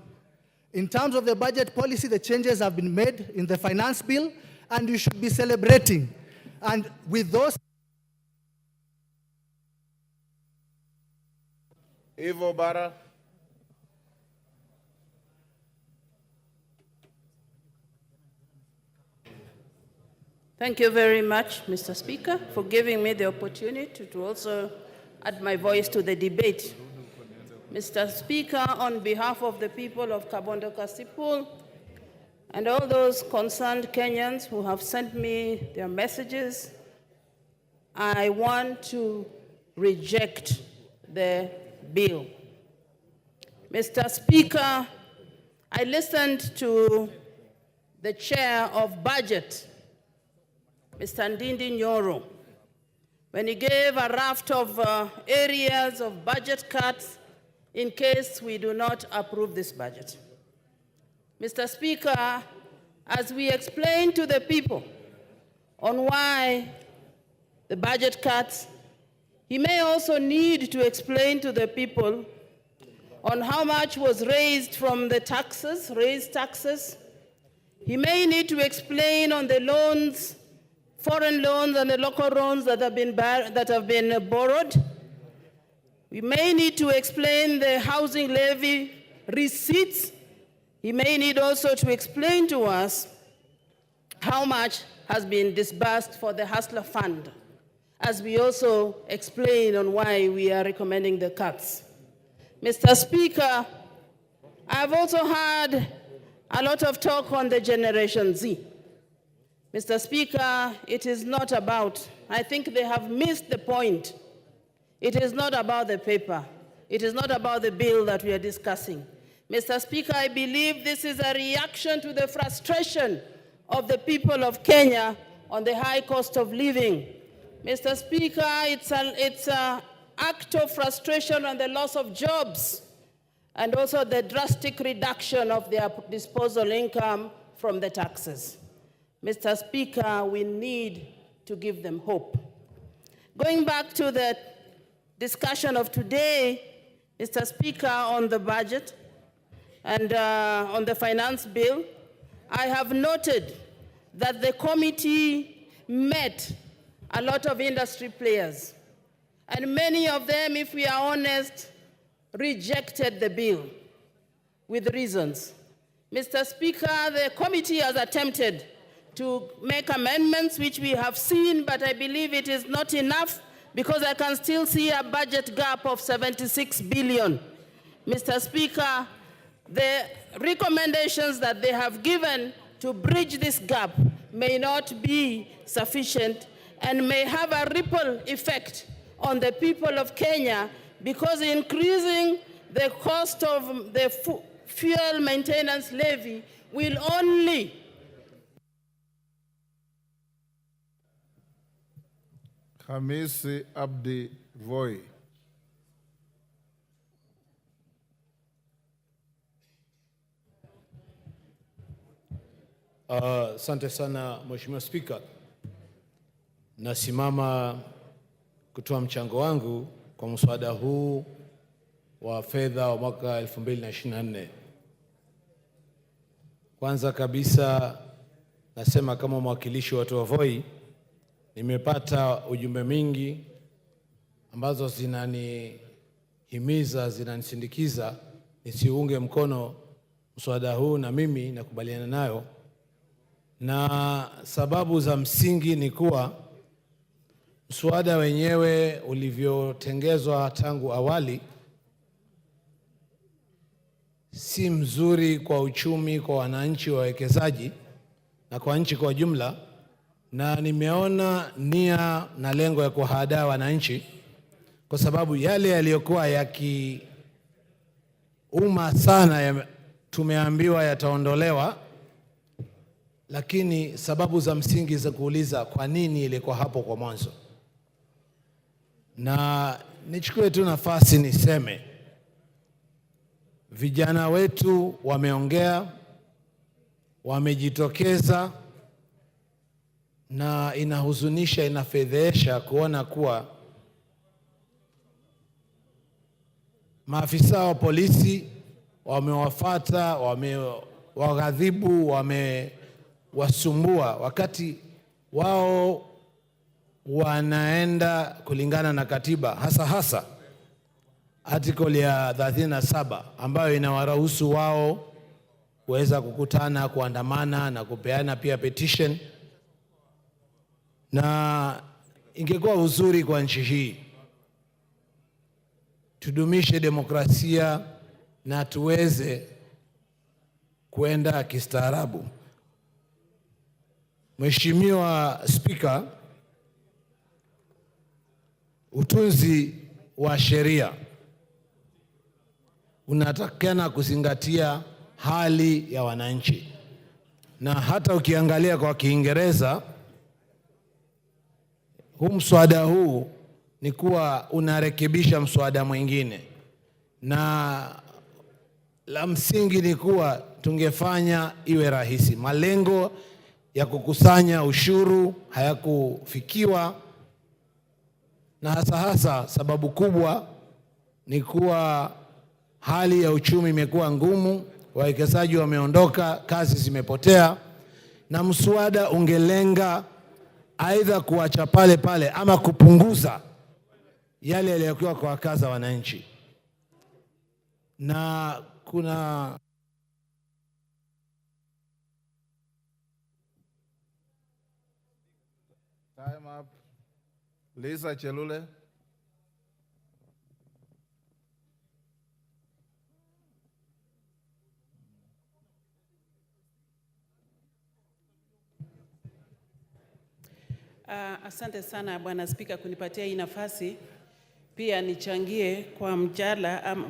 In terms of the budget policy, the changes have been made in the finance bill, and you should be celebrating. And with those... Evo Bara. Thank you very much, Mr. Speaker, for giving me the opportunity to also add my voice to the debate. Mr. Speaker, on behalf of the people of Kabondo Kasipul and all those concerned Kenyans who have sent me their messages, I want to reject the bill. Mr. Speaker, I listened to the chair of budget, Mr. Ndindi Nyoro, when he gave a raft of areas of budget cuts in case we do not approve this budget. Mr. Speaker, as we explain to the people on why the budget cuts, he may also need to explain to the people on how much was raised from the taxes, raised taxes. He may need to explain on the loans, foreign loans and the local loans that have been borrowed. We may need to explain the housing levy receipts. He may need also to explain to us how much has been disbursed for the Hustler Fund, as we also explain on why we are recommending the cuts. Mr. Speaker, I've also had a lot of talk on the Generation Z. Mr. Speaker, it is not about, I think they have missed the point. It is not about the paper. It is not about the bill that we are discussing. Mr. Speaker, I believe this is a reaction to the frustration of the people of Kenya on the high cost of living. Mr. Speaker, it's an act of frustration on the loss of jobs and also the drastic reduction of their disposable income from the taxes. Mr. Speaker, we need to give them hope. Going back to the discussion of today, Mr. Speaker, on the budget and on the finance bill, I have noted that the committee met a lot of industry players, and many of them, if we are honest, rejected the bill with reasons. Mr. Speaker, the committee has attempted to make amendments, which we have seen, but I believe it is not enough because I can still see a budget gap of 76 billion. Mr. Speaker, the recommendations that they have given to bridge this gap may not be sufficient and may have a ripple effect on the people of Kenya, because increasing the cost of the fuel maintenance levy will only Hamisi Abdi Voi. Asante sana Mheshimiwa Spika. Nasimama kutoa mchango wangu kwa mswada huu wa fedha wa mwaka 2024. Kwanza kabisa nasema kama mwakilishi wa watu wa Voi, nimepata ujumbe mingi ambazo zinanihimiza, zinanisindikiza nisiunge mkono mswada huu, na mimi nakubaliana nayo, na sababu za msingi ni kuwa mswada wenyewe ulivyotengezwa tangu awali si mzuri kwa uchumi, kwa wananchi, wawekezaji na kwa nchi kwa jumla, na nimeona nia na lengo ya kuhadaa wananchi, kwa sababu yale yaliyokuwa yakiuma sana tumeambiwa yataondolewa, lakini sababu za msingi za kuuliza kwa nini ilikuwa hapo kwa mwanzo. Na nichukue tu nafasi niseme, vijana wetu wameongea, wamejitokeza, na inahuzunisha, inafedhesha kuona kuwa maafisa wa polisi wamewafuata, wamewaghadhibu, wamewasumbua wakati wao wanaenda kulingana na katiba, hasa article ya 37 ambayo inawaruhusu wao kuweza kukutana, kuandamana na kupeana pia petition. Na ingekuwa uzuri kwa nchi hii tudumishe demokrasia na tuweze kuenda kistaarabu. Mheshimiwa Spika, utunzi wa sheria unatakana kuzingatia hali ya wananchi, na hata ukiangalia kwa Kiingereza, mswada huu ni kuwa unarekebisha mswada mwingine, na la msingi ni kuwa tungefanya iwe rahisi. Malengo ya kukusanya ushuru hayakufikiwa, na hasa sababu kubwa ni kuwa hali ya uchumi imekuwa ngumu, wawekezaji wameondoka, kazi zimepotea, na mswada ungelenga aidha kuacha pale pale ama kupunguza yale yaliyokuwa kwa wakaza wananchi. Na kuna time up. Lisa Chelule. Asante sana Bwana Spika kunipatia hii nafasi. Pia nichangie kwa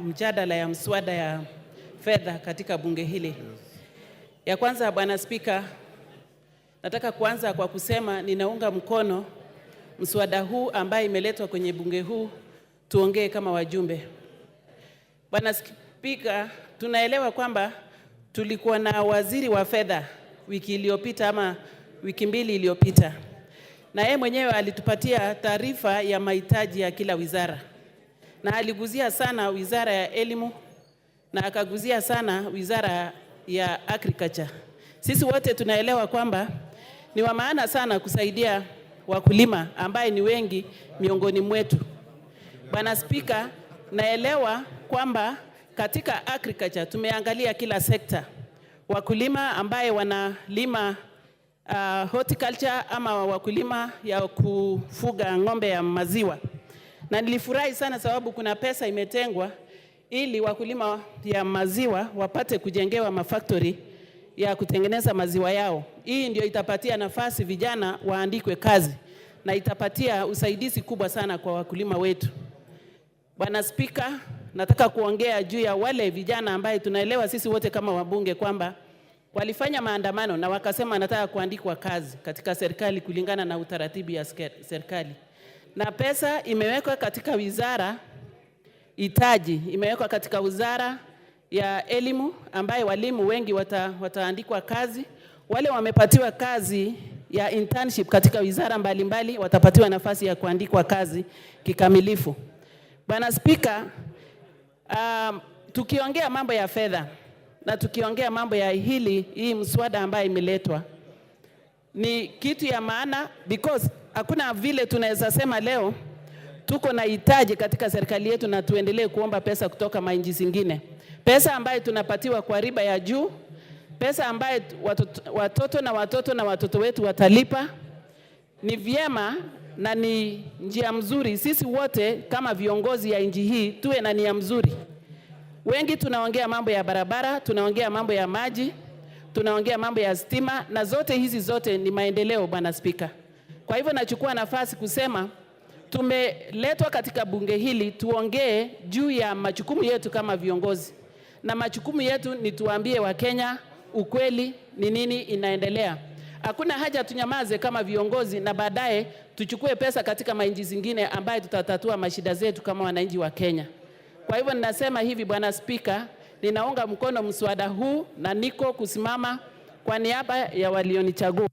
mjadala ya mswada ya fedha katika bunge hili. Ya kwanza Bwana Spika, nataka kuanza kwa kusema ninaunga mkono mswada huu ambaye imeletwa kwenye bunge huu tuongee kama wajumbe. Bwana Spika, tunaelewa kwamba tulikuwa na waziri wa fedha wiki iliyopita ama wiki mbili iliyopita, na yeye mwenyewe alitupatia taarifa ya mahitaji ya kila wizara, na aliguzia sana wizara ya elimu na akaguzia sana wizara ya agriculture. Sisi wote tunaelewa kwamba ni wa maana sana kusaidia wakulima ambaye ni wengi miongoni mwetu. Bwana Spika, naelewa kwamba katika agriculture tumeangalia kila sekta. Wakulima ambaye wanalima horticulture ama wakulima ya kufuga ng'ombe ya maziwa. Na nilifurahi sana sababu kuna pesa imetengwa ili wakulima ya maziwa wapate kujengewa mafactory ya kutengeneza maziwa yao. Hii ndio itapatia nafasi vijana waandikwe kazi na itapatia usaidizi kubwa sana kwa wakulima wetu. Bwana Spika, nataka kuongea juu ya wale vijana ambaye tunaelewa sisi wote kama wabunge kwamba walifanya maandamano na wakasema nataka kuandikwa kazi katika serikali kulingana na utaratibu ya serikali. Na pesa imewekwa katika wizara itaji, imewekwa katika wizara ya elimu ambaye walimu wengi wataandikwa kazi. Wale wamepatiwa kazi ya internship katika wizara mbalimbali watapatiwa nafasi ya kuandikwa kazi kikamilifu. Bwana Spika, tukiongea mambo ya fedha na tukiongea mambo ya hii mswada ambaye imeletwa, ni kitu ya maana because hakuna vile tunaweza sema leo tuko na hitaji katika serikali yetu na tuendelee kuomba pesa kutoka manchi zingine. Pesa ambayo tunapatiwa kwa riba ya juu, pesa ambayo watoto na watoto wetu watalipa. Ni vyema na ni njia mzuri sisi wote kama viongozi ya nchi hii tuwe na nia mzuri. Wengi tunaongea mambo ya barabara, tunaongea mambo ya maji, tunaongea mambo ya stima, na hizi zote ni maendeleo, Bwana Spika. Kwa hivyo nachukua nafasi kusema tumeletwa katika bunge hili tuongee juu ya majukumu yetu kama viongozi. Na majukumu yetu ni tuambie Wakenya ukweli ni nini inaendelea. Hakuna haja tunyamaze kama viongozi na baadaye tuchukue pesa katika manchi zingine ambaye tutatatua mashida zetu kama wananchi wa Kenya. Kwa hivyo ninasema hivi, Bwana Spika, ninaunga mkono mswada huu na niko kusimama kwa niaba ya walionichagua.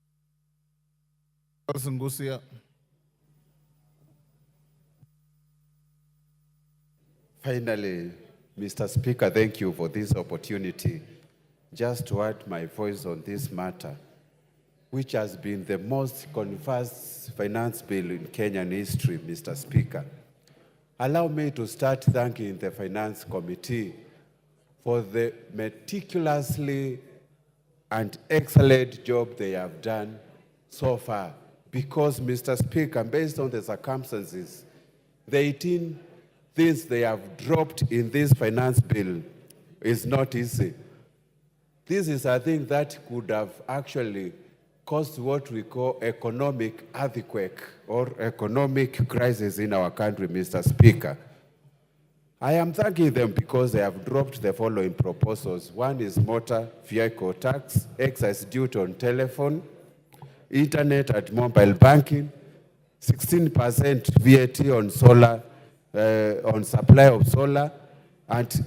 Finally, Mr. Speaker, thank you for this opportunity just to add my voice on this matter, which has been the most controversial finance bill in Kenyan history, Mr. Speaker. Allow me to start thanking the Finance Committee for the meticulously and excellent job they have done so far. Because, Mr. Speaker, based on the circumstances, the 18 things they have dropped in this finance bill is not easy. This is a thing that could have actually caused what we call economic earthquake or economic crisis in our country, Mr. Speaker. I am thanking them because they have dropped the following proposals. One is motor vehicle tax, excise duty on telephone, internet and mobile banking, 16% VAT on solar, on supply of solar, and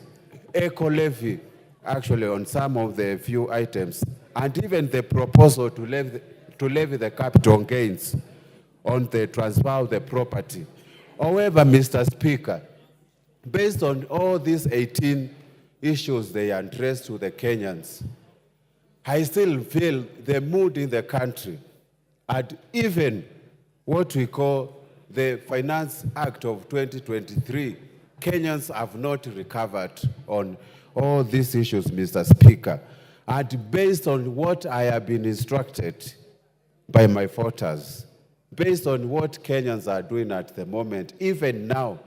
eco levy actually on some of the few items, and even the proposal to levy the capital gains on the transfer of the property. However, Mr. Speaker, based on all these 18 issues they addressed to the Kenyans, I still feel the mood in the country, and even what we call the Finance Act of 2023, Kenyans have not recovered on all these issues, Mr. Speaker. And based on what I have been instructed by my voters, based on what Kenyans are doing at the moment, even now,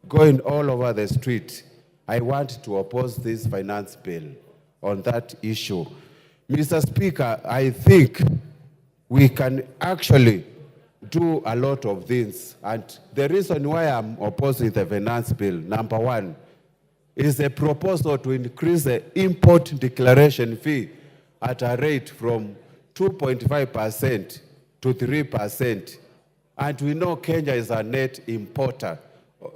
going all over the street, I want to oppose this finance bill on that issue. Mr. Speaker, I think we can actually do a lot of things. And the reason why I'm opposing the finance bill, number one, is a proposal to increase the import declaration fee at a rate from 2.5% to 3%. And we know Kenya is a net importer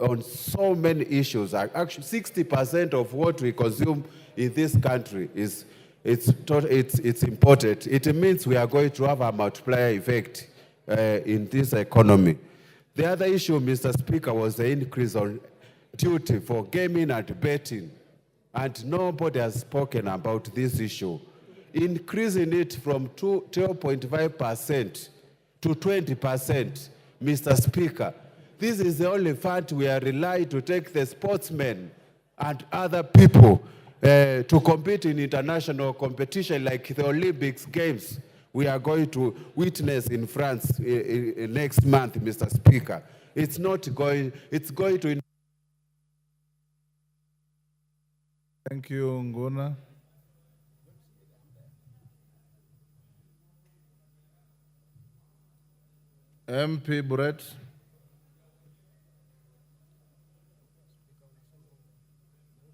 on so many issues. Actually, 60% of what we consume in this country is imported. It means we are going to have a multiplier effect in this economy. The other issue, Mr. Speaker, was the increase on duty for gaming and betting, and nobody has spoken about this issue. Increasing it from 12.5% to 20%, Mr. Speaker, this is the only fund we are relying to take the sportsmen and other people to compete in international competition like the Olympics Games we are going to witness in France next month, Mr. Speaker. It's going to... Thank you, Nguna. MP Brett.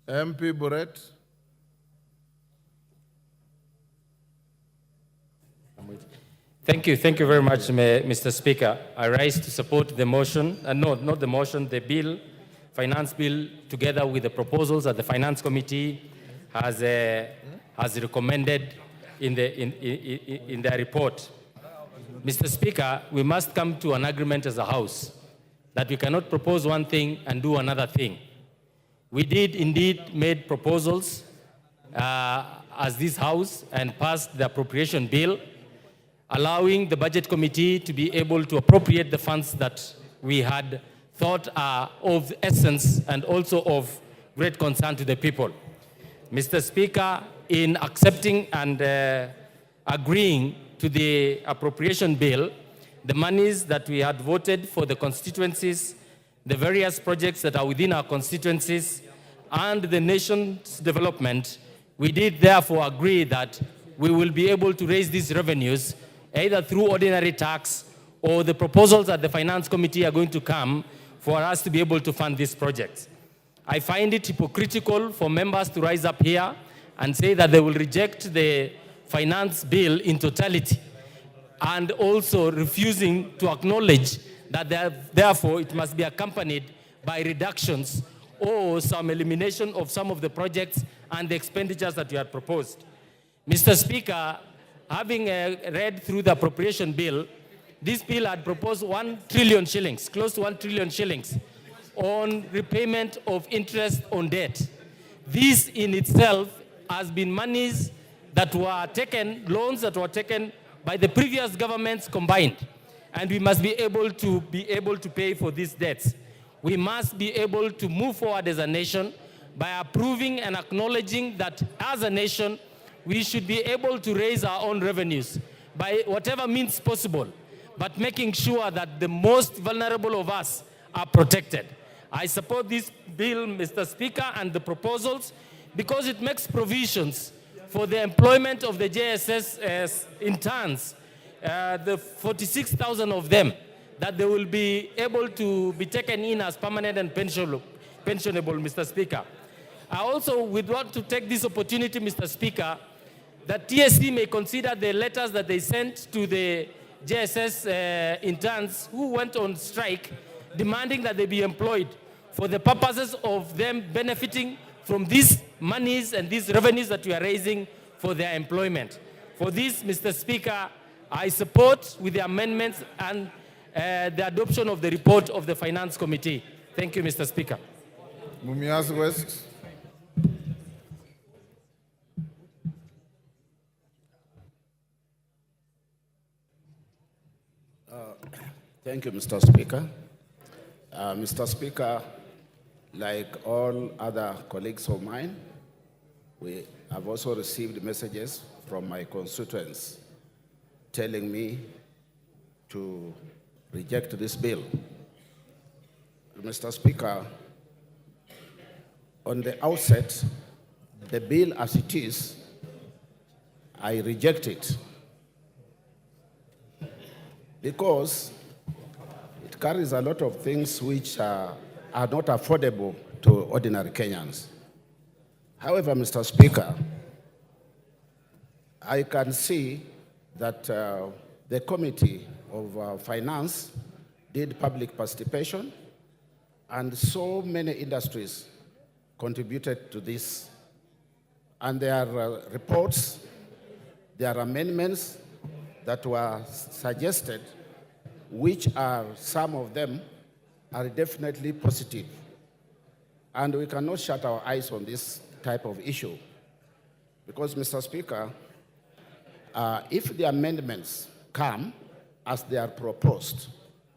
MP Brett. Thank you very much, Mr. Speaker. I rise to support the motion, not the motion, the bill, finance bill, together with the proposals that the Finance Committee has recommended in their report. Mr. Speaker, we must come to an agreement as a House that we cannot propose one thing and do another thing. We did indeed made proposals as this House and passed the appropriation bill, allowing the Budget Committee to be able to appropriate the funds that we had thought are of essence and also of great concern to the people. Mr. Speaker, in accepting and agreeing to the appropriation bill, the monies that we had voted for the constituencies, the various projects that are within our constituencies, and the nation's development, we did therefore agree that we will be able to raise these revenues either through ordinary tax or the proposals at the Finance Committee are going to come for us to be able to fund these projects. I find it hypocritical for members to rise up here and say that they will reject the finance bill in totality and also refusing to acknowledge that therefore it must be accompanied by reductions or some elimination of some of the projects and the expenditures that you had proposed. Mr. Speaker, having read through the appropriation bill, this bill had proposed 1 trillion shillings, close to 1 trillion shillings, on repayment of interest on debt. This in itself has been monies that were taken, loans that were taken by the previous governments combined. And we must be able to pay for these debts. We must be able to move forward as a nation by approving and acknowledging that as a nation, we should be able to raise our own revenues by whatever means possible, but making sure that the most vulnerable of us are protected. I support this bill, Mr. Speaker, and the proposals because it makes provisions for the employment of the JSS interns, the 46,000 of them, that they will be able to be taken in as permanent and pensionable, Mr. Speaker. I also would want to take this opportunity, Mr. Speaker, that TSC may consider the letters that they sent to the JSS interns who went on strike, demanding that they be employed for the purposes of them benefiting from these monies and these revenues that we are raising for their employment. For this, Mr. Speaker, I support with the amendments and the adoption of the report of the Finance Committee. Thank you, Mr. Speaker. Mumias West. Thank you, Mr. Speaker. Mr. Speaker, like all other colleagues of mine, we have also received messages from my constituents telling me to reject this bill. Mr. Speaker, on the outset, the bill as it is, I reject it because it carries a lot of things which are not affordable to ordinary Kenyans. However, Mr. Speaker, I can see that the Committee of Finance did public participation, and so many industries contributed to this. And there are reports, there are amendments that were suggested, which are, some of them are definitely positive. And we cannot shut our eyes on this type of issue. Because, Mr. Speaker, if the amendments come as they are proposed,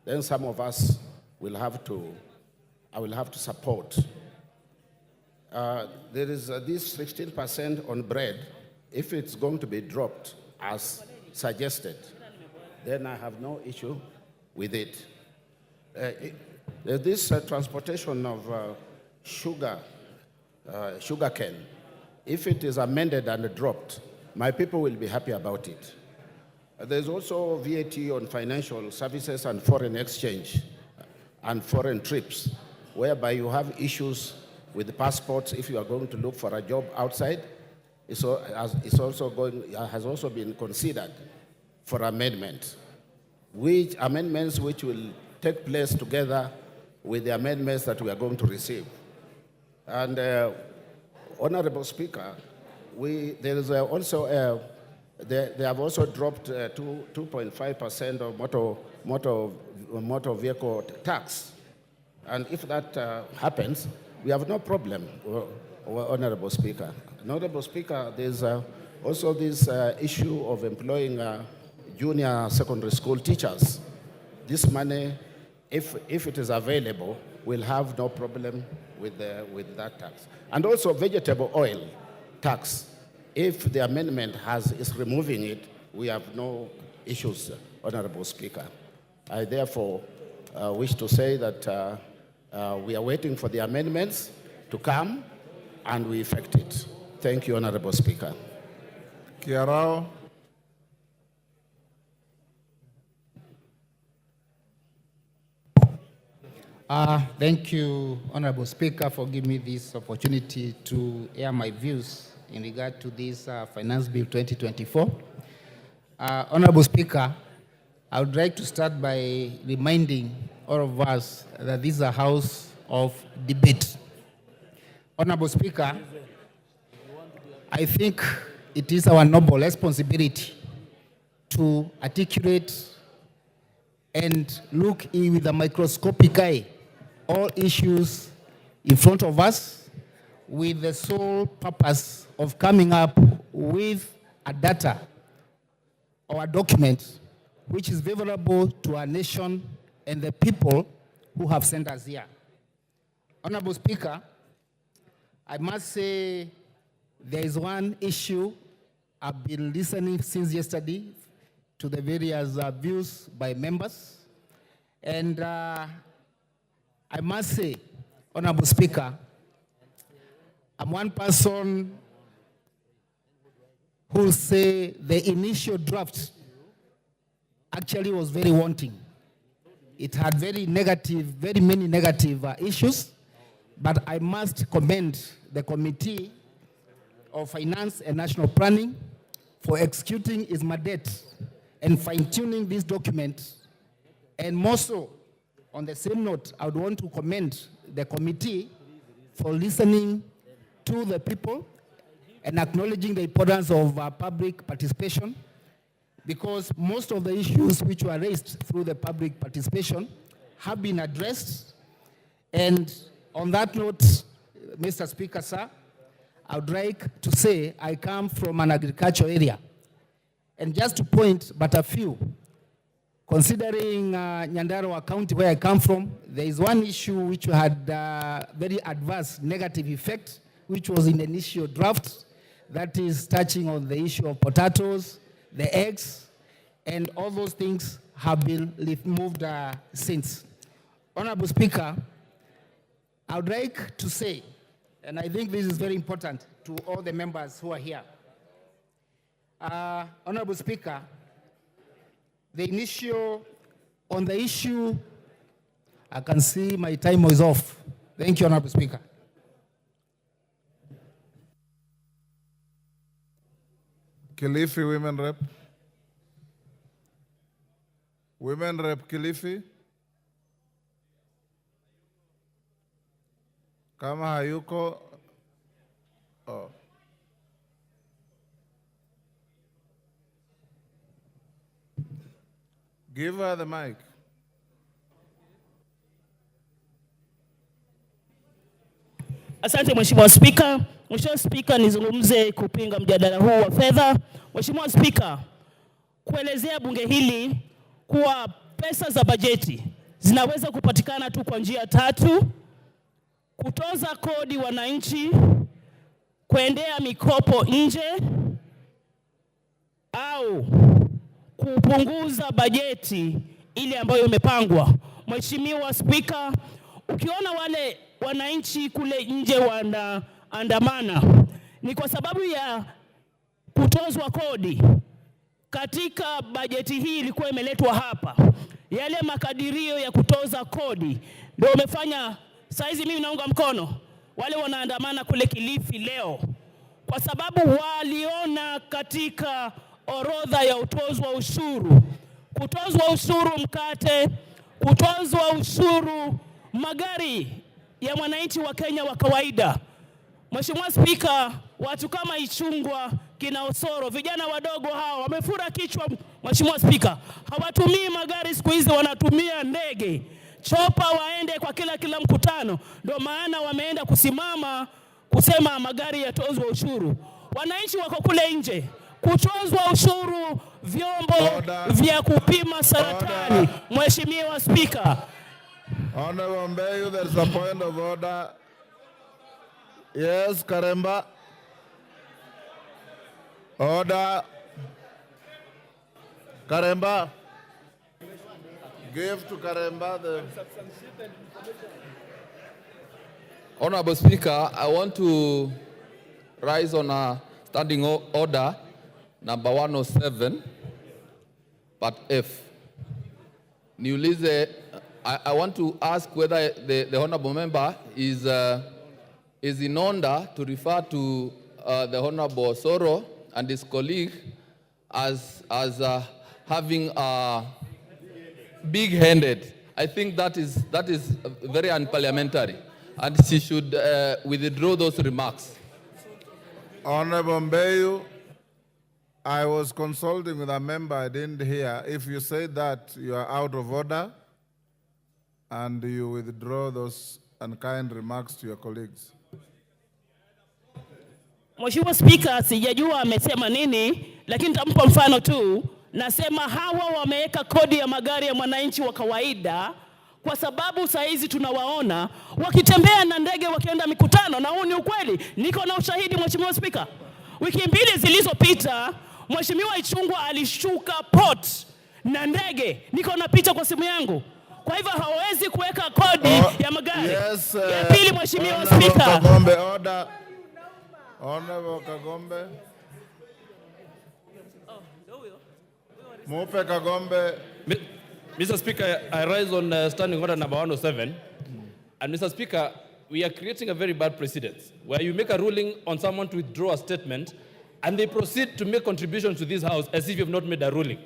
then some of us will have to, I will have to support. There is this 16% on bread. If it's going to be dropped as suggested, then I have no issue with it. This transportation of sugarcane, if it is amended and dropped, my people will be happy about it. There's also VAT on financial services and foreign exchange and foreign trips, whereby you have issues with the passports if you are going to look for a job outside. Has also been considered for amendment, which will take place together with the amendments that we are going to receive. And Honorable Speaker, they have also dropped 2.5% of motor vehicle tax. And if that happens, we have no problem, Honorable Speaker. Honorable Speaker, there's also this issue of employing junior secondary school teachers. This money if it is available, we'll have no problem with that tax. And also vegetable oil tax. If the amendment is removing it, we have no issues, Honorable Speaker. I therefore wish to say that we are waiting for the amendments to come and we effect it. Thank you, Honorable Speaker. Kiarao. Thank you, Honorable Speaker, for giving me this opportunity to air my views in regard to this Finance Bill 2024. Honorable Speaker, I would like to start by reminding all of us that this is a house of debate. Honorable Speaker, I think it is our noble responsibility to articulate and look in with a microscopic eye all issues in front of us with the sole purpose of coming up with a data or a document which is favorable to our nation and the people who have sent us here. Honorable Speaker, I must say there is one issue I've been listening since yesterday to the various views by members. And I must say, Honorable Speaker, I'm one person who will say the initial draft actually was very wanting. It had very many negative issues, but I must commend the Committee of Finance and National Planning for executing its mandate and fine-tuning this document. And more so, on the same note, I would want to commend the committee for listening to the people and acknowledging the importance of public participation, because most of the issues which were raised through the public participation have been addressed. And on that note, Mr. Speaker, sir, I would like to say I come from an agricultural area. And just to point but a few, considering Nyandarua County, where I come from, there is one issue which had very adverse negative effect, which was in the initial draft, that is touching on the issue of potatoes, the eggs, and all those things have been removed since. Honorable Speaker, I would like to say, and I think this is very important to all the members who are here. Honorable Speaker, on the issue, I can see my time is off. Thank you, Honorable Speaker. Kilifi Women Rep. Women Rep Kilifi. Kama hayuko, give her the mic. Asante Mheshimiwa Spika. Mheshimiwa Spika, nizungumze kupinga mjadala huu wa fedha. Mheshimiwa Spika, kuelezea bunge hili kuwa pesa za bajeti zinaweza kupatikana tu kwa njia tatu: kutoza kodi wananchi, kuendea mikopo nje, au kupunguza bajeti ile ambayo imepangwa. Mheshimiwa Spika, ukiona wale wananchi kule nje wanaandamana, ni kwa sababu ya kutozwa kodi. Katika bajeti hii ilikuwa imeletwa hapa, yale makadirio ya kutoza kodi ndio umefanya saizi mimi naunga mkono wale wanaandamana kule Kilifi leo, kwa sababu waliona katika orodha ya utozwa ushuru, kutozwa ushuru mkate, kutozwa ushuru magari ya mwananchi wa Kenya wa kawaida. Mheshimiwa Spika, watu kama Ichungwa, kina Osoro, vijana wadogo hawa wamefura kichwa. Mheshimiwa Spika, hawatumii magari siku hizi, wanatumia ndege, chopa waende kwa kila mkutano. Ndio maana wameenda kusimama kusema magari yatozwe ushuru. Wananchi wako kule nje, kutozwa ushuru vyombo vya kupima saratani. Mheshimiwa Spika, Honorable Mbeyu, there's a point of order. Yes, Karemba. Order. Karemba. Give to Karemba the... Honorable Speaker, I want to rise on a standing order number 107, but F. Niulize, I want to ask whether the honorable member is in order to refer to the Honorable Soro and his colleague as having a big-handed. I think that is very unparliamentary, and she should withdraw those remarks. Honorable Mbeyu, I was consulting with a member, I didn't hear. If you say that, you are out of order, and you withdraw those unkind remarks to your colleagues. Mheshimiwa Speaker, sijajua amesema nini, lakini nitampa mfano tu. Nasema hawa wameweka kodi ya magari ya mwananchi wa kawaida kwa sababu saa hizi tunawaona wakitembea na ndege wakienda mikutano, na huu ni ukweli. Niko na ushahidi, Mheshimiwa Speaker. Wiki mbili zilizopita, Mheshimiwa Ichung'wah alishuka port na ndege. Niko na picha kwa simu yangu. Kwa hivyo hawezi kuweka kodi ya magari. Yes, ya pili, Mheshimiwa Speaker. Kagombe, order. Honorable Kagombe. Mupe Kagombe. Mr. Speaker, I rise on standing order number 107. And Mr. Speaker, we are creating a very bad precedent where you make a ruling on someone to withdraw a statement and they proceed to make contributions to this House as if you have not made a ruling.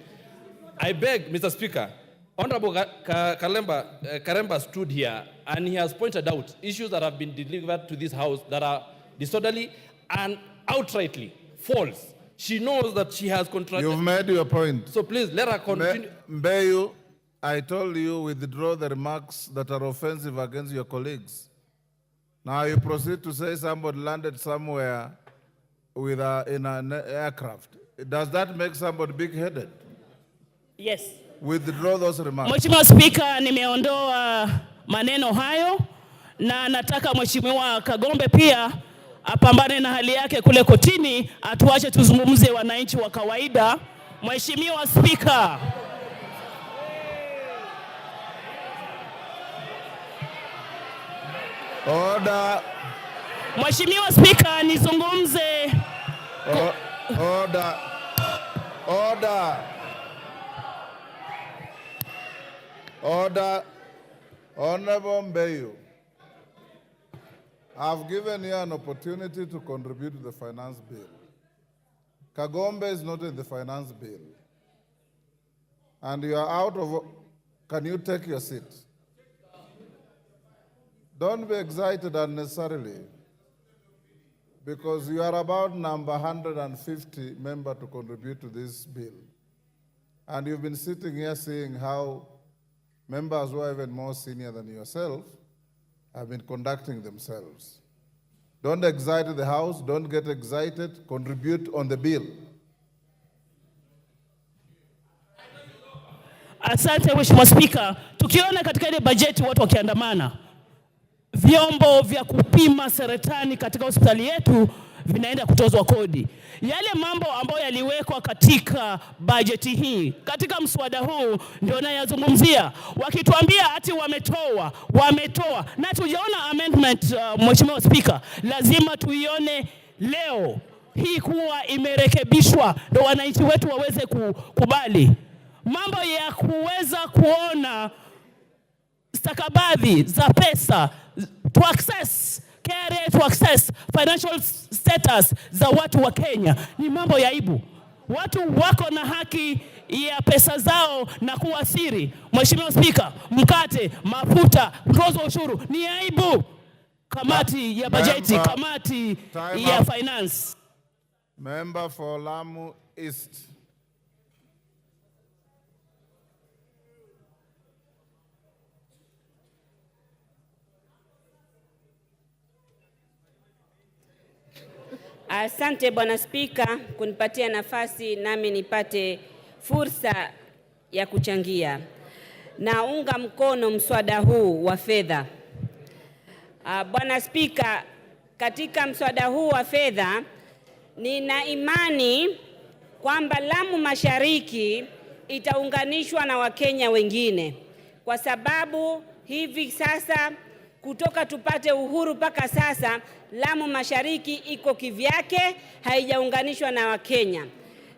I beg, Mr. Speaker, Honorable Karemba stood here and he has pointed out issues that have been delivered to this House that are disorderly and outrightly false. She knows that she has contracted. You've made your point. So please, let her continue. Mbeyu, I told you withdraw the remarks that are offensive against your colleagues. Now you proceed to say somebody landed somewhere with in an aircraft. Does that make somebody big-headed? Yes. Withdraw those remarks. Mheshimiwa Speaker, nimeondoa maneno hayo na nataka Mheshimiwa Kagombe pia apambane na hali yake kule kotini, atuache tuzungumze wananchi wa kawaida. Mheshimiwa Speaker. Order. Mheshimiwa Speaker, nizungumze. Order. Order. Order. Honorable Mbeyu, I've given you an opportunity to contribute to the finance bill. Kagombe is not in the finance bill. And you are out of... Can you take your seat? Don't be excited unnecessarily, because you are about number 150 member to contribute to this bill. And you've been sitting here seeing how members who are even more senior than yourself have been conducting themselves. Don't excite the House, don't get excited, contribute on the bill. Asante Mheshimiwa Speaker, tukiona katika ile bajeti watu wakiandamana, vyombo vya kupima saratani katika hospitali yetu vinaenda kutozwa kodi. Yale mambo ambayo yaliwekwa katika bajeti hii, katika mswada huu ndio nayazungumzia. Wakituambia ati wametoa, na tujaona amendment, Mheshimiwa Speaker, lazima tuione leo hii kuwa imerekebishwa ndio wananchi wetu waweze kukubali. Mambo ya kuweza kuona stakabadhi za pesa to access KRA, to access financial status za watu wa Kenya ni mambo ya aibu. Watu wako na haki ya pesa zao na kuwa siri. Mheshimiwa Speaker, mkate, mafuta, mtozo ushuru ni aibu. Kamati ya bajeti, kamati ya finance. Member for Lamu East. Asante Bwana Spika kunipatia nafasi nami nipate fursa ya kuchangia. naunga mkono mswada huu wa fedha. Bwana Spika, katika mswada huu wa fedha nina imani kwamba Lamu Mashariki itaunganishwa na Wakenya wengine, kwa sababu hivi sasa kutoka tupate uhuru mpaka sasa Lamu Mashariki iko kivyake, haijaunganishwa na Wakenya.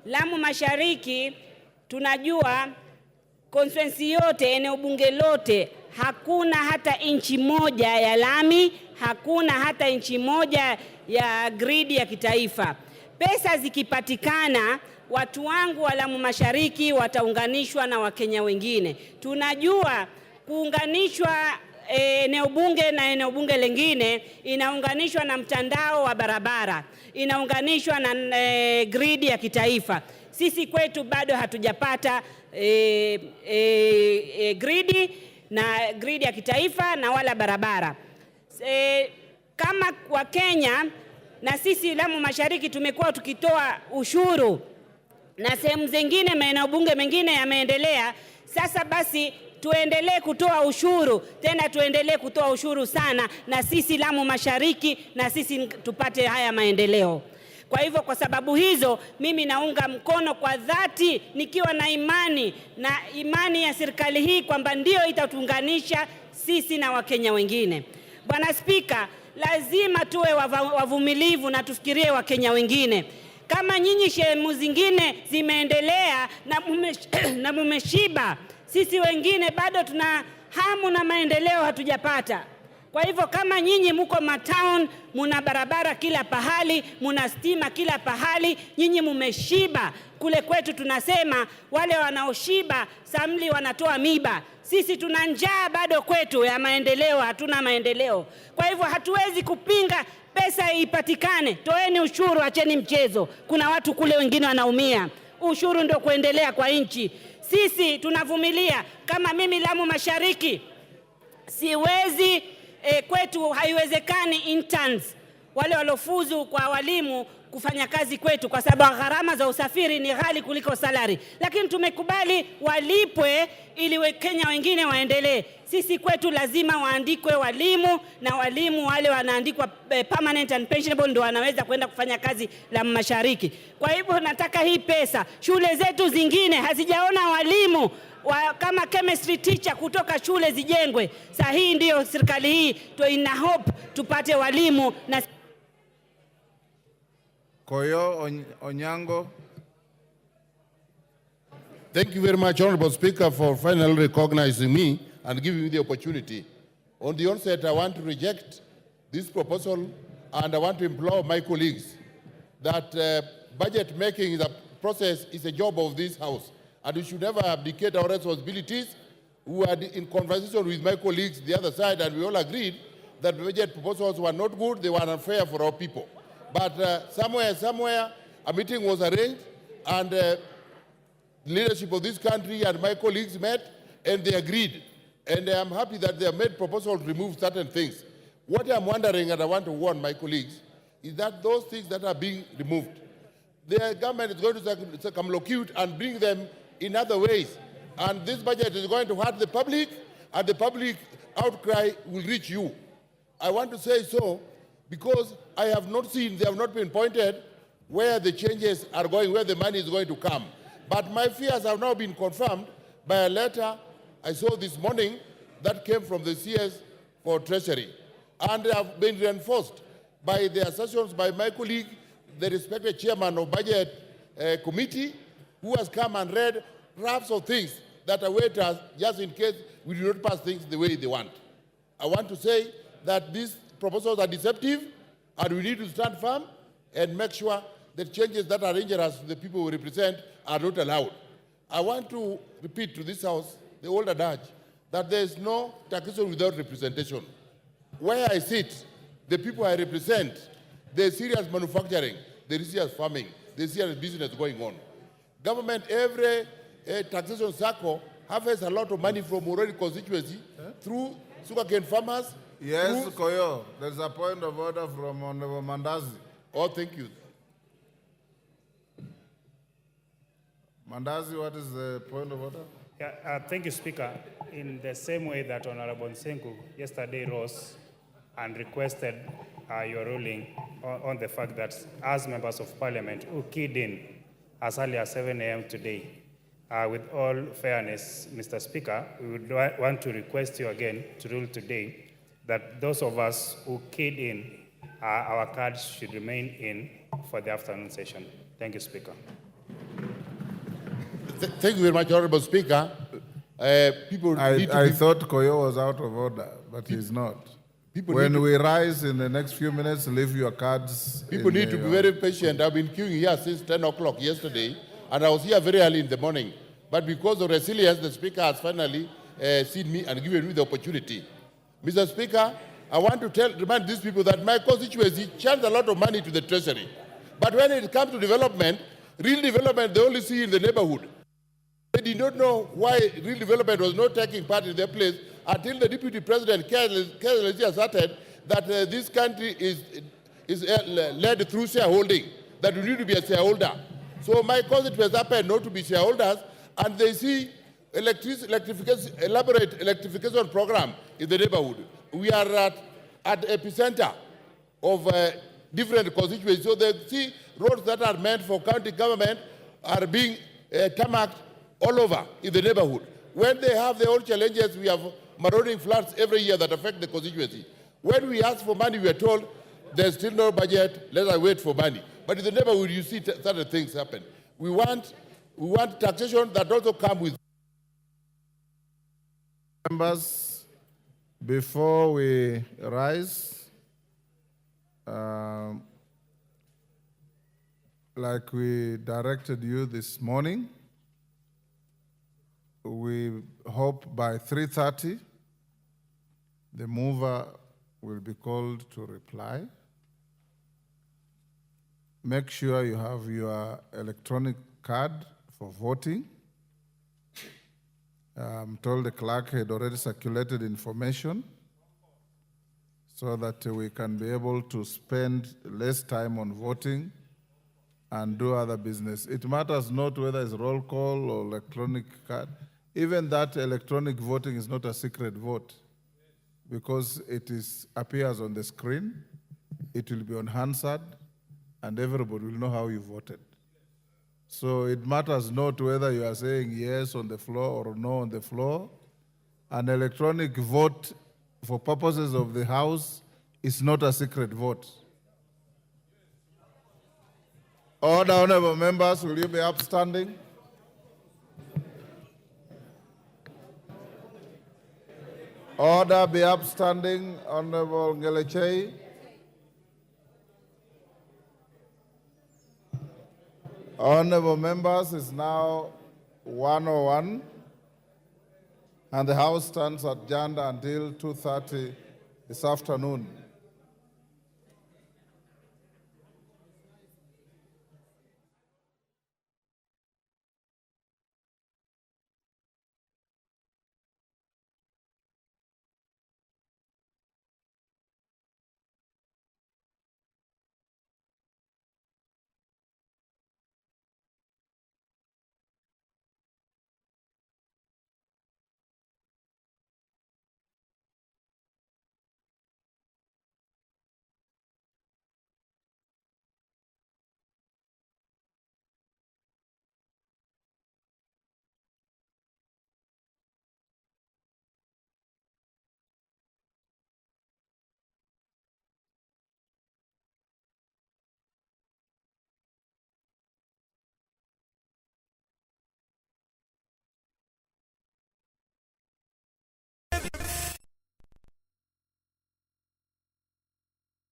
Lamu Mashariki tunajua constituency yote, eneo bunge lote, hakuna hata inchi moja ya lami, hakuna hata inchi moja ya gridi ya kitaifa. Pesa zikipatikana, watu wangu wa Lamu Mashariki wataunganishwa na Wakenya wengine. Tunajua kuunganishwa eneo bunge na eneo bunge lingine inaunganishwa na mtandao wa barabara, inaunganishwa na gridi ya kitaifa. Sisi kwetu bado hatujapata gridi ya kitaifa na wala barabara. Kama Wakenya na sisi Lamu Mashariki tumekuwa tukitoa ushuru na sehemu zingine maeneo bunge mengine yameendelea. Sasa basi tuendelee kutoa ushuru, tena tuendelee kutoa ushuru sana, na sisi Lamu Mashariki na sisi tupate haya maendeleo. Kwa hivyo kwa sababu hizo mimi naunga mkono kwa dhati, nikiwa na imani ya serikali hii kwamba ndio itatuunganisha sisi na Wakenya wengine. Bwana Spika, lazima tuwe wavumilivu na tufikirie Wakenya wengine. Kama nyinyi sehemu zingine zimeendelea na mumeshiba, sisi wengine bado tuna hamu na maendeleo hatujapata. Kwa hivyo kama nyinyi mko matown, muna barabara kila pahali, muna stima kila pahali, nyinyi mumeshiba. Kule kwetu tunasema wale wanaoshiba samli wanatoa miba. Sisi tuna njaa bado kwetu ya maendeleo, hatuna maendeleo. Kwa hivyo hatuwezi kupinga pesa ipatikane. Toeni ushuru, acheni mchezo. Kuna watu kule wengine wanaumia. Ushuru ndio kuendelea kwa nchi. Sisi tunavumilia. Kama mimi Lamu Mashariki siwezi kwetu haiwezekani interns wale walofuzu kwa walimu kufanya kazi kwetu, kwa sababu gharama za usafiri ni ghali kuliko salary. Lakini tumekubali walipwe ili Wakenya wengine waendelee. Sisi kwetu lazima waandikwe walimu, na walimu wale wanaandikwa permanent and pensionable ndio wanaweza kwenda kufanya kazi Lamu Mashariki. Kwa hivyo nataka hii pesa, shule zetu zingine hazijaona walimu kama chemistry teacher kutoka shule zijengwe. Sasa hii ndio serikali hii ina hope tupate walimu na Koyo Onyango. Thank you very much, Honorable Speaker, for finally recognizing me and giving me the opportunity. On the onset, I want to reject this proposal, and I want to implore my colleagues that budget making is a process, is a job of this House, and we should never abdicate our responsibilities. We are in conversation with my colleagues the other side, and we all agreed that budget proposals were not good, they were unfair for our people. But somewhere, a meeting was arranged, and the leadership of this country and my colleagues met, and they agreed. And I'm happy that they have made proposals to remove certain things. What I'm wondering, and I want to warn my colleagues, is that those things that are being removed, the government is going to circumlocute and bring them in other ways. And this budget is going to hurt the public, and the public outcry will reach you. I want to say so because I have not seen, they have not been pointed where the changes are going, where the money is going to come. But my fears have now been confirmed by a letter I saw this morning that came from the CS for Treasury. And they have been reinforced by the assertions by my colleague, the respected chairman of Budget Committee, who has come and read drafts of things that await us just in case we do not pass things the way they want. I want to say that these proposals are deceptive, and we need to stand firm and make sure that changes that are injurious to the people we represent are not allowed. I want to repeat to this House the old adage that there is no taxation without representation. Where I sit, the people I represent, there is serious manufacturing, there is serious farming, there is serious business going on. Government, every taxation circle harvests a lot of money from already constituency through sugarcane farmers. Yes, Koyo, there's a point of order from Honorable Mandazi. Oh, thank you. Mandazi, what is the point of order? Thank you, Speaker. In the same way that Honorable Nsengu yesterday rose and requested your ruling on the fact that as members of Parliament who keyed in as early as 7 a.m. today, with all fairness, Mr. Speaker, we would want to request you again to rule today that those of us who keyed in, our cards should remain in for the afternoon session. Thank you, Speaker. Thank you very much, Honorable Speaker. I thought Koyo was out of order, but he's not. When we rise in the next few minutes, leave your cards. People need to be very patient. I've been queuing here since 10 o'clock yesterday, and I was here very early in the morning. But because of resilience, the Speaker has finally seen me and given me the opportunity. Mr. Speaker, I want to remind these people that my constituency chants a lot of money to the treasury. But when it comes to development, real development, they only see in the neighborhood. They did not know why real development was not taking part in their place until the Deputy President carelessly asserted that this country is led through shareholding, that we need to be a shareholder. So my constituents happen not to be shareholders, and they see elaborate electrification program in the neighborhood. We are at epicenter of different constituencies. So they see roads that are meant for county government are being tarmacked all over in the neighborhood. When they have their own challenges, we have marauding floods every year that affect the constituency. When we ask for money, we are told there's still no budget, let us wait for money. But in the neighborhood, you see certain things happen. We want taxation that also comes with. Members, before we rise, like we directed you this morning, we hope by 3:30, the mover will be called to reply. Make sure you have your electronic card for voting. I'm told the clerk had already circulated information so that we can be able to spend less time on voting and do other business. It matters not whether it's roll call or electronic card. Even that electronic voting is not a secret vote because it appears on the screen, it will be on Hansard, and everybody will know how you voted. So it matters not whether you are saying yes on the floor or no on the floor. An electronic vote for purposes of the House is not a secret vote. Order, honorable members, will you be upstanding? Order, be upstanding, Honorable Ngelechei. Honorable members, it's now 1:01, and the House stands adjourned until 2:30 this afternoon.